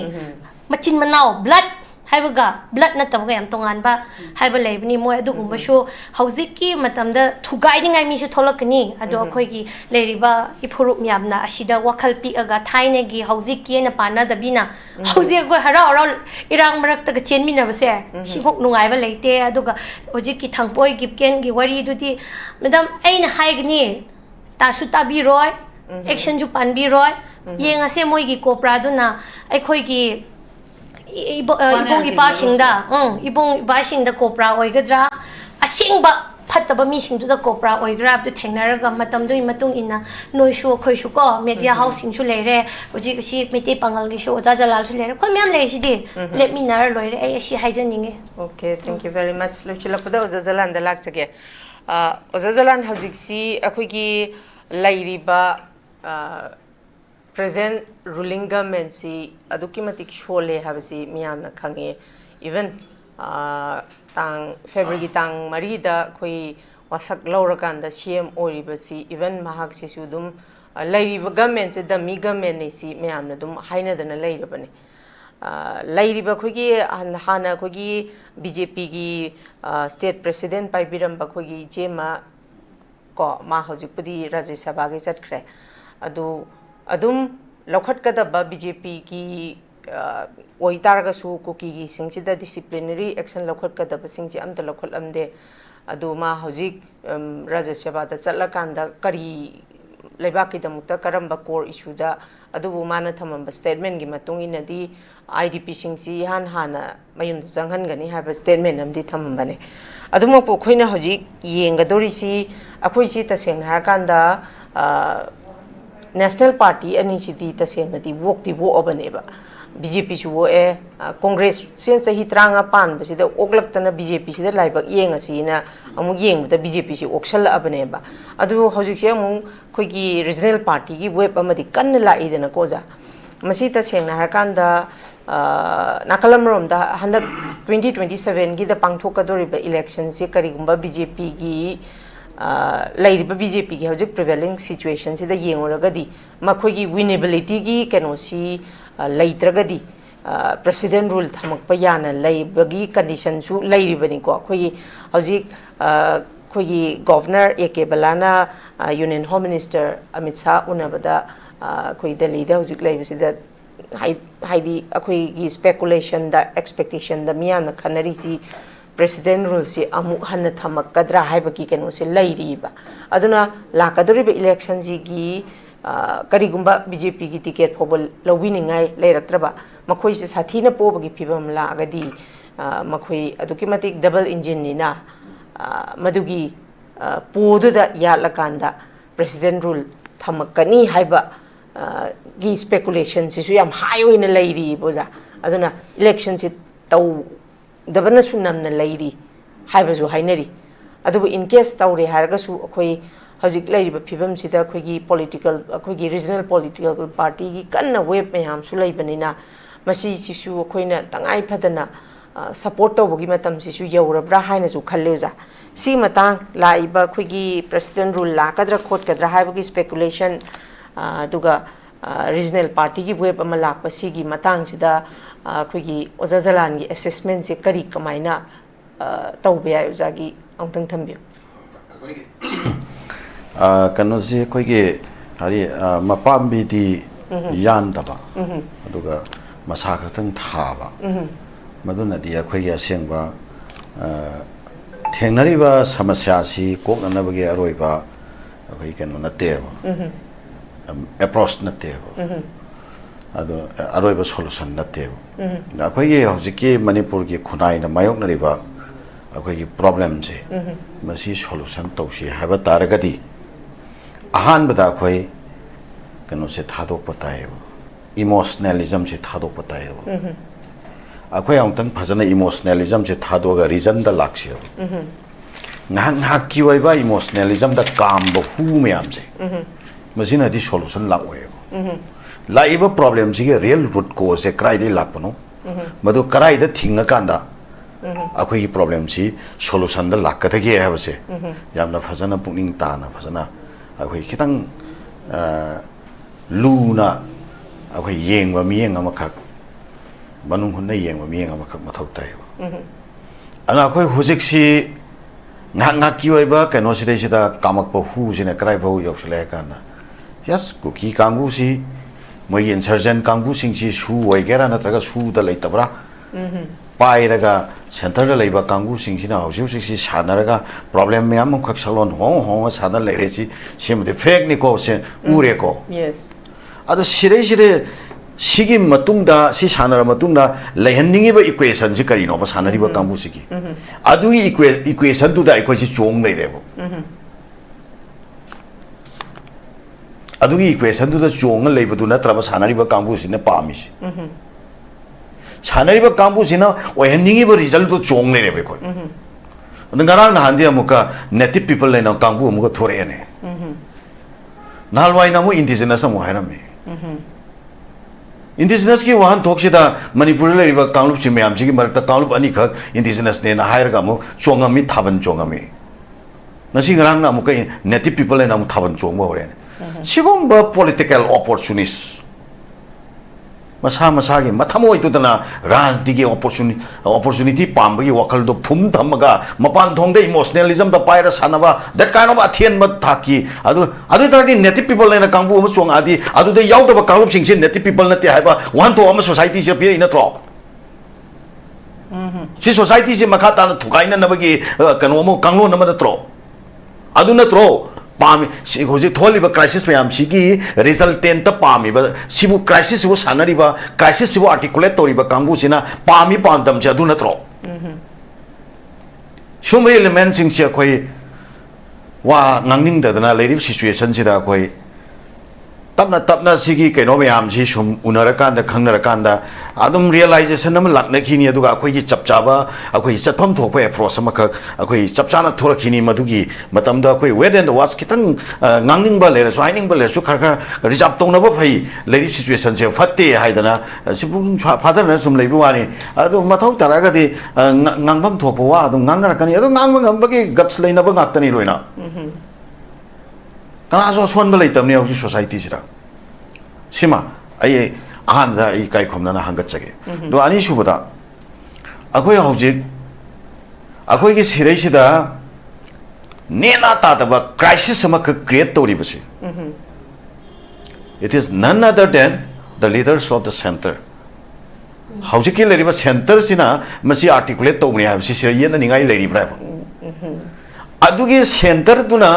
machin manau blood haibaga blood na tabga yam tongan ba haiba leibni moi adu gumba shu hauziki matamda thugai ningai mi shu tholakni adu akhoi gi leriba iphuru myamna ashida wakhal pi aga thaine gi hauziki na pana dabina hauzi go hara irang marak ta chenmi na base simok nungai ba leite aduga hojiki thangpoi gipken gi wari dudi madam aina haigni ta su tabi roi action ju panbi roi yenga se moi gi kopra duna akhoi gi ibong ipasing da kopra oigadra asingba phataba mi sing da kopra oigra du thengnaraga matam du matung ina noi shu khoi shu ko media housing shu lere oji si mete pangal gi shu jalal shu lere khol myam le si di let me nar loire ai si haijaninge. Okay, thank you very much. Luchilakpada Jalan da lak chage Jalan hajik si akhoi gi lairiba present ruling government si aduki matik shole habasi miyamna khange even tang February tang marida khoi wasak laurakan da CM oriba si even mahak si sudum lairiba government se da mi government ne si miyamna dum haina dana lairibane lairiba khoi gi hana khoi gi BJP gi state president pai biramba khoi gi jema ko ma hojikpudi Rajya Sabha ge chatkre adum ꯂꯧꯈꯠꯀꯗꯕ BJP ꯒꯤ ꯑꯣꯏꯇꯥꯔꯒꯁꯨ ꯀꯨꯀꯤꯒꯤ ꯁꯤꯡꯁꯤꯗ disciplinary action ꯂꯧꯈꯠꯀꯗꯕꯁꯤꯡꯁꯤ ꯑꯝꯇ ꯂꯧꯈꯠꯂꯝꯗꯦ ꯑꯗꯨ ꯃꯥ ꯍꯧꯖꯤꯛ ꯔꯥꯖ꯭ꯌ ꯁꯦꯕꯥꯗ ꯆꯠꯂꯀꯥꯟꯗ ꯀꯔꯤ ꯂꯩꯕꯥꯛꯀꯤꯗꯃꯛꯇ ꯀꯔꯝꯕ core ꯏꯁꯨꯗ ꯑꯗꯨꯕꯨ ꯃꯥꯅ ꯊꯝꯃꯝꯕ ꯁ꯭ꯇꯦꯠꯃꯦꯟꯒꯤ ꯃꯇꯨꯡ ꯏꯟꯅꯗꯤ IDPꯁꯤꯡꯁꯤ ꯍꯥꯟꯅ ꯃꯌꯨꯝꯗ ꯆꯪꯍꯟꯒꯅꯤ ꯍꯥꯏꯕ ꯁ꯭ꯇꯦꯠꯃꯦꯟ ꯑꯃꯗꯤ ꯊꯝꯃꯝꯕꯅꯦ ꯑꯗꯨꯃꯛꯄꯨ ꯑꯩꯈꯣꯏꯅ ꯍꯧꯖꯤꯛ ꯌꯦꯡꯒꯗꯧꯔꯤꯁꯤ ꯑꯩꯈꯣꯏꯁꯤ ꯇꯁꯦꯡꯅ ꯍꯥꯏꯔꯀꯥꯟꯗ ꯅꯦꯁꯅꯦꯜ ꯄꯥꯔꯇꯤ ꯑꯅꯤꯁꯤꯗꯤ ꯇꯁꯦꯡꯅꯗꯤ ꯋꯣꯛꯇꯤ ꯋꯣꯛꯑꯕꯅꯦꯕ BJPꯁꯨ ꯋꯣꯛꯑꯦ ꯀꯣꯡꯒ꯭ꯔꯦꯁꯁꯦ ꯆꯍꯤ 35 ꯄꯥꯟꯕꯁꯤꯗ ꯑꯣꯛꯂꯛꯇꯅ BJPꯁꯤꯗ ꯂꯥꯏꯕꯛ ꯌꯦꯡꯉꯁꯤꯅ ꯑꯃꯨꯛ ꯌꯦꯡꯕꯗ BJPꯁꯤ ꯑꯣꯛꯁꯜꯂꯛꯑꯕꯅꯦꯕ ꯑꯗꯨ ꯍꯧꯖꯤꯛꯁꯦ ꯑꯃꯨꯛ ꯑꯩꯈꯣꯏꯒꯤ ꯔꯤꯖꯅꯦꯜ ꯄꯥꯔꯇꯤꯒꯤ ꯋꯦꯕ ꯑꯃꯗꯤ ꯀꯟꯅ ꯂꯥꯛꯏꯗꯅꯀꯣ ꯑꯣꯖꯥ ꯃꯁꯤ ꯇꯁꯦꯡꯅ ꯍꯥꯏꯔꯀꯥꯟꯗ ꯅꯥꯀꯜ ꯑꯃꯔꯣꯝꯗ ꯍꯟꯗꯛ 2027ꯒꯤꯗ ꯄꯥꯡꯊꯣꯛꯀꯗꯧꯔꯤꯕ ꯏꯂꯦꯛꯁꯟꯁꯦ ꯀꯔꯤꯒꯨꯝꯕ BJPꯒꯤ ꯂꯩꯔꯤꯕ BJPꯒꯤ ꯍꯧꯖꯤꯛ ꯄ꯭ꯔꯤꯚꯦꯂꯤꯡ ꯁꯤꯆꯨꯋꯦꯁꯟꯁꯤꯗ ꯌꯦꯡꯉꯨꯔꯒꯗꯤ ꯃꯈꯣꯏꯒꯤ ꯋꯤꯅꯦꯕꯤꯂꯤꯇꯤꯒꯤ ꯀꯩꯅꯣꯁꯤ ꯂꯩꯇ꯭ꯔꯒꯗꯤ ꯄ꯭ꯔꯦꯁꯤꯗꯦꯟ ꯔꯨꯜ ꯊꯝꯃꯛꯄ ꯌꯥꯅ ꯂꯩꯕꯒꯤ ꯀꯟꯗꯤꯁꯟꯁꯨ ꯂꯩꯔꯤꯕꯅꯤꯀꯣ ꯑꯩꯈꯣꯏꯒꯤ ꯍꯧꯖꯤꯛ ꯑꯩꯈꯣꯏꯒꯤ ꯒꯣꯚꯔꯅꯔ A.K. ꯕꯂꯥꯅ union home minister Amit Shah ꯎꯅꯕꯗ ꯑꯩꯈꯣꯏ ꯗꯦꯜꯂꯤꯗ ꯍꯧꯖꯤꯛ ꯂꯩꯕꯁꯤꯗ ꯍꯥꯏꯗꯤ ꯑꯩꯈꯣꯏꯒꯤ ꯁ꯭ꯄꯦꯀꯨꯂꯦꯁꯟꯗ ꯑꯦꯛꯁꯄꯦꯛꯇꯦꯁꯟꯗ ꯃꯤꯌꯥꯝꯅ ꯈꯟꯅꯔꯤꯁꯤ ꯄ꯭ꯔꯦꯁꯤꯗꯦꯟ ꯔꯨꯜꯁꯤ ꯑꯃꯨꯛ ꯍꯟꯅ ꯊꯝꯃꯛꯀꯗ꯭ꯔꯥ ꯍꯥꯏꯕꯒꯤ ꯀꯩꯅꯣꯁꯦ ꯂꯩꯔꯤꯕ ꯑꯗꯨꯅ ꯂꯥꯛꯀꯗꯧꯔꯤꯕ ꯏꯂꯦꯛꯁꯟꯁꯤꯒꯤ ꯀꯔꯤꯒꯨꯝꯕ BJPꯒꯤ ꯇꯤꯀꯦꯠ ꯐꯥꯎꯕ ꯂꯧꯕꯤꯅꯤꯡꯉꯥꯏ ꯂꯩꯔꯛꯇ꯭ꯔꯕ ꯃꯈꯣꯏꯁꯦ ꯁꯥꯊꯤꯅ ꯄꯣꯕꯒꯤ ꯐꯤꯕꯝ ꯂꯥꯛꯑꯒꯗꯤ ꯃꯈꯣꯏ ꯑꯗꯨꯛꯀꯤ ꯃꯇꯤꯛ ꯗꯕꯜ ꯏꯟꯖꯤꯟꯅꯤꯅ ꯃꯗꯨꯒꯤ ꯄꯣꯗꯨꯗ ꯌꯥꯠꯂꯀꯥꯟꯗ ꯄ꯭ꯔꯦꯁꯤꯗꯦꯟ ꯔꯨꯜ ꯊꯝꯃꯛꯀꯅꯤ ꯍꯥꯏꯕ ꯒꯤ ꯁ꯭ꯄꯦꯀꯨꯂꯦꯁꯟꯁꯤꯁꯨ ꯌꯥꯝ ꯍꯥꯏ ꯑꯣꯏꯅ ꯂꯩꯔꯤꯕ ꯑꯣꯖꯥ ꯑꯗꯨꯅ ꯏꯂꯦꯛꯁꯟꯁꯤ ꯇꯧꯗꯕꯅꯁꯨ ꯅꯝꯅ ꯂꯩꯔꯤ ꯍꯥꯏꯕꯁꯨ ꯍꯥꯏꯅꯔꯤ ꯑꯗꯨꯕꯨ ꯏꯟ ꯀꯦꯁ ꯇꯧꯔꯦ ꯍꯥꯏꯔꯒꯁꯨ ꯑꯩꯈꯣꯏ ꯍꯧꯖꯤꯛ ꯂꯩꯔꯤꯕ ꯐꯤꯕꯝꯁꯤꯗ ꯑꯩꯈꯣꯏꯒꯤ ꯄꯣꯂꯤꯇꯤꯀꯦꯜ ꯑꯩꯈꯣꯏꯒꯤ ꯔꯤꯖꯅꯦꯜ ꯄꯣꯂꯤꯇꯤꯀꯦꯜ ꯄꯥꯔꯇꯤꯒꯤ ꯀꯟꯅ ꯋꯦꯕ ꯃꯌꯥꯝꯁꯨ ꯂꯩꯕꯅꯤꯅ ꯃꯁꯤꯁꯤꯁꯨ ꯑꯩꯈꯣꯏꯅ ꯇꯉꯥꯏ ꯐꯗꯅ ꯁꯄꯣꯔꯠ ꯇꯧꯕꯒꯤ ꯃꯇꯝꯁꯤꯁꯨ ꯌꯧꯔꯕ꯭ꯔꯥ ꯍꯥꯏꯅꯁꯨ ꯈꯜꯂꯦ ꯑꯣꯖꯥ ꯁꯤ ꯃꯇꯥꯡ ꯂꯥꯛꯏꯕ ꯑꯩꯈꯣꯏꯒꯤ ꯄ꯭ꯔꯦꯁꯤꯗꯦꯟ ꯔꯨꯜ ꯂꯥꯛꯀꯗ꯭ꯔꯥ ꯈꯣꯠꯀꯗ꯭ꯔꯥ ꯍꯥꯏꯕꯒꯤ ꯁ꯭ꯄꯦꯀꯨꯂꯦꯁꯟ ꯑꯗꯨꯒ ꯔꯤꯖꯅꯦꯜ ꯄꯥꯔꯇꯤꯒꯤ ꯋꯦꯕ ꯑꯃ ꯂꯥꯛꯄ ꯁꯤꯒꯤ ꯃꯇꯥꯡꯁꯤꯗ ꯑꯩꯈꯣꯏꯒꯤ ꯑꯣꯖꯥ ꯖꯂꯥꯟꯒꯤ ꯑꯦꯁꯦꯁꯃꯦꯟꯁꯦ ꯀꯃꯥꯏꯅ ꯇꯧꯕ ꯌꯥꯏ ꯑꯣꯖꯥꯒꯤ ꯑꯃꯨꯛꯇꯪ ꯊꯝꯕꯤꯌꯨ ꯀꯩꯅꯣꯁꯤ ꯑꯩꯈꯣꯏꯒꯤ ꯍꯥꯏꯗꯤ ꯃꯄꯥꯝꯕꯤꯗꯤ ꯌꯥꯟꯗꯕ ꯑꯗꯨꯒ ꯃꯁꯥ ꯈꯛꯇꯪ ꯊꯥꯕ ꯃꯗꯨꯅꯗꯤ ꯑꯩꯈꯣꯏꯒꯤ ꯑꯁꯦꯡꯕ ꯊꯦꯡꯅꯔꯤꯕ ꯁꯃꯁ꯭ꯌꯥꯁꯤ ꯀꯣꯛꯅꯅꯕꯒꯤ ꯑꯔꯣꯏꯕ ꯑꯩꯈꯣꯏ ꯀꯩꯅꯣ ꯅꯠꯇꯦꯕ ꯑꯦꯄ꯭ꯔꯣꯆ ꯅꯠꯇꯦꯕ ꯑꯗꯣ ꯑꯔꯣꯏꯕ ꯁꯣꯂꯨꯁꯟ ꯅꯠꯇꯦꯕ ꯑꯩꯈꯣꯏꯒꯤ ꯍꯧꯖꯤꯛꯀꯤ ꯃꯅꯤꯄꯨꯔꯒꯤ ꯈꯨꯟꯅꯥꯏꯅ ꯃꯥꯌꯣꯛꯅꯔꯤꯕ ꯑꯩꯈꯣꯏꯒꯤ ꯄ꯭ꯔꯣꯕ꯭ꯂꯦꯝꯁꯦ ꯃꯁꯤ ꯁꯣꯂꯨꯁꯟ ꯇꯧꯁꯤ ꯍꯥꯏꯕ ꯇꯥꯔꯒꯗꯤ ꯑꯍꯥꯟꯕꯗ ꯑꯩꯈꯣꯏ ꯀꯩꯅꯣꯁꯦ ꯊꯥꯗꯣꯛꯄ ꯇꯥꯏꯌꯦꯕ ꯏꯃꯣꯁꯅꯦꯂꯤꯖꯝꯁꯦ ꯊꯥꯗꯣꯛꯄ ꯇꯥꯏꯌꯦꯕ ꯑꯩꯈꯣꯏ ꯑꯃꯨꯛꯇꯪ ꯐꯖꯅ ꯏꯃꯣꯁꯅꯦꯂꯤꯖꯝꯁꯦ ꯊꯥꯗꯣꯛꯑꯒ ꯔꯤꯖꯟꯗ ꯂꯥꯛꯁꯦꯕ ꯉꯥꯏꯍꯥꯛ ꯉꯥꯏꯍꯥꯛꯀꯤ ꯑꯣꯏꯕ ꯏꯃꯣꯁꯅꯦꯂꯤꯖꯝꯗ ꯀꯥꯝꯕ ꯍꯨ ꯃꯌꯥꯝꯁꯦ ꯃꯁꯤꯅꯗꯤ ꯁꯣꯂꯨꯁꯟ ꯂꯥꯛꯑꯣꯏꯕ ꯂꯥꯛꯏꯕ ꯄ꯭ꯔꯣꯕ꯭ꯂꯦꯝꯁꯤꯒꯤ ꯔꯤꯌꯦꯜ ꯔꯨꯠ ꯀꯣꯖꯁꯦ ꯀꯗꯥꯏꯗꯒꯤ ꯂꯥꯛꯄꯅꯣ ꯃꯗꯨ ꯀꯗꯥꯏꯗ ꯊꯤꯡꯉꯀꯥꯟꯗ ꯑꯩꯈꯣꯏꯒꯤ ꯄ꯭ꯔꯣꯕ꯭ꯂꯦꯝꯁꯤ ꯁꯣꯂꯨꯁꯟꯗ ꯂꯥꯛꯀꯗꯒꯦ ꯍꯥꯏꯕꯁꯦ ꯌꯥꯝꯅ ꯐꯖꯅ ꯄꯨꯛꯅꯤꯡ ꯇꯥꯅ ꯐꯖꯅ ꯑꯩꯈꯣꯏ ꯈꯤꯇꯪ ꯂꯨꯅ ꯑꯩꯈꯣই ꯌꯦꯡꯕ ꯃꯤꯠꯌꯦꯡ ꯑꯃꯈꯛ ꯃꯅꯨꯡ ꯍꯨꯟꯅ ꯌꯦꯡꯕ ꯃꯤꯠꯌꯦꯡ ꯑꯃꯈꯛ ꯃꯊꯧ ꯇꯥꯏꯌꯦꯕ ꯑꯗꯨꯅ ꯑꯩꯈꯣꯏ ꯍꯧꯖꯤꯛꯁꯤ ꯉꯥꯏꯍꯥꯛ ꯉꯥꯏꯍꯥꯛꯀꯤ ꯑꯣꯏꯕ ꯀꯩꯅꯣꯁꯤꯗꯩꯁꯤꯗ ꯀꯥꯝꯃꯛꯄ ꯍꯨꯁꯤꯅ ꯀꯗꯥꯏꯐꯥꯎ ꯌꯧꯁꯤꯜꯂꯛꯑꯦ ꯀꯥꯟꯗ ꯌꯦꯁ ꯀꯨꯀꯤ ꯀꯥꯡꯕꯨꯁꯤ ꯃꯣꯏꯒꯤ ꯏꯟꯁꯔꯖꯦꯟ ꯀꯥꯡꯕꯨꯁꯤꯡꯁꯤ ꯁꯨ ꯑꯣꯏꯒꯦꯔꯥ ꯅꯠꯇ꯭ꯔꯒ ꯁꯨꯗ ꯂꯩꯇꯕ꯭ꯔꯥ ꯄꯥꯏꯔꯒ ꯁꯦꯟꯇꯔꯗ ꯂꯩꯕ ꯀꯥꯡꯕꯨꯁꯤꯡꯁꯤꯅ ꯍꯧꯖꯤꯛꯁꯤ ꯁꯥꯟꯅꯔꯒ ꯄ꯭ꯔꯣꯕ꯭ꯂꯦꯝ ꯃꯌꯥꯝ ꯑꯃꯈꯛ ꯁꯛꯂꯣꯟ ꯍꯣꯡꯉ ꯁꯥꯟꯅ ꯂꯩꯔꯦꯁꯤ ꯁꯤꯃꯗꯤ ꯐꯦꯛꯅꯤꯀꯣ ꯎꯔꯦꯀꯣ ꯑꯗꯣ ꯁꯤꯗꯩꯁꯤꯗ सिगी मतुंगदा सि सानर मतुंगदा लेहन्निंगिबा इक्वेशन सि करिनोबा सानरिबा कांबुसिगी अदुगी इक्वेशन दुदा अखोइसि चोंग लेरेबो अदुगी इक्वेशन दुदा चोंग लेबदु नत्रबा सानरिबा कांबुसिने पामिसि सानरिबा कांबुसिना ओहन्निंगिबा रिजल्ट दु चोंग लेरेबे कोइ नंगारा नहांदि अमुका नेटिव पीपल लेना कांबु अमुका थोरेने नालवाइना मु इंडिजिनस अमु हायरमे इंडिजिनस की वाहन थोक्सिदा मणिपुर लेरिबा कांगलुप सि मयाम सिगी मरता कांगलुप अनि खक इंडिजिनस ने ना हायरगा मु चोंगामि थाबन चोंगामि नसि गरांग ना मुकै नेटिव पीपल लेना मु थाबन चोंगबो होरेन सिगुम्बा political opportunist masa masa gi mathamo itudana rajdi opportunity pambagi wakal do phum thamaga mapan thongde emotionalism da paira sanaba that kind of athian mat thaki adu tardi native people na kangbu ma chong adi adu de yaw da kanglup sing sin native people na te haiba one to am society je pe ina tro si society si makata na thukaina na bagi kanu mo kanglo na ma tro adu na tro pami si hoji tholi ba crisis me am si ki resultant ta pami ba sibu crisis sibu sanari ba crisis sibu articulate tori ba kangbu sina pami pandam ja du na tro shume element sing che khoi wa ngangning da na leadership situation sida khoi tapna sigi keno me am si shum unarakan da khangnarakan da adum realization am lakna khini aduga akhoi gi chapchaba akhoi chatpham thokpa effort samaka akhoi chapchana thora khini madugi matamda akhoi wait and watch kitang ngangning ba lera shining ba lera su khar reserve tongna ba phai leadership situation se fatte haidana sibung father na sum leibu wani adu mathau taraga di ngangbam thokpa wa adu ngangnarakani adu ngangba ngamba gi guts leina ba ngaktani loina kana so swan ba leitam ne ausi society sira sima ai ahanda ai kai khomna na hangat chage do ani shubada akoi hojik akoi gi sirei sida nena ta da ba crisis sama ka create tori basi it is none other than the leaders of the center hojik ki leriba center sina masi articulate to ni habsi sira yen ni ngai leri bra adugi center tuna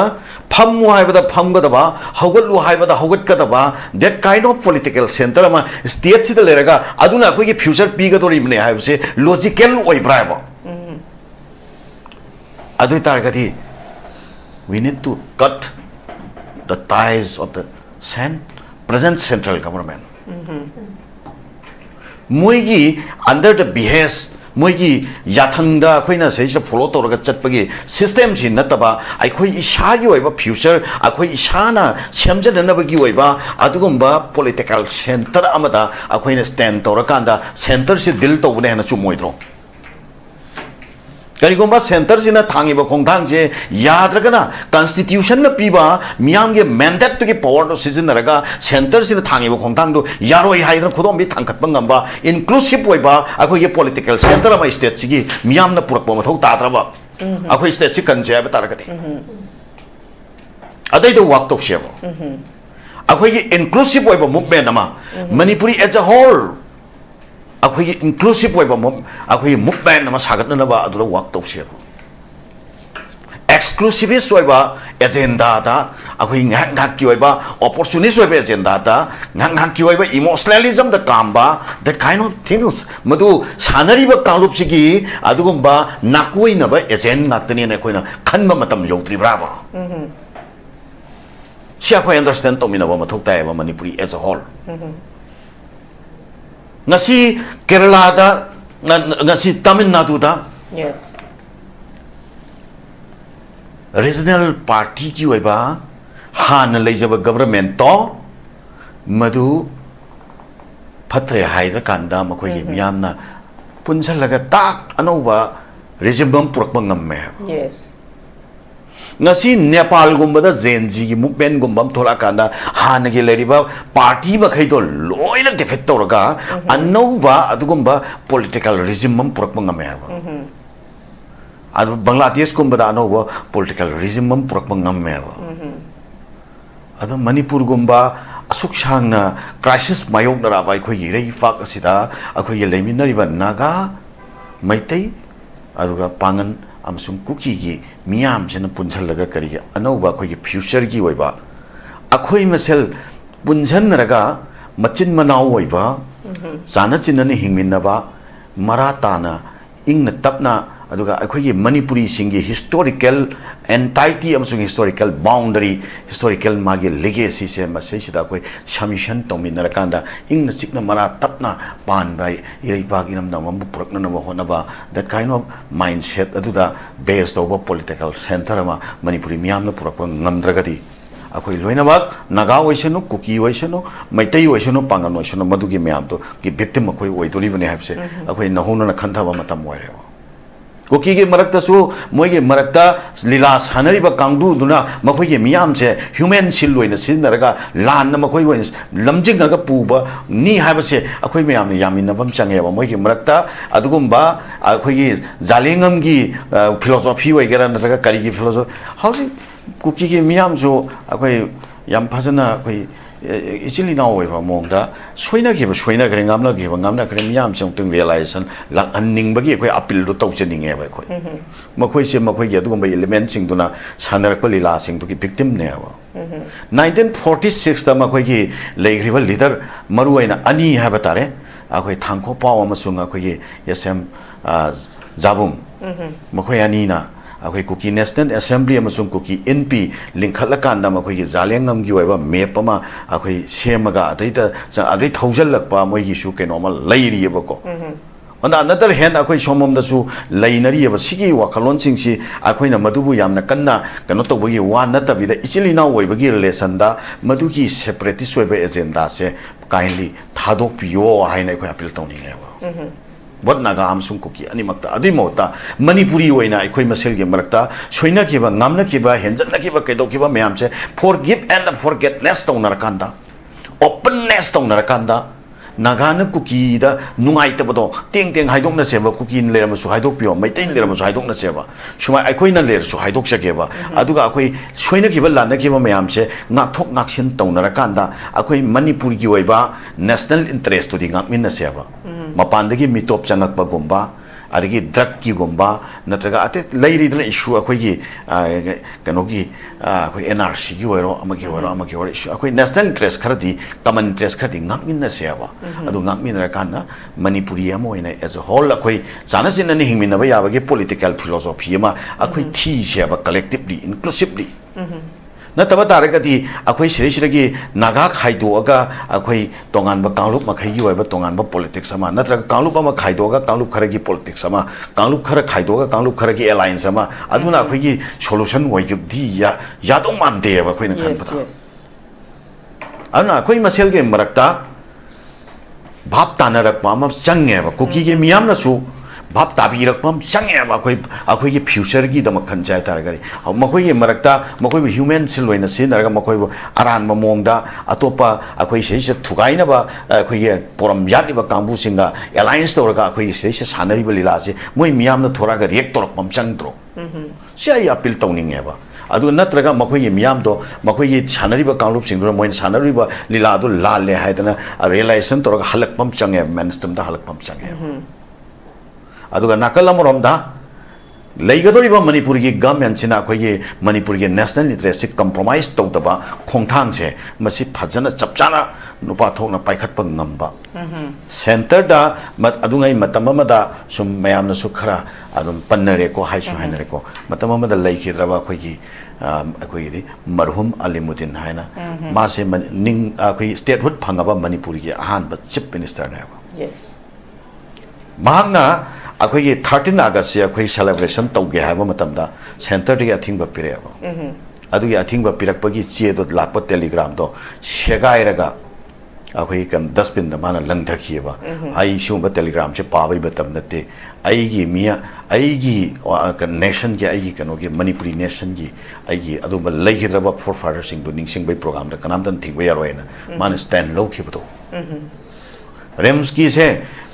phammu haibada phamgadaba haugatlu haibada haugatgadaba that kind of political center ama state sida leraga aduna koi future pigadori mne haibse logical oibra ba adu targati we need to cut the ties of the present central government moigi under the behest moigi yathangda khoina seisa follow toraga chatpagi system si nataba ai khoi isha gi oiba future akhoi isana semjana bagi oiba adugumba political center amada akhoina stand torakanda center si dil to bune hana chumoidro karigomba center sina thangiba khongthang je yadragana constitution na piba miyam ge mandate to ge power to sizinaraga center sina thangiba khongthang do yaroi haidra khodom bi thangkhat bangamba inclusive oiba akoi ge political center ama state sigi miyam na purak ma thau tadraba akoi state si kan je ba taragati adai do work to shebo akoi ge inclusive oiba movement ama manipuri as a whole akoi inclusive oiba akoi movement nama sagat na ba adula work to shebo exclusivist oiba agenda da akoi ngak ki oiba opportunist oiba agenda da ngak ki oiba emotionalism da kamba that kind of things madu sanari ba kalup sigi adugumba nakoi na ba agenda naktani na koina khanba matam yotri brava sia ko understand to mina ba mathok tai ba manipuri as a whole ngasi Kerala da ngasi Tamil Nadu da yes regional party ki oiba han leijaba government to madu phatre haidra kanda makoi gi miyamna punjalaga tak anoba regime purak bangamme yes ngasi Nepal gumbada zenji gi movement gumbam thola kanda han gi leriba party ba khaido loina defect toraga anova adugumba political regime purak bangamme adu Bangladesh gumbada anova political regime purak bangamme adu Manipur gumba asuk sangna crisis mayok na rabai khoi gi rei fak asida akhoi gi leiminariba naga maitai aduga pangan amsung kuki gi miyam sena punchalaga kari anova khoi gi future gi oiba akhoi masel punjanraga machin manau oiba sana chinani hingminaba maratana ingna tapna aduga akhoi gi manipuri singi historical entity amsung historical boundary historical magi legacy se masai sida khoi submission tominara kanda ingna sikna mara tapna pan bai irei bagi nam nam purakna na hona ba that kind of mindset aduda based over political center ma manipuri miyam na purak ngamdragadi akhoi loinabak naga oisanu kuki oisanu maitai oisanu pangan oisanu madugi miyam to ki victim akhoi oidori bane habse akhoi nahona na khantha ba matam oire Kuki के मरक्तसु मोइगे मरक्ता लीला सानरिबा कांगदु दुना मखोइगे मियामसे human सिल lion सिनरगा लान मखोइ वइन लमजिंगगा पुबा नि हाबसे अखोइ मियाम यामिनबम चंगेबा मोइगे मरक्ता अदुगुम्बा अखोइगे जालेंगमगी philosophy वगैरह नत्रगा करिगी philosophy हाउसी cookie के मियामसु अखोइ याम फजना अखोइ इचिली now ओइबा मोंगदा सोइना करे ngamna करे मियाम से तुंग रियलाइजेशन लाक अनिंग बगी अखोइ अपील दो तौचनिंगे बा अखोइ मखोइ से मखोइ गे दुगुम्बा एलिमेंट सिंग दुना सानरक लीला सिंग दुकी विक्टिम ने बा 1946 दा मखोइ की लेग्रिबा लीडर मरुइना अनि हाबा तारे अखोइ थांखो पाव अमसुंग अखोइ एसएम जाबुम मखोइ अनीना अखोइ कुकी नेशनल असेंबली अमसुंग कुकी एनपी लिंखलकांदा मखोइ जालेंगम की ओइबा मैप अमा अखोइ सेमगा अदै थौजलकपा मोइगी सु केनोमा लैरियबको on the other hand akhoi somom da su lainari ba sigi wakalon sing si akhoi na madubu yamna kanna kano to bagi wan na tabi da ichili na oi bagi relation da madu ki separatist web agenda se kindly thadok pio haina akhoi appeal tawni nge bot naga amsung kuki ani makta adi mota manipuri oina akhoi masel ge marakta soina ki ba ngamna ki ba henjana ki ba kedo ki ba myam se forgive and forgetness tawnar kanda openness tawnar kanda Nagana cookie da nungai tabado ting haidok na seba cookie in lerama su haidok pio mai tin lerama su haidok na seba shuma akoi na ler su haidok sakeba aduga akoi soina kiba lana kiba mayam se ngak thok ngak sin tawnara kanda akoi manipur gi oiba national interest to di ngak min na seba mapandagi mitop changak ba gomba adagi drug ki gomba natraga ate leiri dra issue akoi gi kanogi akoi NRC gi oiro amagi issue akoi national interest kharadi common interest kharadi ngak min na seba adu ngak min ra kana manipuri amoina as a whole akoi chana sin ani hingmin na ba yabagi political philosophy ma akoi thi seba collectively inclusively nataba taragati akhoi sirigi naga khaidoga akhoi tongan ba kanglup makhai gi oiba tongan ba politics sama natraga kanglup ma khaidoga kanglup kharagi politics sama kanglup khara khaidoga kanglup kharagi alliance sama aduna akhoi gi solution oi gi di ya dong man de ba akhoi na khan pata ana akhoi masel ge marakta bhap tanarak ma ma change ba kuki ge miyam na su bhap tabi rakpam change ba akhoi gi future gi dam khan jai taragari makoi gi marakta makoi human silwaina sin naraga makoi aran ma mongda atopa akhoi sei se thugai na ba akhoi ge poram yat ba kambu singa alliance toraga akhoi sei se sanari ba lila se moi miyam na thoraga react torapam changdro sei appeal tawning ba adu natraga makoi gi miyam do makoi gi sanari ba kanglup singro moi sanari ba lila do la le haidana realization toraga halakpam change mainstream da halakpam change aduga nakalamoromda leigadoriba manipur gi government china khoye manipur gi national interest compromise tawdaba khongthang se masi phajana chapchana nupa thokna paikhat pa ngamba center da adungai matamama da sum mayamna su khara adum pannare ko haisu hainare ko matamama da leikidraba khoyi akhoi di marhum alimuddin haina ma se ning akhoi statehood phangaba manipur gi ahan ba chief minister na yes mahna akhoi 13 August se akhoi celebration tawge haiba matamda center de athing ba pireba adu ya athing ba pirak pagi che do lakpa telegram do shegai raga akhoi kan dustbin da mana lang thakhi ba ai shu ba telegram che pa bai batam nate ai gi mia ai gi kan nation gi ai gi kanogi manipuri nation gi ai gi adu ba leihidra ba for father sing do ning sing bai program da kanam dan thing ba yaroina man stand low ki bdo rems ki se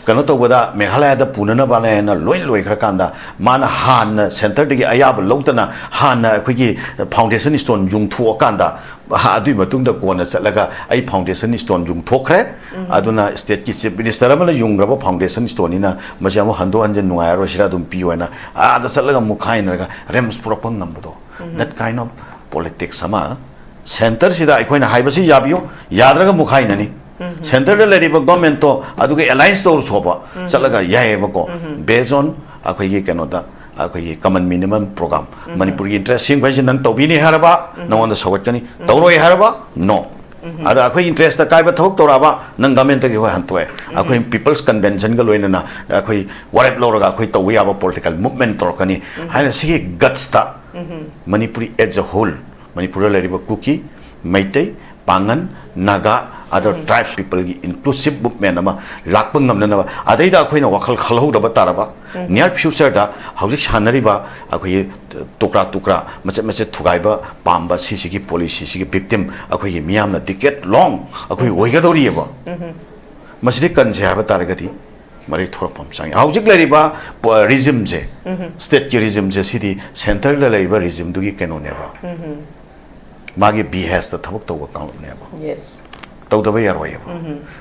kano to boda meghalaya da punana bana na loi khra kanda mana han center de ayab lotana han khoi foundation stone jung thu kanda adu matung da kona salaga ai foundation stone jung thokre aduna state ki chief minister amala jung raba foundation stone ina majamo hando anjen nungai ro sira dum piwana ada salaga mukhai na rems propang nambudo that kind of politics sama center sida aikoina haibasi yabiyo yadraga mukhai nani center de leriba government to aduge alliance to soba chalaga yaeba ko based on akhoi ge kanoda akhoi common minimum program manipur interest sing question nang tobini haraba no on the sawatani tawroi haraba no ada akhoi interest ta kaiba thok toraba nang government ge hantoe akhoi people's convention ga loina na akhoi warep loraga akhoi tawi aba political movement torkani haina sigi guts ta manipuri as a whole manipur leriba kuki maitai Pangan, Naga, other tribes people inclusive movement ama lakpang namna na adai da khoi na wakal khalho da bataraba near future da hauji chanari ba akhoi tukra mache thugai ba pamba sisi ki policy sisi ki victim akhoi miyam na ticket long akhoi oiga dori ba masri kan je ha bataragati mari thorpam sang hauji lari ba regime je state ki regime je sidi center la lari ba regime du ki keno ne ba magi behest da thabuk to ka ne ba Yes. तौदब यारोय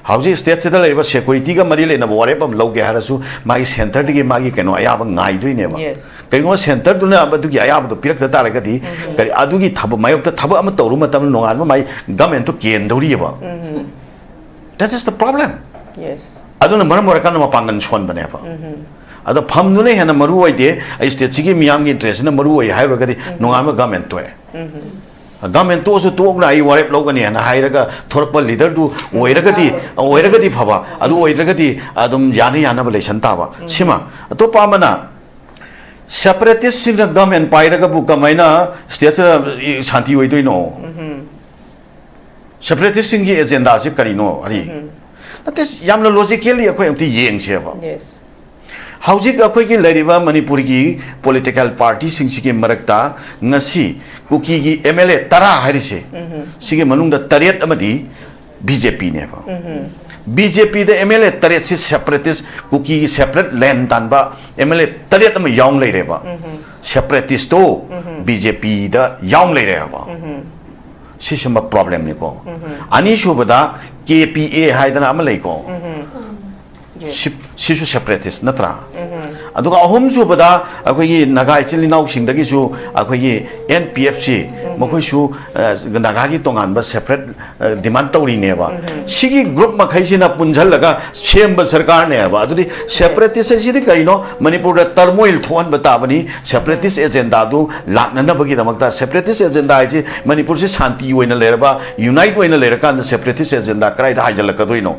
हाउजी state से लेबा security का मरी लेना वारे बम लौगे हारसु मागी सेंटर दिगे मागी केनो अयाब ngai दुइनेबा कइगो सेंटर दुना अबदुगी अयाब दो पिरक तारगदी करि अदुगी थब मायक थब अम तौरु मतम नोंगान माई गवर्नमेंट तो केन दौरियबा that is the problem Yes. aduna maram warakan ma pangan shon baneba ada pham dune hena maru oide ai state sigi miyam gi interest na maru oi hairogadi nongam government to government to so to na I warep logani na hairaga thorpa leader du oiragadi phaba adu oiragadi adum yani yana ba lesan ta ba sima to pa mana separatist sing government pairaga bu kamaina state shanti oidoi no separatist sing gi agenda se kari no ari ate yamna logically akoi amti yeng cheba Yes. Housing akhoi ki lariba manipur ki political party sing sigi marakta ngasi kuki ki MLA tara harise sigi manung da tariat amadi BJP ne ba BJP da MLA tariat si separatist kuki ki separate land tan ba MLA tariat am yaung lai re ba separatist to BJP da yaung lai re ba si shamba problem ne ko ani shubada KPA haidana am lai ko Sisu separatist natra aduga ahum su bada akoi naga chili nau sing dagi su akoi NPFC makoi su naga gi tongan ba separate demand tawri ne ba sigi group ma khaisi na punjal laga sem ba sarkar ne ba adudi separatist sidi kaino manipur da turmoil thon bata bani separatist agenda du lakna na bagi damakta separatist agenda ai ji manipur se shanti oina leraba unite oina lerakan separatist agenda krai da hajal ka doino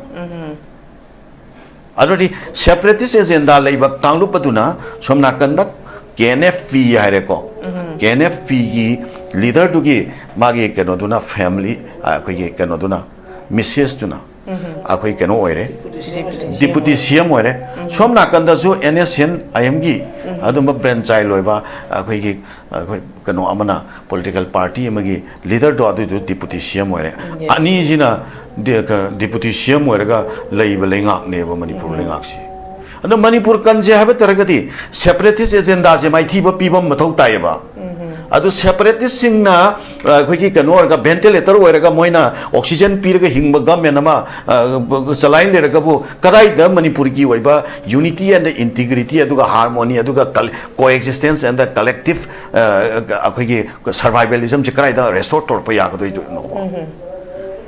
already separatist agenda leiba tanglu paduna somna kandak KNFP haireko KNFP gi leader du gi magi keno duna family akoi gi keno duna mrs duna akoi keno oire deputy CM oire somna kanda su NSN IM gi aduma branch chai loiba akoi gi keno amana political party amagi leader do adu deputy CM oire ani jina deputy CM oirega leiba lengak ne ba manipur lengak si ana manipur kanje habe taragati separatist agenda je mai thiba pibam mathau tai ba adu separatist singna khoi kano orga ventilator oiraga moina oxygen pirga hingba government ama chalain leraga bu kadai da manipur ki oiba unity and integrity aduga harmony aduga coexistence and the collective khoi survivalism je kadai da restore tor pa ya gadoi no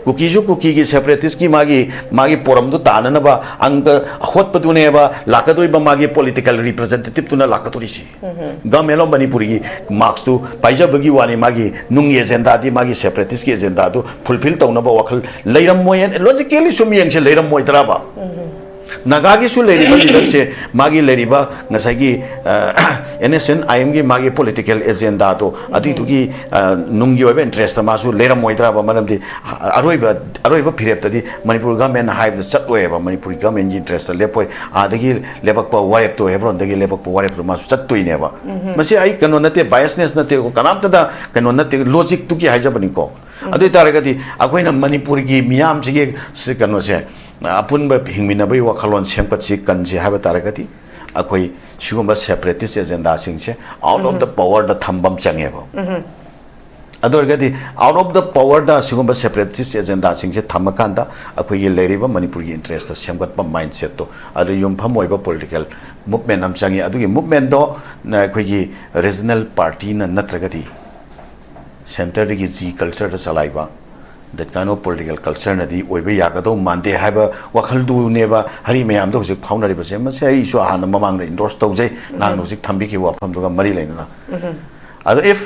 kuki ki separatist ki magi poram du tanana ba ang hot padune ba lakadoi ba magi political representative tuna lakaturi si gamelo manipuri ki marks tu paija bagi wani magi nung agenda di magi separatist ki agenda du fulfill tawna ba wakal leiram moyen logically sumyeng se leiram moy tara ba nagagi su leriba leader se magi leriba ngasagi NSN IM gi magi political agenda to adi tu gi nunggi oiba interest ma su leram moidra ba manam di aroiba phirep tadi manipur government hive chat oiba manipur government gi interest lepoi adagi lebak pa warep to hebron dagi lebak pa warep ma su chat toine ba masi ai kano nate biasness nate ko kanam tada kano nate logic tu ki haija bani ko adu taragati akoina manipur gi miyam se kano se apun ba hingmina bai wakhalon sempat si kanji haba taragati akoi shugumba separatist agenda singse out of the power da thambam change ba adorgati out of the power da shugumba separatist agenda singse thamakanda akoi ye leriba manipur gi interest da semgat pa mindset to adu yum pham oiba political movement am change adu gi movement do na koi gi regional party na natragati center gi ji culture da salaiba that kind of political culture na di oibe yakado mande haba wakhal du neba hari mayam do sik phauna ri base ma sai isu han mamang da endorse tau jai nang no sik thambi ki wafam do ga mari leina ado if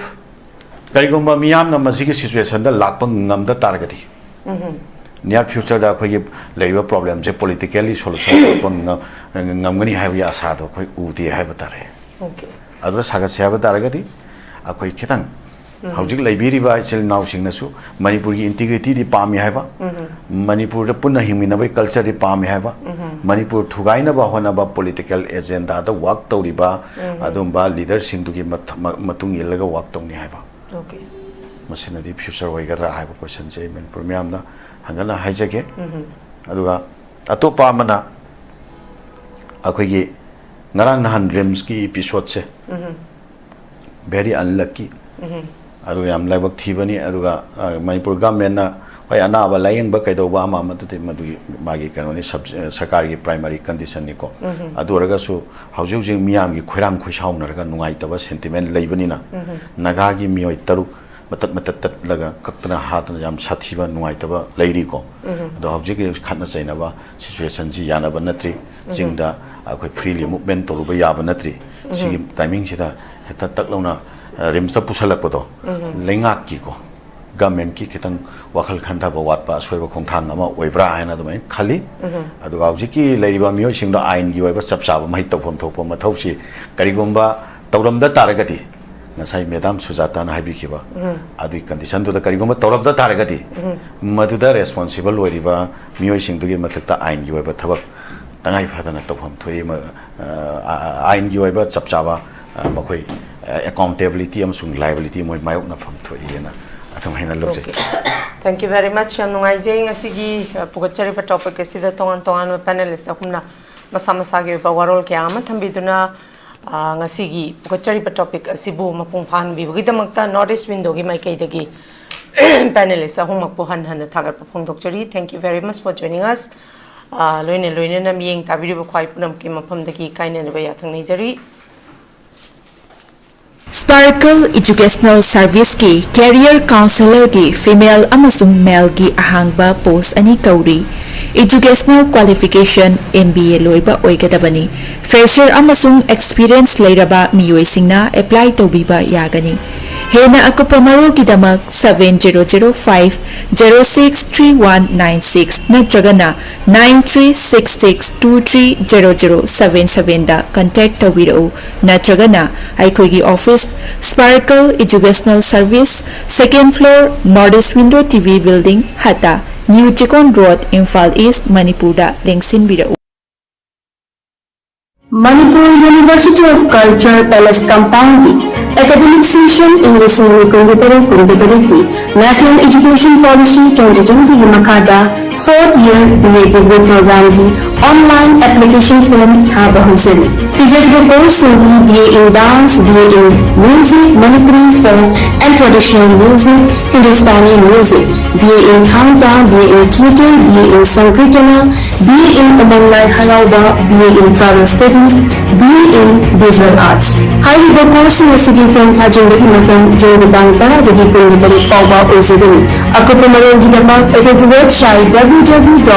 karigomba miyam na masigi situation da lakpang ngam da targati near future da khoi leiba problem je politically solution pang ngam ngani haiba ya sa do khoi u di haiba tare Okay. ado saga se haiba targati akhoi khitang haujuk leibiriba ichil naw singnasu manipur gi integrity di pami haiba manipur da punna himina bai culture di pami haiba manipur thugaina ba hona ba political agenda da work tawriba adumba leader singdu gi matung ilaga work tawni haiba okay masina di future wai gadra haiba question je manipur myamna hangana haijage aduga atopa amana akhoi gi ngarang nahan dreams ki episode se very unlucky adu yam laibak thibani aduga manipur government na hoi anaba layeng ba kaidoba ama matuti madu magi kanoni sarkar gi primary condition ni ko adu raga su hauju jing miyam gi khoirang khuisau naraga nungai taba sentiment leibani na naga gi miyoi taru matat laga kaktana hatna yam sathiba nungai taba leiri ko adu hauji gi khatna chaina ba situation ji yana ba natri jingda akhoi freely movement toruba yaba natri sigi timing sida heta taklauna rimsta pusalak podo lengak ki ko government ki kitang wakal khanda ba wat pa soiba khongthang ama oibra haina do mai khali adu gauji ki leiriba mio singda ain gi oiba chapsa ba mai tawphom thokpom mathausi karigomba tawramda taragati nasai madam sujata na habi kiba adu condition to da karigomba tawramda taragati maduda responsible oiriba mio singdu gi mathakta ain gi oiba thabak tangai phadana tawphom thoi ma ain gi oiba chapsa ba makhoi accountability amsung liability moi mayok na pham thoina atham haina lobje thank you very much am nungai je ngasigi pugachari pa topic asida tongan tongan panelist akumna masa masa ge ba warol kya ama thambiduna ngasigi pugachari pa topic asibu mapung phan bi gi damakta northeast window gi mai kai dagi panelist ahum makpo han han thagar pa phong dokchari thank you very much for joining us loine na miyeng tabiri ba khwai punam ki mafam dagi kaine ne ba ya thang nei jari Sparkle Educational Service ki Career Counselor ki Female amasung Male ki ahangba post ani kauri Educational Qualification MBA loiba oigadabani Fresher amasung Experience leiraba miyoi singna apply tobiba yagani Hena akupa marul ki damak 7005063196 natragana 9366230077 da contact tawirau natragana aikogi office Sparkle Educational Service, 2nd floor, Northeast Window TV Building, Hata, New Tikon Road, Imphal East, Manipur da Lengsin Birau. Manipur University of Culture Palace Compound Academic Session English Community National Education Policy 2020 Makada 4th Year BA Degree Program Online Application Form Haba Hussein Teachable course BA in Dance, BA in Music, Manipuri Folk and Traditional Music, Hindustani Music, BA in Countdown, BA in Theatre, BA in Sankirtana, BA in Amanglai Halauba, BA in Travel Studies, BA in Visual Arts. Highly course in the city from Tajin Himakan, Joe Dantara, the Hikun Fauba Ozidin. Akupumaran Gidamak at the website www.nuc.ac.in.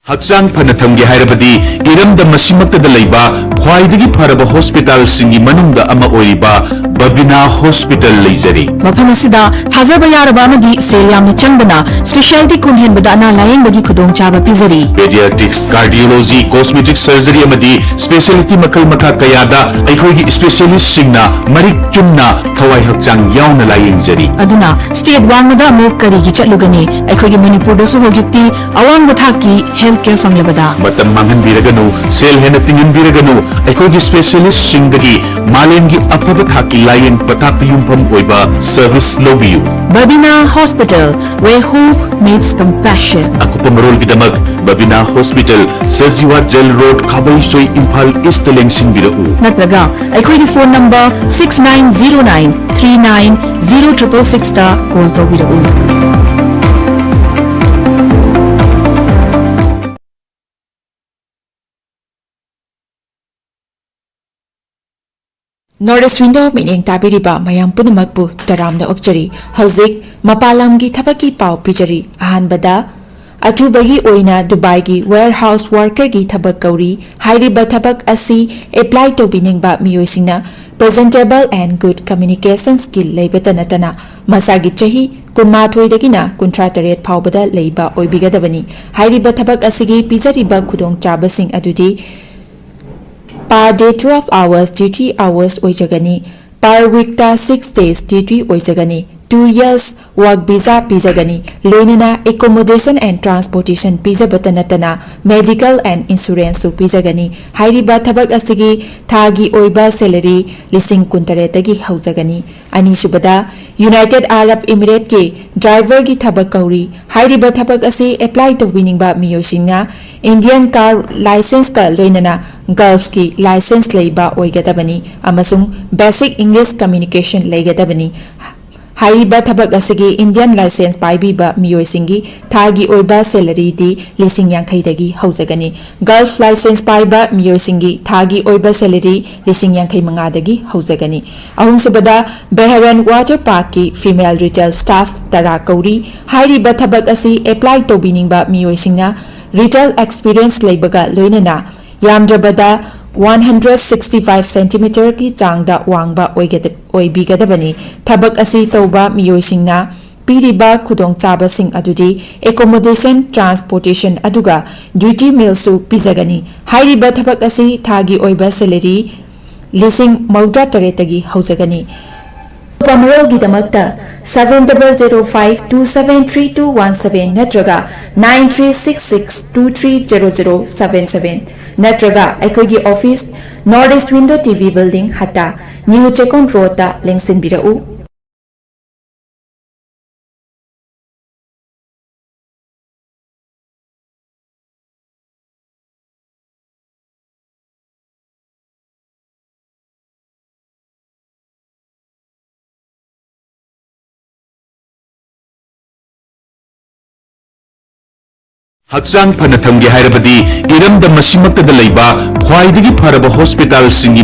Haksan Panatamgi Harabadi, Iram the Masimak the Laiba, Kwaidigi Paraba Hospital Singi Manunda Ama Oiba, Babina Hospital Lizari. Mapamasida, Hazabayarabamadi, Seliam Changana, Specialty Kunhen Badana Laying Badi Kudong Chaba Pizari. Pediatrics, Cardiology, Cosmetic Surgery Amadi, Specialty Makal Maka Kayada, Aikogi Specialist Singna, Marik Chumna, Kawai Hakchang Yauna Laying Zari. Aduna, State Wangada Mokari Chalugani, Aikogi Manipur Suhogiti, Awang Bataki, Healthcare from Labada. Matam Mangan Biraganu, Sel Henatingan Biraganu, Aikogi Specialist Singagi, Malengi Apabataki Lion Patapiyum Pam Oiba, Service Lobiu. Babina Hospital, where hope meets compassion. Akupamarol Gidamag, Babina Hospital, Saziwa Gel Road, Kabaisoi Imphal East Lengsin Birau. Natraga, Aikogi phone number 6909390666 ta call to Birau. Northeast Window meaning tabiriba mayam punamakpu taramna okchari hauzik mapalamgi thabaki pau pijari ahanbada athubagi oina Dubai gi warehouse worker gi thabak kauri hairiba thabak asi apply to biningba miyoisingna presentable and good communication skill leibatanatana masagi chahi kunmathoi dagina kuntrataret phawbada leiba oibigadabani hairiba thabak asigi pijariba khudong chabasing adudi per day 12 hours duty hours oijagani, per week ta 6 days duty oijagani, 2 years work visa pijagani, loinana accommodation and transportation pijabata natana medical and insurance su pijagani. Hairiba thabak asigi thagi oiba salary lising kuntaretagi haujagani. Ani subada United Arab Emirates ke driver ki thabak kauri. Hairiba thabak asi apply to winning ba miyosingna Indian car license ka loinana Gulf ki license leiba oigadabani amasung basic English communication leigadabani. Hairiba thabak asigi Indian license paibiba miyoisingi thagi oiba salary di lising yankai dagi haujagani. Gulf license paiba miyoisingi thagi oiba salary lising yankai manga dagi haujagani. Ahum subada Behran Water Park ki female retail staff tara kauri. Hairiba thabak asi apply to biningba miyoisingna retail experience leibaga loinana yamdrabada 165 cm ki changda wangba oibigadabani. Thabak asi tauba miyoisingna piriba khudong chaba sing adudi accommodation transportation aduga duty meal su pizagani. Hairiba thabak asi thagi oiba salary lising mauda taretagi haujagani. Pamarol gidamakta 7005273217 natraga 9366230077 natraga aikogi office Northeast Window TV building hata New Chekon Road ta lengsin birau. Hakchang phana thamge hairabadi iramda masimakta da leiba khwaidagi pharaba hospital singi